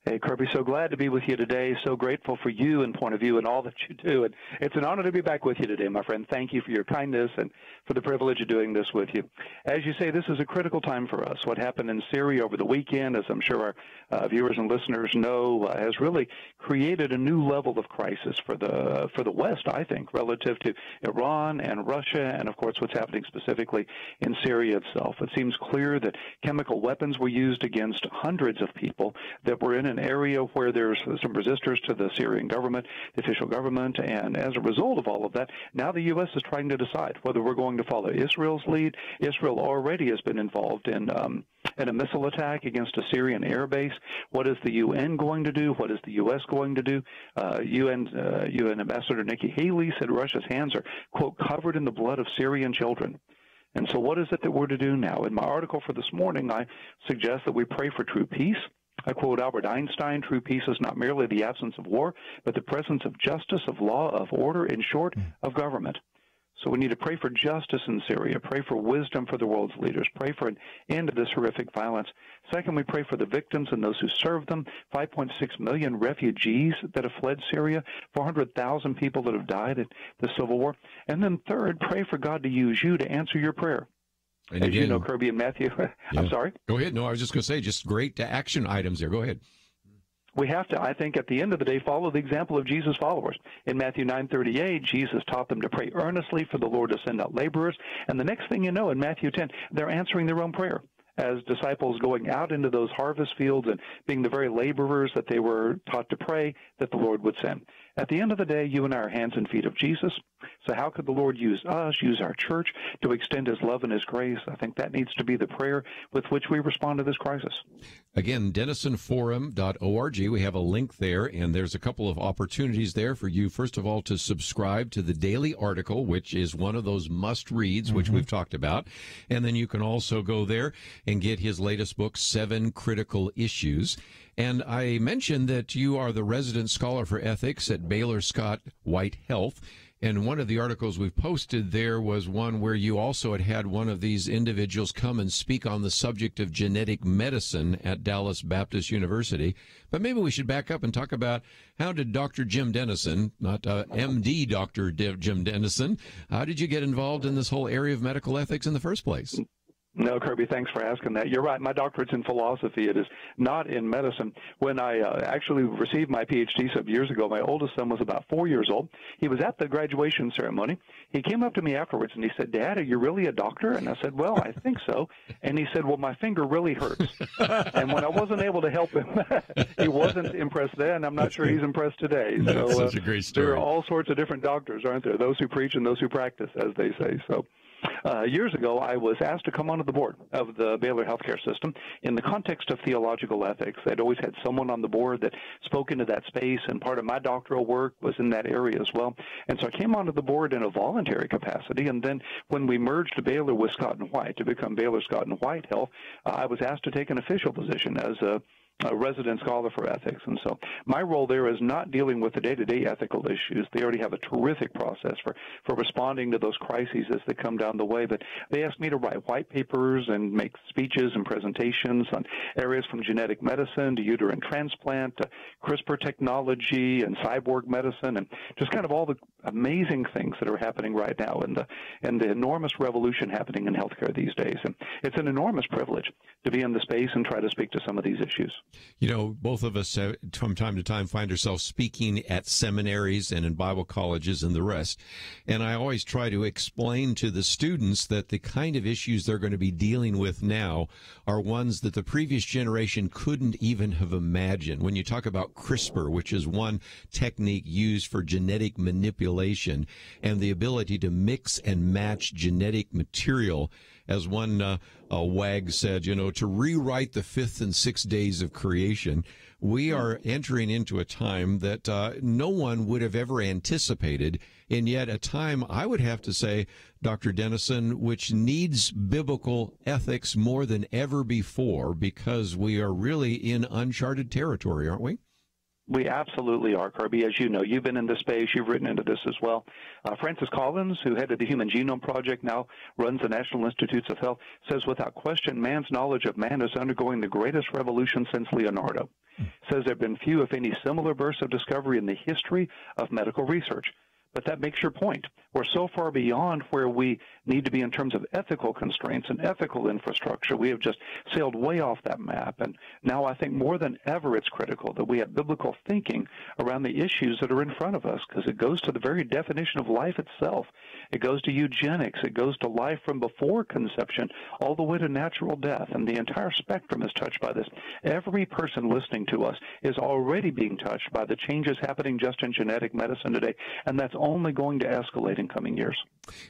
Hey, Kerby, so glad to be with you today. So grateful for you and Point of View and all that you do. And it's an honor to be back with you today, my friend. Thank you for your kindness and for the privilege of doing this with you. As you say, this is a critical time for us. What happened in Syria over the weekend, as I'm sure our viewers and listeners know, has really created a new level of crisis for the West, I think, relative to Iran and Russia and, of course, what's happening specifically in Syria itself. It seems clear that chemical weapons were used against hundreds of people that were in an area where there's some resistors to the Syrian government, the official government, and as a result of all of that, now the U.S. is trying to decide whether we're going to follow Israel's lead. Israel already has been involved in a missile attack against a Syrian air base. What is the UN going to do? What is the U.S. going to do? UN Ambassador Nikki Haley said Russia's hands are, quote, covered in the blood of Syrian children. And so what is it that we're to do now? In my article for this morning, I suggest that we pray for true peace. I quote Albert Einstein: true peace is not merely the absence of war, but the presence of justice, of law, of order, in short, of government. So we need to pray for justice in Syria, pray for wisdom for the world's leaders, pray for an end to this horrific violence. Second, we pray for the victims and those who serve them, 5.6 million refugees that have fled Syria, 400,000 people that have died in the civil war. And then third, pray for God to use you to answer your prayer. And as again, you know, Kerby and Matthew, I'm sorry? Go ahead. No, I was just going to say, just great action items there. Go ahead. We have to, I think, at the end of the day, follow the example of Jesus' followers. In Matthew 9:38, Jesus taught them to pray earnestly for the Lord to send out laborers. And the next thing you know, in Matthew 10, they're answering their own prayer as disciples going out into those harvest fields and being the very laborers that they were taught to pray that the Lord would send. At the end of the day, you and I are hands and feet of Jesus. So how could the Lord use us, use our church, to extend his love and his grace? I think that needs to be the prayer with which we respond to this crisis. Again, denisonforum.org. We have a link there, and there's a couple of opportunities there for you, first of all, to subscribe to the daily article, which is one of those must-reads, which we've talked about. And then you can also go there and get his latest book, 7 Critical Issues. And I mentioned that you are the resident scholar for ethics at Baylor Scott White Health. And one of the articles we've posted there was one where you also had one of these individuals come and speak on the subject of genetic medicine at Dallas Baptist University. But maybe we should back up and talk about how did Dr. Jim Denison, not MD Dr. Jim Denison, how did you get involved in this whole area of medical ethics in the first place? No, Kerby, thanks for asking that. You're right. My doctorate's in philosophy. It is not in medicine. When I actually received my PhD some years ago, my oldest son was about 4 years old. He was at the graduation ceremony. He came up to me afterwards and he said, "Dad, are you really a doctor?" And I said, "Well, I think so." And he said, "Well, my finger really hurts." And when I wasn't able to help him, he wasn't impressed then. I'm not sure he's impressed today. That's such a great story. There are all sorts of different doctors, aren't there? Those who preach and those who practice, as they say. So years ago, I was asked to come onto the board of the Baylor healthcare system in the context of theological ethics. They'd always had someone on the board that spoke into that space, and part of my doctoral work was in that area as well. And so I came onto the board in a voluntary capacity, and then when we merged Baylor with Scott & White to become Baylor Scott & White Health, I was asked to take an official position as a resident scholar for ethics. And so my role there is not dealing with the day-to-day ethical issues. They already have a terrific process for responding to those crises as they come down the way. But they asked me to write white papers and make speeches and presentations on areas from genetic medicine to uterine transplant to CRISPR technology and cyborg medicine and just kind of all the amazing things that are happening right now, and the enormous revolution happening in healthcare these days. And it's an enormous privilege to be in the space and try to speak to some of these issues. You know, both of us from time to time find ourselves speaking at seminaries and in Bible colleges and the rest. And I always try to explain to the students that the kind of issues they're going to be dealing with now are ones that the previous generation couldn't even have imagined. When you talk about CRISPR, which is one technique used for genetic manipulation, and the ability to mix and match genetic material, as one wag said, you know, to rewrite the fifth and sixth days of creation, we are entering into a time that no one would have ever anticipated, and yet a time, I would have to say, Dr. Denison, which needs biblical ethics more than ever before, because we are really in uncharted territory, aren't we? We absolutely are, Kerby. As you know, you've been in this space. You've written into this as well. Francis Collins, who headed the Human Genome Project, now runs the National Institutes of Health, says without question, man's knowledge of man is undergoing the greatest revolution since Leonardo. Says there have been few, if any, similar bursts of discovery in the history of medical research. But that makes your point. We're so far beyond where we need to be in terms of ethical constraints and ethical infrastructure. We have just sailed way off that map. And now I think more than ever it's critical that we have biblical thinking around the issues that are in front of us, because it goes to the very definition of life itself. It goes to eugenics. It goes to life from before conception all the way to natural death. And the entire spectrum is touched by this. Every person listening to us is already being touched by the changes happening just in genetic medicine today. And that's only going to escalate in coming years.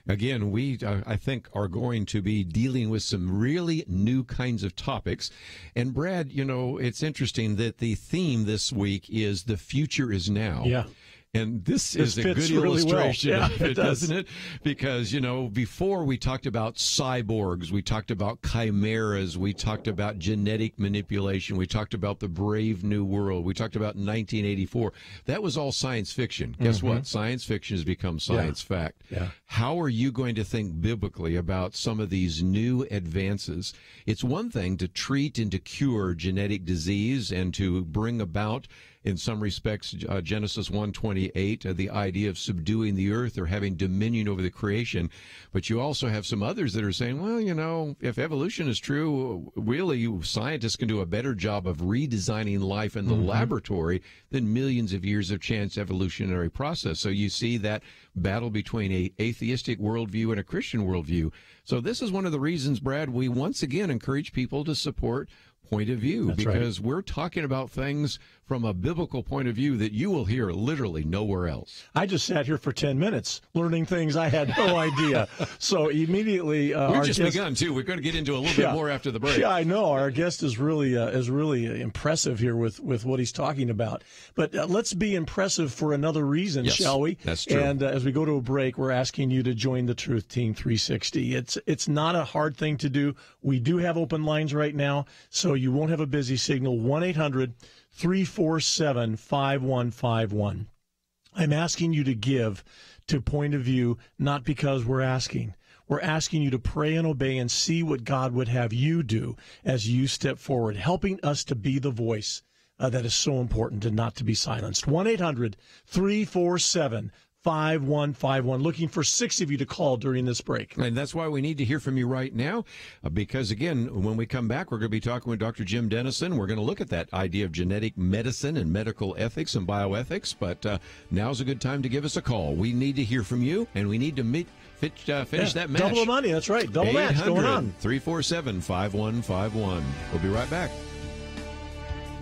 Again, we, I think, are going to be dealing with some really new kinds of topics. And Brad, you know, it's interesting that the theme this week is the future is now. Yeah. And this is a good illustration of it, doesn't it? Because, you know, before we talked about cyborgs, we talked about chimeras, we talked about genetic manipulation, we talked about the brave new world, we talked about 1984. That was all science fiction. Guess what? Science fiction has become science fact. Yeah. How are you going to think biblically about some of these new advances? It's one thing to treat and to cure genetic disease and to bring about, in some respects, Genesis 1:28, the idea of subduing the earth or having dominion over the creation. But you also have some others that are saying, well, you know, if evolution is true, really scientists can do a better job of redesigning life in the laboratory than millions of years of chance evolutionary process. So you see that battle between an atheistic worldview and a Christian worldview. So this is one of the reasons, Brad, we once again encourage people to support Point of View. That's because we're talking about things from a biblical point of view that you will hear literally nowhere else. I just sat here for 10 minutes learning things I had no idea. So immediately, we've just begun too. We're going to get into a little bit more after the break. Yeah, I know. Our guest is really impressive here with what he's talking about. But let's be impressive for another reason, shall we? That's true. And as we go to a break, we're asking you to join the Truth Team 360. It's not a hard thing to do. We do have open lines right now, so you won't have a busy signal. 1-800-347-5151. I'm asking you to give to Point of View, not because we're asking. We're asking you to pray and obey and see what God would have you do as you step forward, helping us to be the voice that is so important and not to be silenced. 1-800-347-5151. 5151. Looking for 6 of you to call during this break. And that's why we need to hear from you right now, because, again, when we come back, we're going to be talking with Dr. Jim Denison. We're going to look at that idea of genetic medicine and medical ethics and bioethics, but now's a good time to give us a call. We need to hear from you, and we need to finish that match. Double the money, that's right. Double match going on. 800-347-5151. We'll be right back.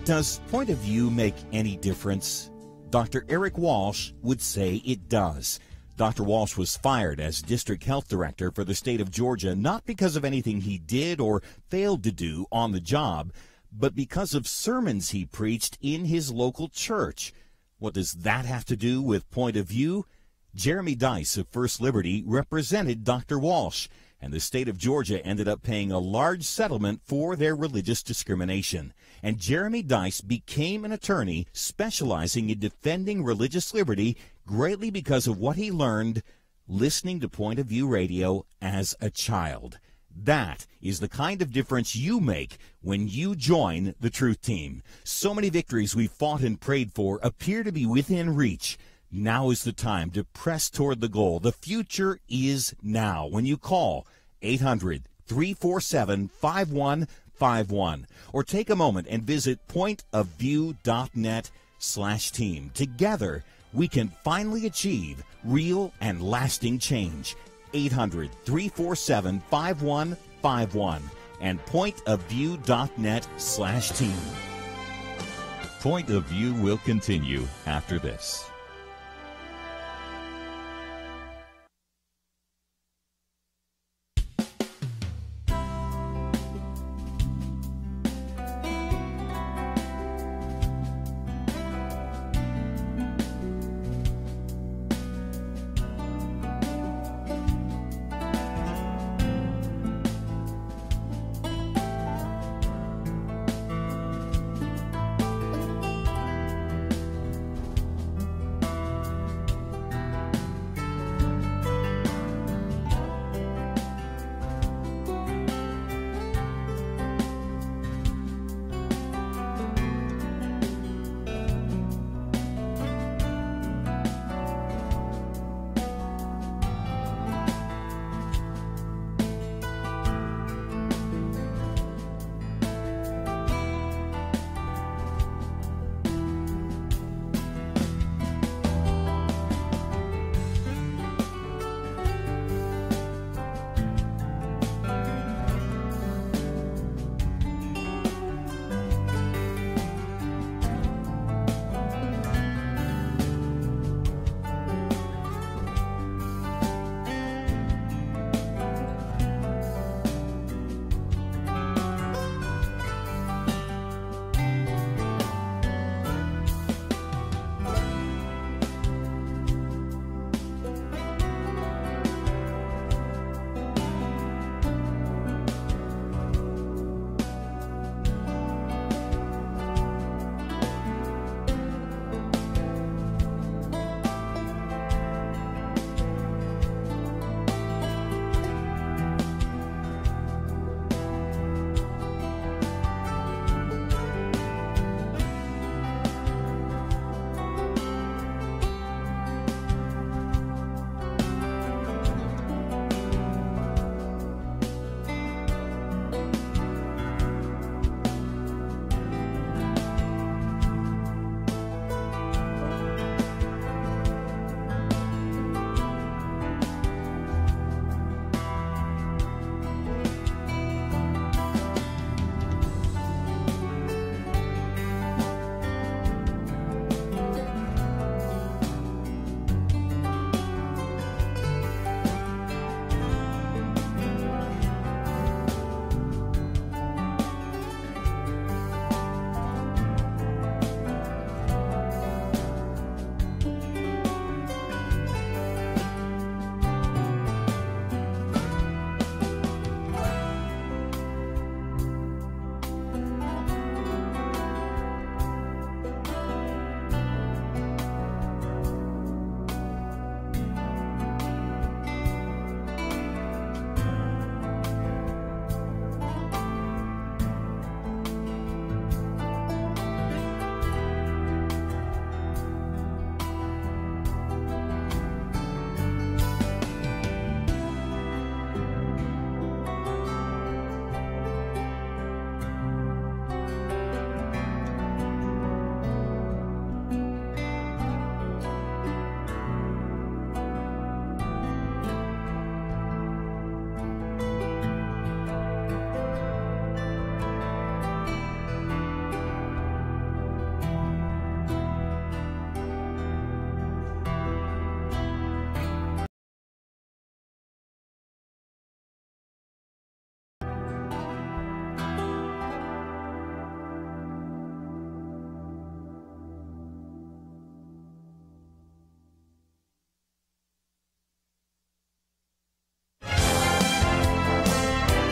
Does Point of View make any difference? Dr. Eric Walsh would say it does. Dr. Walsh was fired as district health director for the state of Georgia, not because of anything he did or failed to do on the job, but because of sermons he preached in his local church. What does that have to do with Point of View? Jeremy Dice of First Liberty represented Dr. Walsh, and the state of Georgia ended up paying a large settlement for their religious discrimination. And Jeremy Dice became an attorney specializing in defending religious liberty, greatly because of what he learned listening to Point of View Radio as a child. That is the kind of difference you make when you join the Truth Team. So many victories we've fought and prayed for appear to be within reach. Now is the time to press toward the goal. The future is now when you call 800-347-5151 or take a moment and visit pointofview.net/team. Together, we can finally achieve real and lasting change. 800-347-5151 and pointofview.net/team. Point of View will continue after this.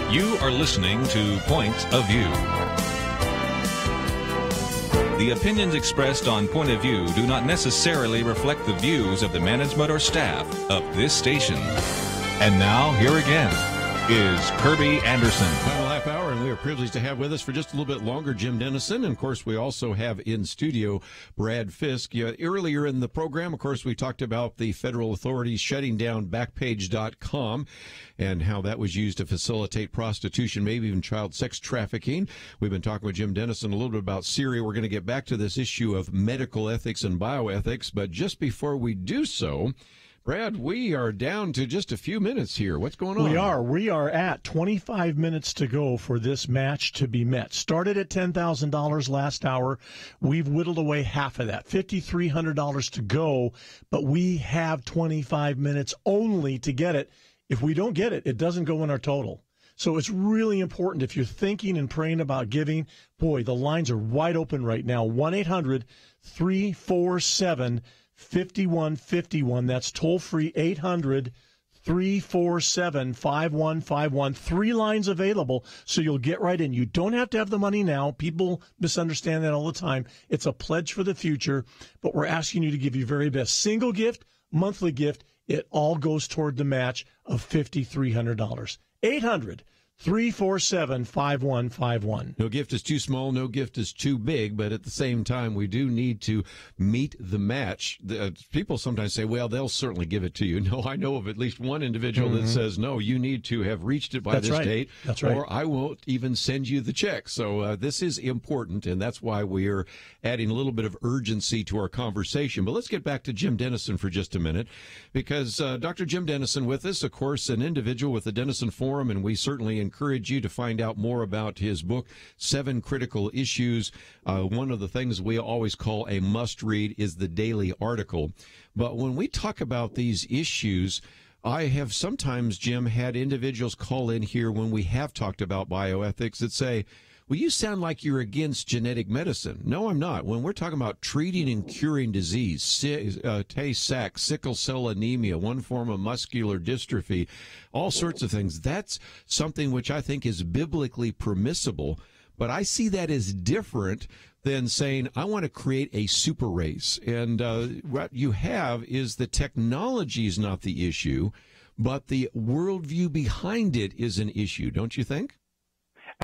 You are listening to Point of View. The opinions expressed on Point of View do not necessarily reflect the views of the management or staff of this station. And now, here again is Kerby Anderson. Final half hour, and we are privileged to have with us for just a little bit longer Jim Denison. And, of course, we also have in studio Brad Fisk. Earlier in the program, of course, we talked about the federal authorities shutting down Backpage.com and how that was used to facilitate prostitution, maybe even child sex trafficking. We've been talking with Jim Denison a little bit about Syria. We're going to get back to this issue of medical ethics and bioethics. But just before we do so, Brad, we are down to just a few minutes here. What's going on? We are at 25 minutes to go for this match to be met. Started at $10,000 last hour. We've whittled away half of that, $5,300 to go, but we have 25 minutes only to get it. If we don't get it, it doesn't go in our total. So it's really important if you're thinking and praying about giving. Boy, the lines are wide open right now. 1-800-347-5151. That's toll free 800-347-5151. 3 lines available, so you'll get right in. You don't have to have the money now. People misunderstand that all the time. It's a pledge for the future, but we're asking you to give your very best. Single gift, monthly gift, it all goes toward the match of $5,300. 800-347-5151. No gift is too small, no gift is too big, but at the same time, we do need to meet the match. People sometimes say, well, they'll certainly give it to you. No, I know of at least one individual that says, no, you need to have reached it by this date, or I won't even send you the check. So this is important, and that's why we are adding a little bit of urgency to our conversation. But let's get back to Jim Denison for just a minute, because Dr. Jim Denison with us, of course, an individual with the Denison Forum, and we certainly encourage you to find out more about his book, 7 Critical Issues. One of the things we always call a must-read is the daily article. But when we talk about these issues, I have sometimes, Jim, had individuals call in here when we have talked about bioethics that say, well, you sound like you're against genetic medicine. No, I'm not. When we're talking about treating and curing disease, Tay-Sachs, sickle cell anemia, one form of muscular dystrophy, all sorts of things, that's something which I think is biblically permissible. But I see that as different than saying, I want to create a super race. And what you have is the technology is not the issue, but the worldview behind it is an issue, don't you think?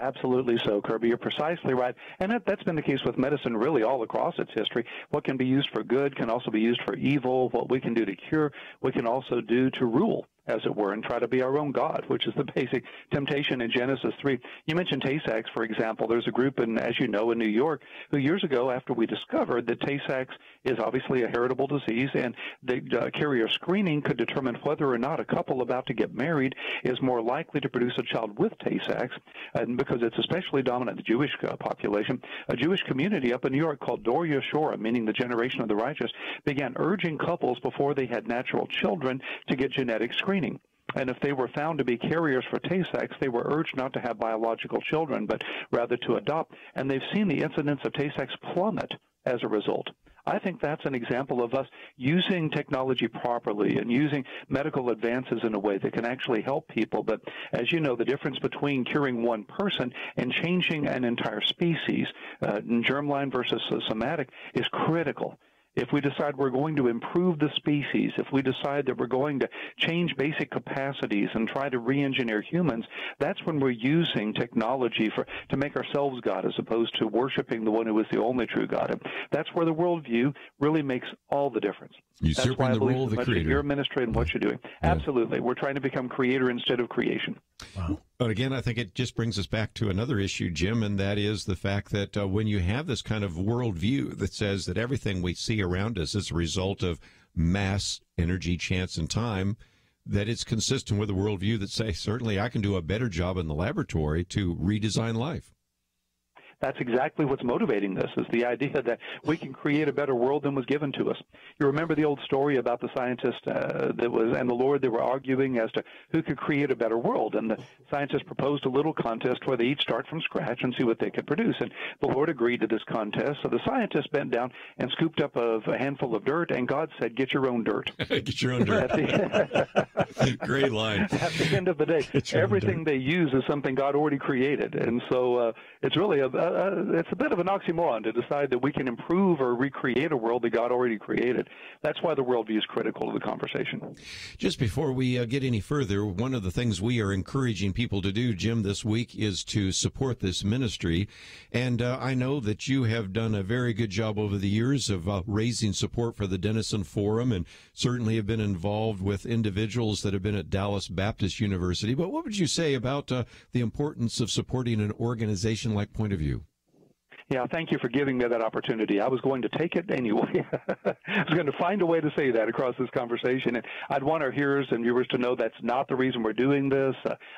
Absolutely so, Kerby. You're precisely right. And that's been the case with medicine really all across its history. What can be used for good can also be used for evil. What we can do to cure, we can also do to rule, as it were, and try to be our own God, which is the basic temptation in Genesis 3. You mentioned Tay-Sachs, for example. There's a group, as you know, in New York, who years ago, after we discovered that Tay-Sachs is obviously a heritable disease, and the carrier screening could determine whether or not a couple about to get married is more likely to produce a child with Tay-Sachs, and because it's especially dominant in the Jewish population, a Jewish community up in New York called Dor Yeshua, meaning the generation of the righteous, began urging couples before they had natural children to get genetic screening. And if they were found to be carriers for Tay-Sachs, they were urged not to have biological children, but rather to adopt. And they've seen the incidence of Tay-Sachs plummet as a result. I think that's an example of us using technology properly and using medical advances in a way that can actually help people. But as you know, the difference between curing one person and changing an entire species, germline versus somatic, is critical. If we decide we're going to improve the species, if we decide that we're going to change basic capacities and try to re-engineer humans, that's when we're using technology to make ourselves God as opposed to worshiping the one who is the only true God. And that's where the worldview really makes all the difference. Usurping the role of the creator. Your ministry and what you're doing. Yeah. Absolutely. We're trying to become creator instead of creation. Wow. But again, I think it just brings us back to another issue, Jim, and that is the fact that when you have this kind of worldview that says that everything we see around us is a result of mass, energy, chance, and time, that it's consistent with a worldview that says, certainly I can do a better job in the laboratory to redesign life. That's exactly what's motivating this, is the idea that we can create a better world than was given to us. You remember the old story about the scientist and the Lord, they were arguing as to who could create a better world. And the scientists proposed a little contest where they each start from scratch and see what they could produce. And the Lord agreed to this contest. So the scientist bent down and scooped up a handful of dirt, and God said, get your own dirt. Get your own dirt. Great line. At the end of the day, everything they use is something God already created. And so it's really a it's a bit of an oxymoron to decide that we can improve or recreate a world that God already created. That's why the worldview is critical to the conversation. Just before we get any further, one of the things we are encouraging people to do, Jim, this week is to support this ministry. And I know that you have done a very good job over the years of raising support for the Denison Forum, and certainly have been involved with individuals that have been at Dallas Baptist University. But what would you say about the importance of supporting an organization like Point of View? Yeah, thank you for giving me that opportunity. I was going to take it anyway. I was going to find a way to say that across this conversation. And I'd want our hearers and viewers to know that's not the reason we're doing this.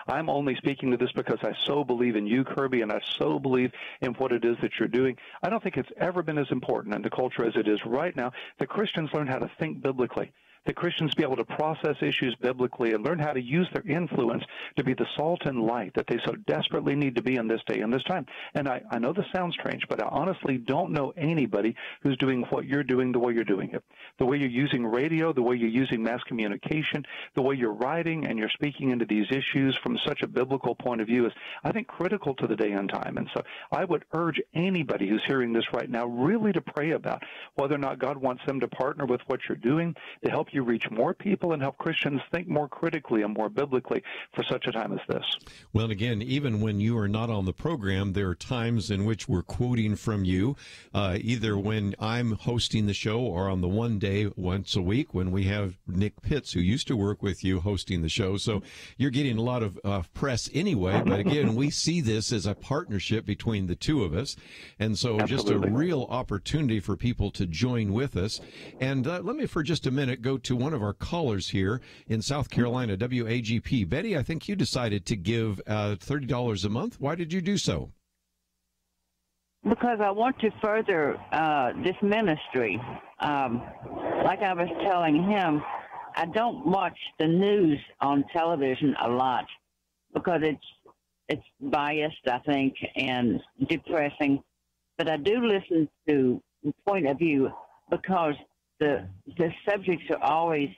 I'm only speaking to this because I so believe in you, Kerby, and I so believe in what it is that you're doing. I don't think it's ever been as important in the culture as it is right now that Christians learn how to think biblically, that Christians be able to process issues biblically and learn how to use their influence to be the salt and light that they so desperately need to be in this day and this time. And I know this sounds strange, but I honestly don't know anybody who's doing what you're doing the way you're doing it. The way you're using radio, the way you're using mass communication, the way you're writing and you're speaking into these issues from such a biblical point of view is, I think, critical to the day and time. And so I would urge anybody who's hearing this right now really to pray about whether or not God wants them to partner with what you're doing to help you reach more people and help Christians think more critically and more biblically for such a time as this. Well, again, even when you are not on the program, there are times in which we're quoting from you, either when I'm hosting the show or on the one day once a week when we have Nick Pitts, who used to work with you, hosting the show. So you're getting a lot of press anyway. But again, we see this as a partnership between the two of us. And so just a real opportunity for people to join with us. And let me for just a minute go to one of our callers here in South Carolina, WAGP. Betty, I think you decided to give $30 a month. Why did you do so? Because I want to further this ministry. Like I was telling him, I don't watch the news on television a lot because it's biased, I think, and depressing. But I do listen to Point of View because the subjects are always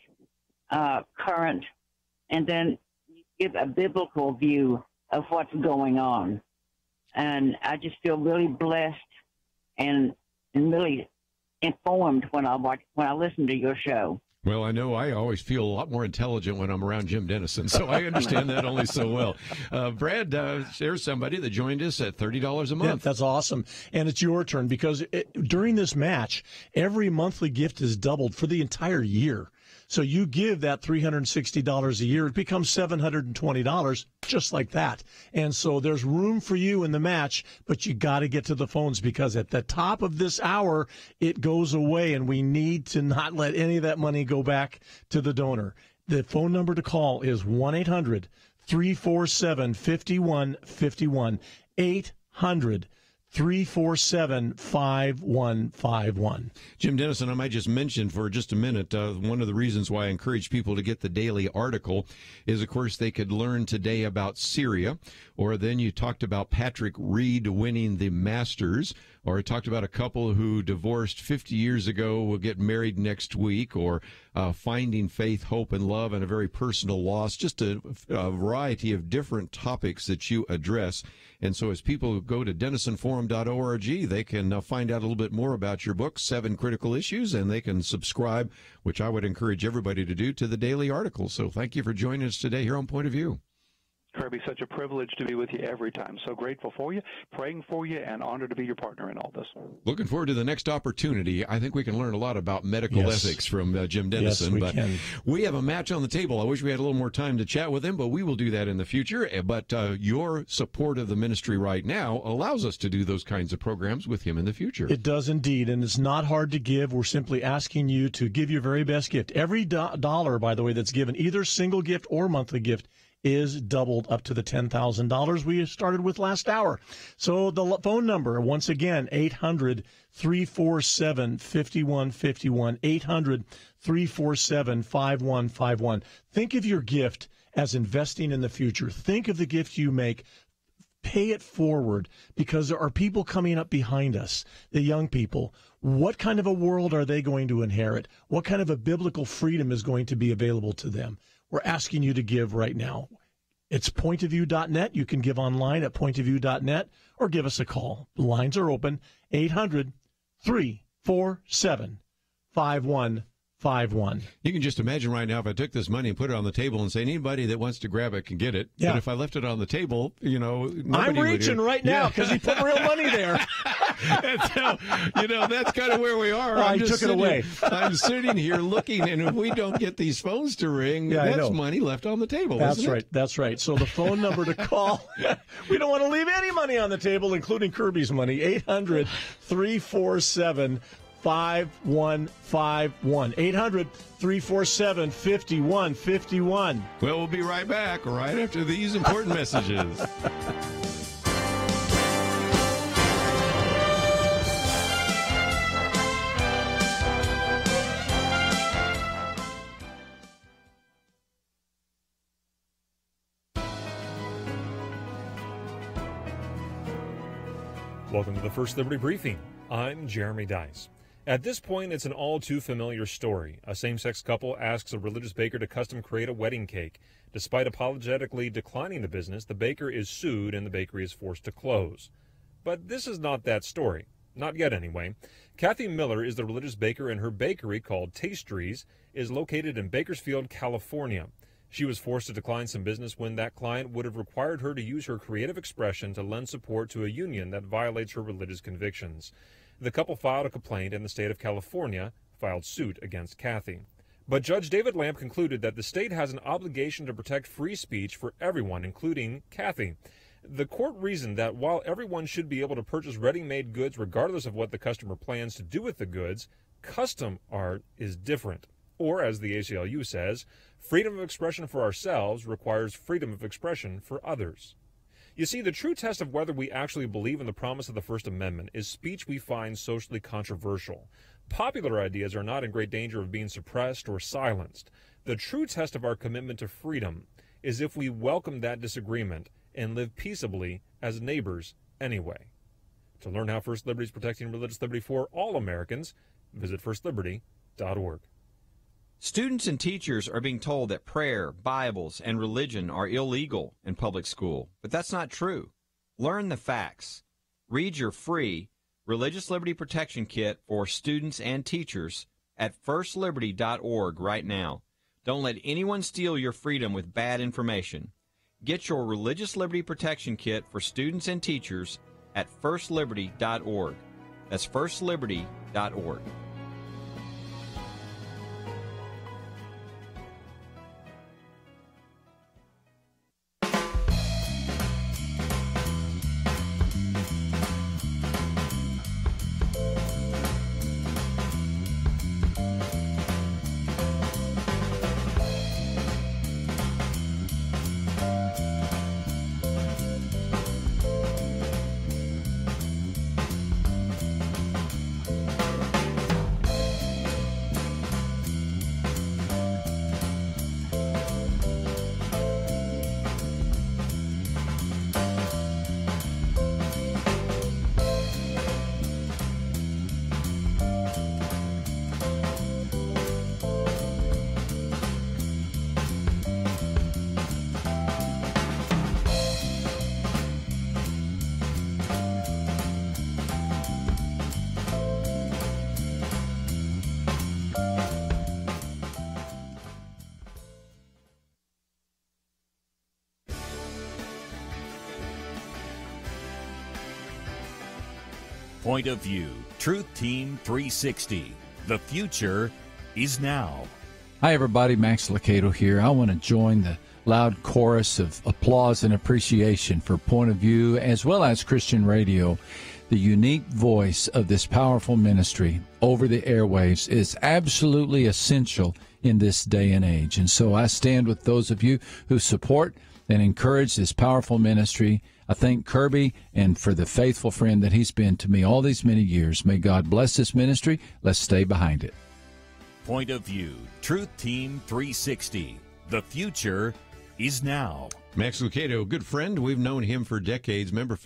current, and then you give a biblical view of what's going on. And I just feel really blessed and really informed when I listen to your show. Well, I know I always feel a lot more intelligent when I'm around Jim Denison, so I understand that only so well. Brad, there's somebody that joined us at $30 a month. Yeah, that's awesome. And it's your turn because during this match, every monthly gift is doubled for the entire year. So you give that $360 a year, it becomes $720 just like that. And so there's room for you in the match, but you got to get to the phones because at the top of this hour, it goes away, and we need to not let any of that money go back to the donor. The phone number to call is 1-800-347-5151, 800-347-5151. Jim Denison, I might just mention for just a minute, one of the reasons why I encourage people to get the daily article is, of course, they could learn today about Syria, or then you talked about Patrick Reed winning the Masters, or talked about a couple who divorced 50 years ago will get married next week, or finding faith, hope, and love, and a very personal loss, just a variety of different topics that you address. And so as people go to denisonforum.org, they can find out a little bit more about your book, 7 Critical Issues, and they can subscribe, which I would encourage everybody to do, to the daily article. So thank you for joining us today here on Point of View. Kerby, such a privilege to be with you every time. So grateful for you, praying for you, and honored to be your partner in all this. Looking forward to the next opportunity. I think we can learn a lot about medical ethics from Jim Denison. Yes, we can. We have a match on the table. I wish we had a little more time to chat with him, but we will do that in the future. But your support of the ministry right now allows us to do those kinds of programs with him in the future. It does indeed, and it's not hard to give. We're simply asking you to give your very best gift. Every dollar, by the way, that's given, either single gift or monthly gift, is doubled up to the $10,000 we started with last hour. So the phone number, once again, 800-347-5151, 800-347-5151. Think of your gift as investing in the future. Think of the gift you make. Pay it forward, because there are people coming up behind us, the young people. What kind of a world are they going to inherit? What kind of a biblical freedom is going to be available to them? We're asking you to give right now. It's pointofview.net. You can give online at pointofview.net or give us a call. The lines are open, 800-347-5151. You can just imagine right now if I took this money and put it on the table and say anybody that wants to grab it can get it. Yeah. But if I left it on the table, I'm reaching right now because he put real money there. And so, that's kind of where we are. I took it away. I'm sitting here looking, and if we don't get these phones to ring, that's money left on the table. That's isn't right. it? That's right. So the phone number to call, we don't want to leave any money on the table, including Kerby's money, 800-347-5151. 800-347-5151. Well, we'll be right back right after these important messages. Welcome to the First Liberty Briefing. I'm Jeremy Dice. At this point, it's an all too familiar story. A same-sex couple asks a religious baker to custom create a wedding cake. Despite apologetically declining the business, the baker is sued and the bakery is forced to close. But this is not that story. Not yet, anyway. Kathy Miller is the religious baker, and her bakery, called Tastries, is located in Bakersfield, California. She was forced to decline some business when that client would have required her to use her creative expression to lend support to a union that violates her religious convictions. The couple filed a complaint, and the state of California filed suit against Kathy. But Judge David Lamp concluded that the state has an obligation to protect free speech for everyone, including Kathy. The court reasoned that while everyone should be able to purchase ready-made goods regardless of what the customer plans to do with the goods, custom art is different. Or, as the ACLU says, freedom of expression for ourselves requires freedom of expression for others. You see, the true test of whether we actually believe in the promise of the First Amendment is speech we find socially controversial. Popular ideas are not in great danger of being suppressed or silenced. The true test of our commitment to freedom is if we welcome that disagreement and live peaceably as neighbors anyway. To learn how First Liberty is protecting religious liberty for all Americans, visit firstliberty.org. Students and teachers are being told that prayer, Bibles, and religion are illegal in public school, but that's not true. Learn the facts. Read your free Religious Liberty Protection Kit for students and teachers at firstliberty.org right now. Don't let anyone steal your freedom with bad information. Get your Religious Liberty Protection Kit for students and teachers at firstliberty.org. That's firstliberty.org. Point of View, Truth Team 360. The future is now. Hi, everybody. Max Licato here. I want to join the loud chorus of applause and appreciation for Point of View as well as Christian Radio. The unique voice of this powerful ministry over the airwaves is absolutely essential in this day and age. And so I stand with those of you who support and encourage this powerful ministry. I thank Kerby and for the faithful friend that he's been to me all these many years. May God bless this ministry. Let's stay behind it. Point of View, Truth Team 360. The future is now. Max Lucado, good friend. We've known him for decades. Remember,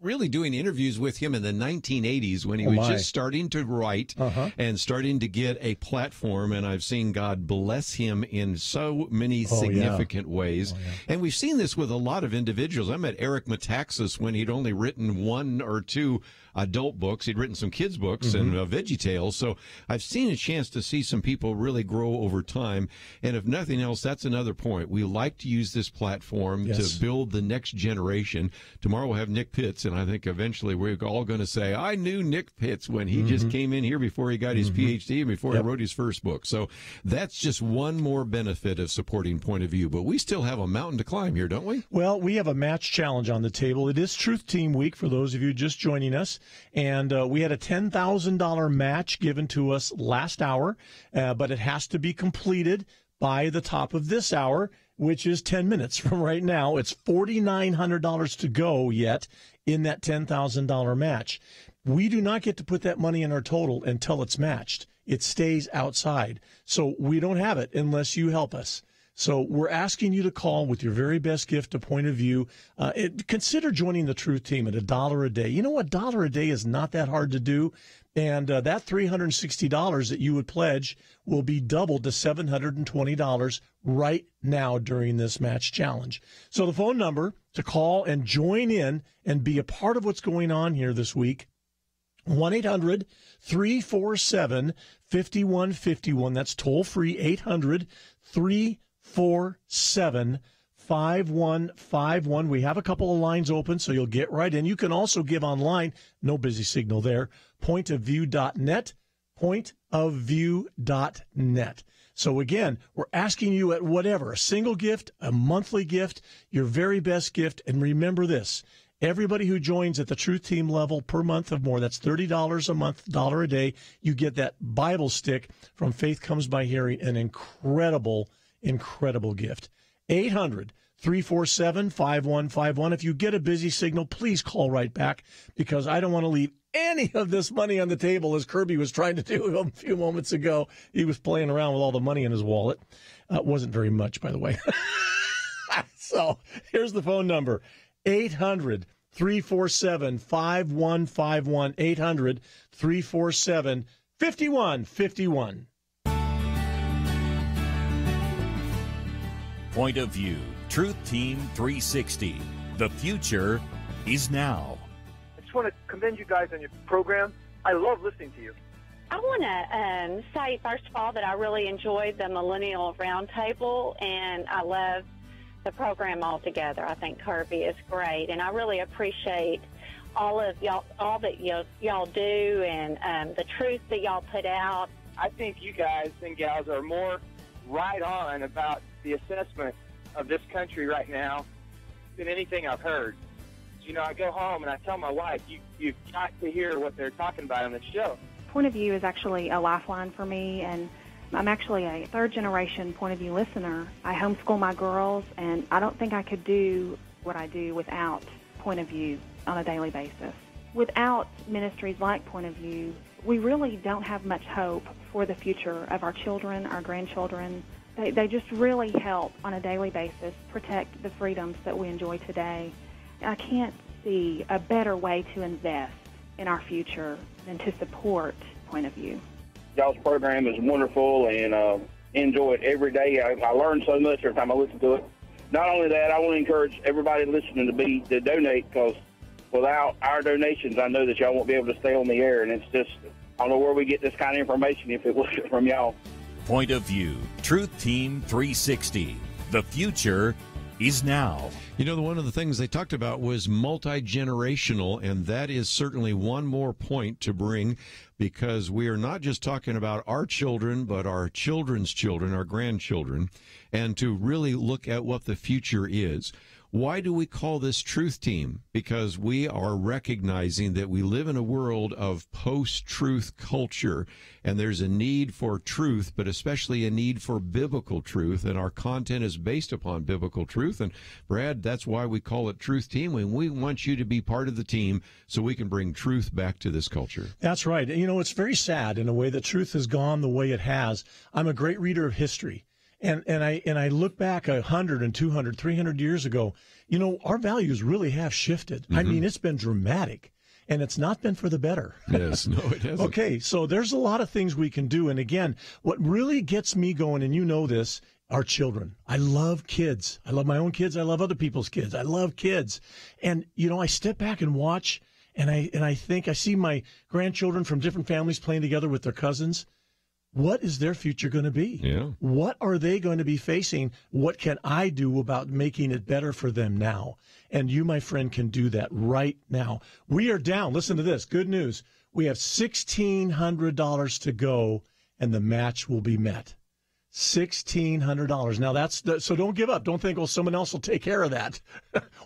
really doing interviews with him in the 1980s when he was just starting to write and starting to get a platform. And I've seen God bless him in so many significant ways. And we've seen this with a lot of individuals. I met Eric Metaxas when he'd only written 1 or 2 adult books. He'd written some kids' books and VeggieTales. So I've seen a chance to see some people really grow over time. And if nothing else, that's another point. We like to use this platform to build the next generation. Tomorrow we'll have Nick Pitts, and I think eventually we're all going to say, I knew Nick Pitts when he just came in here before he got his PhD and before he wrote his first book. So that's just one more benefit of supporting Point of View. But we still have a mountain to climb here, don't we? Well, we have a match challenge on the table. It is Truth Team Week for those of you just joining us. And we had a $10,000 match given to us last hour, but it has to be completed by the top of this hour, which is 10 minutes from right now. It's $4,900 to go yet in that $10,000 match. We do not get to put that money in our total until it's matched. It stays outside. So we don't have it unless you help us. So we're asking you to call with your very best gift to Point of View. Consider joining the Truth Team at $1 a day. You know, $1 a day is not that hard to do. And that $360 that you would pledge will be doubled to $720 right now during this match challenge. So the phone number to call and join in and be a part of what's going on here this week, 1-800-347-5151. That's toll free, 800-347-5151. We have a couple of lines open, so you'll get right in. You can also give online. No busy signal there. Pointofview.net, pointofview.net. So again, we're asking you at whatever, a single gift, a monthly gift, your very best gift. And remember this, everybody who joins at the Truth Team level per month of more, that's $30 a month, $1 a day, you get that Bible stick from Faith Comes by Hearing, an incredible gift. 800-347-5151. If you get a busy signal, please call right back, because I don't want to leave any of this money on the table, as Kerby was trying to do a few moments ago. He was playing around with all the money in his wallet. It wasn't very much, by the way. So here's the phone number, 800-347-5151, 800-347-5151. Point of View, Truth Team 360. The future is now. I just want to commend you guys on your program. I love listening to you. I want to say, first of all, that I really enjoyed the Millennial Roundtable, and I love the program altogether. I think Kerby is great, and I really appreciate all of y'all, all that y'all do, and the truth that y'all put out. I think you guys and gals are more right on about the assessment of this country right now than anything I've heard. You know, I go home and I tell my wife, you've got to hear what they're talking about on the show. Point of View is actually a lifeline for me, and I'm actually a third-generation Point of View listener. I homeschool my girls, and I don't think I could do what I do without Point of View on a daily basis. Without ministries like Point of View, we really don't have much hope for the future of our children, our grandchildren. They just really help on a daily basis protect the freedoms that we enjoy today. I can't see a better way to invest in our future than to support Point of View. Y'all's program is wonderful, and enjoy it every day. I learn so much every time I listen to it. Not only that, I want to encourage everybody listening to donate, because without our donations, I know that y'all won't be able to stay on the air, and it's just, I don't know where we get this kind of information if it wasn't from y'all. Point of View, Truth Team 360. The future is now. You know, one of the things they talked about was multi-generational, and that is certainly one more point to bring, because we are not just talking about our children, but our children's children, our grandchildren, and to really look at what the future is. Why do we call this Truth Team? Because we are recognizing that we live in a world of post-truth culture, and there's a need for truth, but especially a need for biblical truth, and our content is based upon biblical truth. And Brad, that's why we call it Truth Team, and we want you to be part of the team so we can bring truth back to this culture. That's right. You know, it's very sad in a way that truth has gone the way it has. I'm a great reader of history. And I look back 100 and 200, 300 years ago, our values really have shifted. I mean, it's been dramatic, and it's not been for the better. Yes, no, it hasn't. Okay, so there's a lot of things we can do. And again, what really gets me going, and you know this, are children. I love kids. I love my own kids. I love other people's kids. I love kids. And, I step back and watch, and I think I see my grandchildren from different families playing together with their cousins. What is their future going to be? Yeah. What are they going to be facing? What can I do about making it better for them now? And you, my friend, can do that right now. We are down. Listen to this. Good news. We have $1,600 to go, and the match will be met. $1,600. Now, so don't give up. Don't think, someone else will take care of that.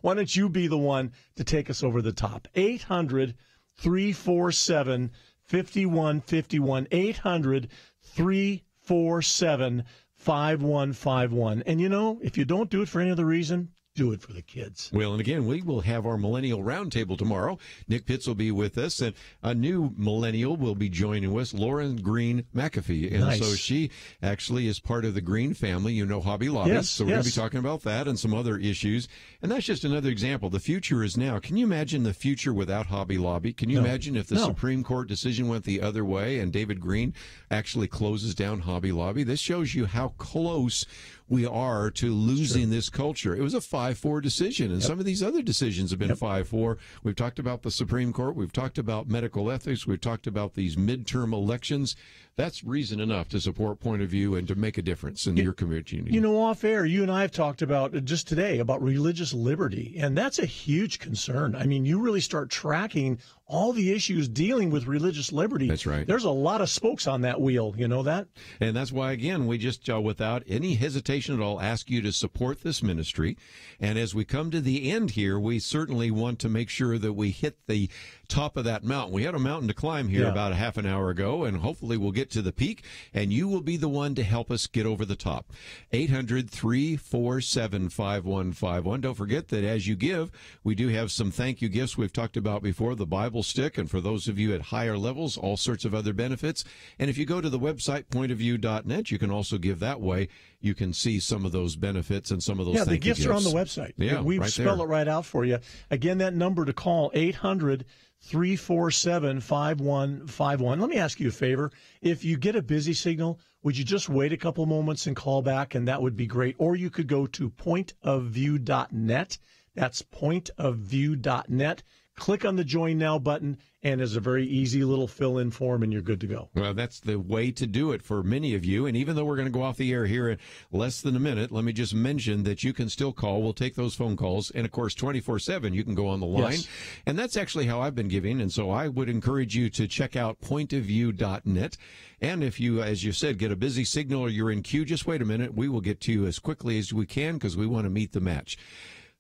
Why don't you be the one to take us over the top? 800-347-5151. 800-347-5151. And if you don't do it for any other reason, do it for the kids. Well, and again, we will have our Millennial Roundtable tomorrow. Nick Pitts will be with us, and a new millennial will be joining us, Lauren Green McAfee. And nice. So she actually is part of the Green family, Hobby Lobby. Yes, so we're going to be talking about that and some other issues. And that's just another example. The future is now. Can you imagine the future without Hobby Lobby? Can you imagine if the Supreme Court decision went the other way and David Green actually closes down Hobby Lobby? This shows you how close we are to losing this culture. It was a 5-4 decision, and some of these other decisions have been 5-4. We've talked about the Supreme Court. We've talked about medical ethics. We've talked about these midterm elections. That's reason enough to support Point of View and to make a difference in your community. Off air, you and I have talked about just today about religious liberty, and that's a huge concern. I mean, you really start tracking all the issues dealing with religious liberty. That's right. There's a lot of spokes on that wheel. You know that? And that's why, again, we just, without any hesitation at all, ask you to support this ministry. And as we come to the end here, we certainly want to make sure that we hit the top of that mountain. We had a mountain to climb here about a half an hour ago, and hopefully we'll get to the peak, and you will be the one to help us get over the top. 800-347-5151. Don't forget that as you give, we do have some thank you gifts we've talked about before, the Bible stick, and for those of you at higher levels, all sorts of other benefits. And if you go to the website, pointofview.net, you can also give that way. You can see some of those benefits and some of those thank you gifts. The gifts are on the website. Yeah, we spell it right out for you. Again, that number to call, 800-347-5151. Let me ask you a favor. If you get a busy signal, would you just wait a couple moments and call back, and that would be great. Or you could go to pointofview.net. That's pointofview.net. Click on the Join Now button, and there's a very easy little fill-in form, and you're good to go. Well, that's the way to do it for many of you. And even though we're going to go off the air here in less than a minute, let me just mention that you can still call. We'll take those phone calls. And, of course, 24/7, you can go on the line. Yes. And that's actually how I've been giving. And so I would encourage you to check out pointofview.net. And if you, as you said, get a busy signal or you're in queue, just wait a minute. We will get to you as quickly as we can because we want to meet the match.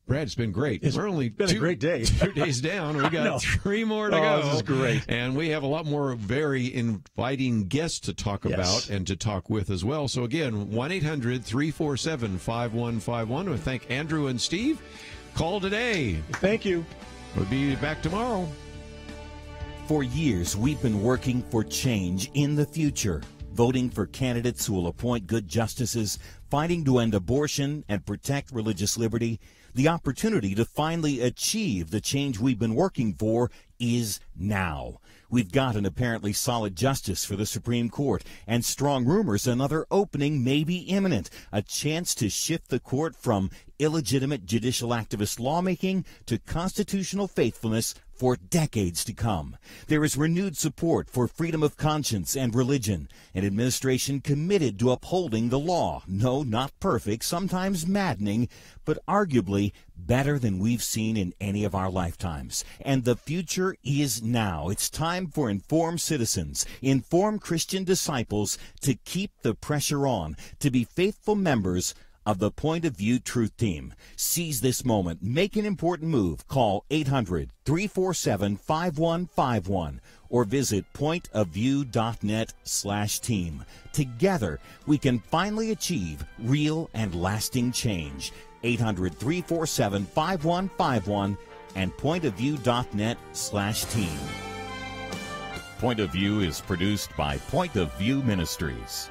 Brad, it's been great. We're only been a great day. 2 days down. We got 3 more to go. This is great. And we have a lot more very inviting guests to talk about and to talk with as well. So again, 1-800-347-5151. We thank Andrew and Steve. Call today. Thank you. We'll be back tomorrow. For years, we've been working for change in the future, voting for candidates who will appoint good justices, fighting to end abortion and protect religious liberty. The opportunity to finally achieve the change we've been working for is now. We've got an apparently solid justice for the Supreme Court, and strong rumors another opening may be imminent, a chance to shift the court from illegitimate judicial activist lawmaking to constitutional faithfulness for decades to come. There is renewed support for freedom of conscience and religion, an administration committed to upholding the law. No, not perfect, sometimes maddening, but arguably better than we've seen in any of our lifetimes. And the future is now. It's time for informed citizens, informed Christian disciples to keep the pressure on, to be faithful members of the Point of View Truth Team. Seize this moment. Make an important move. Call 800-347-5151 or visit pointofview.net/team. Together, we can finally achieve real and lasting change. 800-347-5151 and pointofview.net/team. Point of View is produced by Point of View Ministries.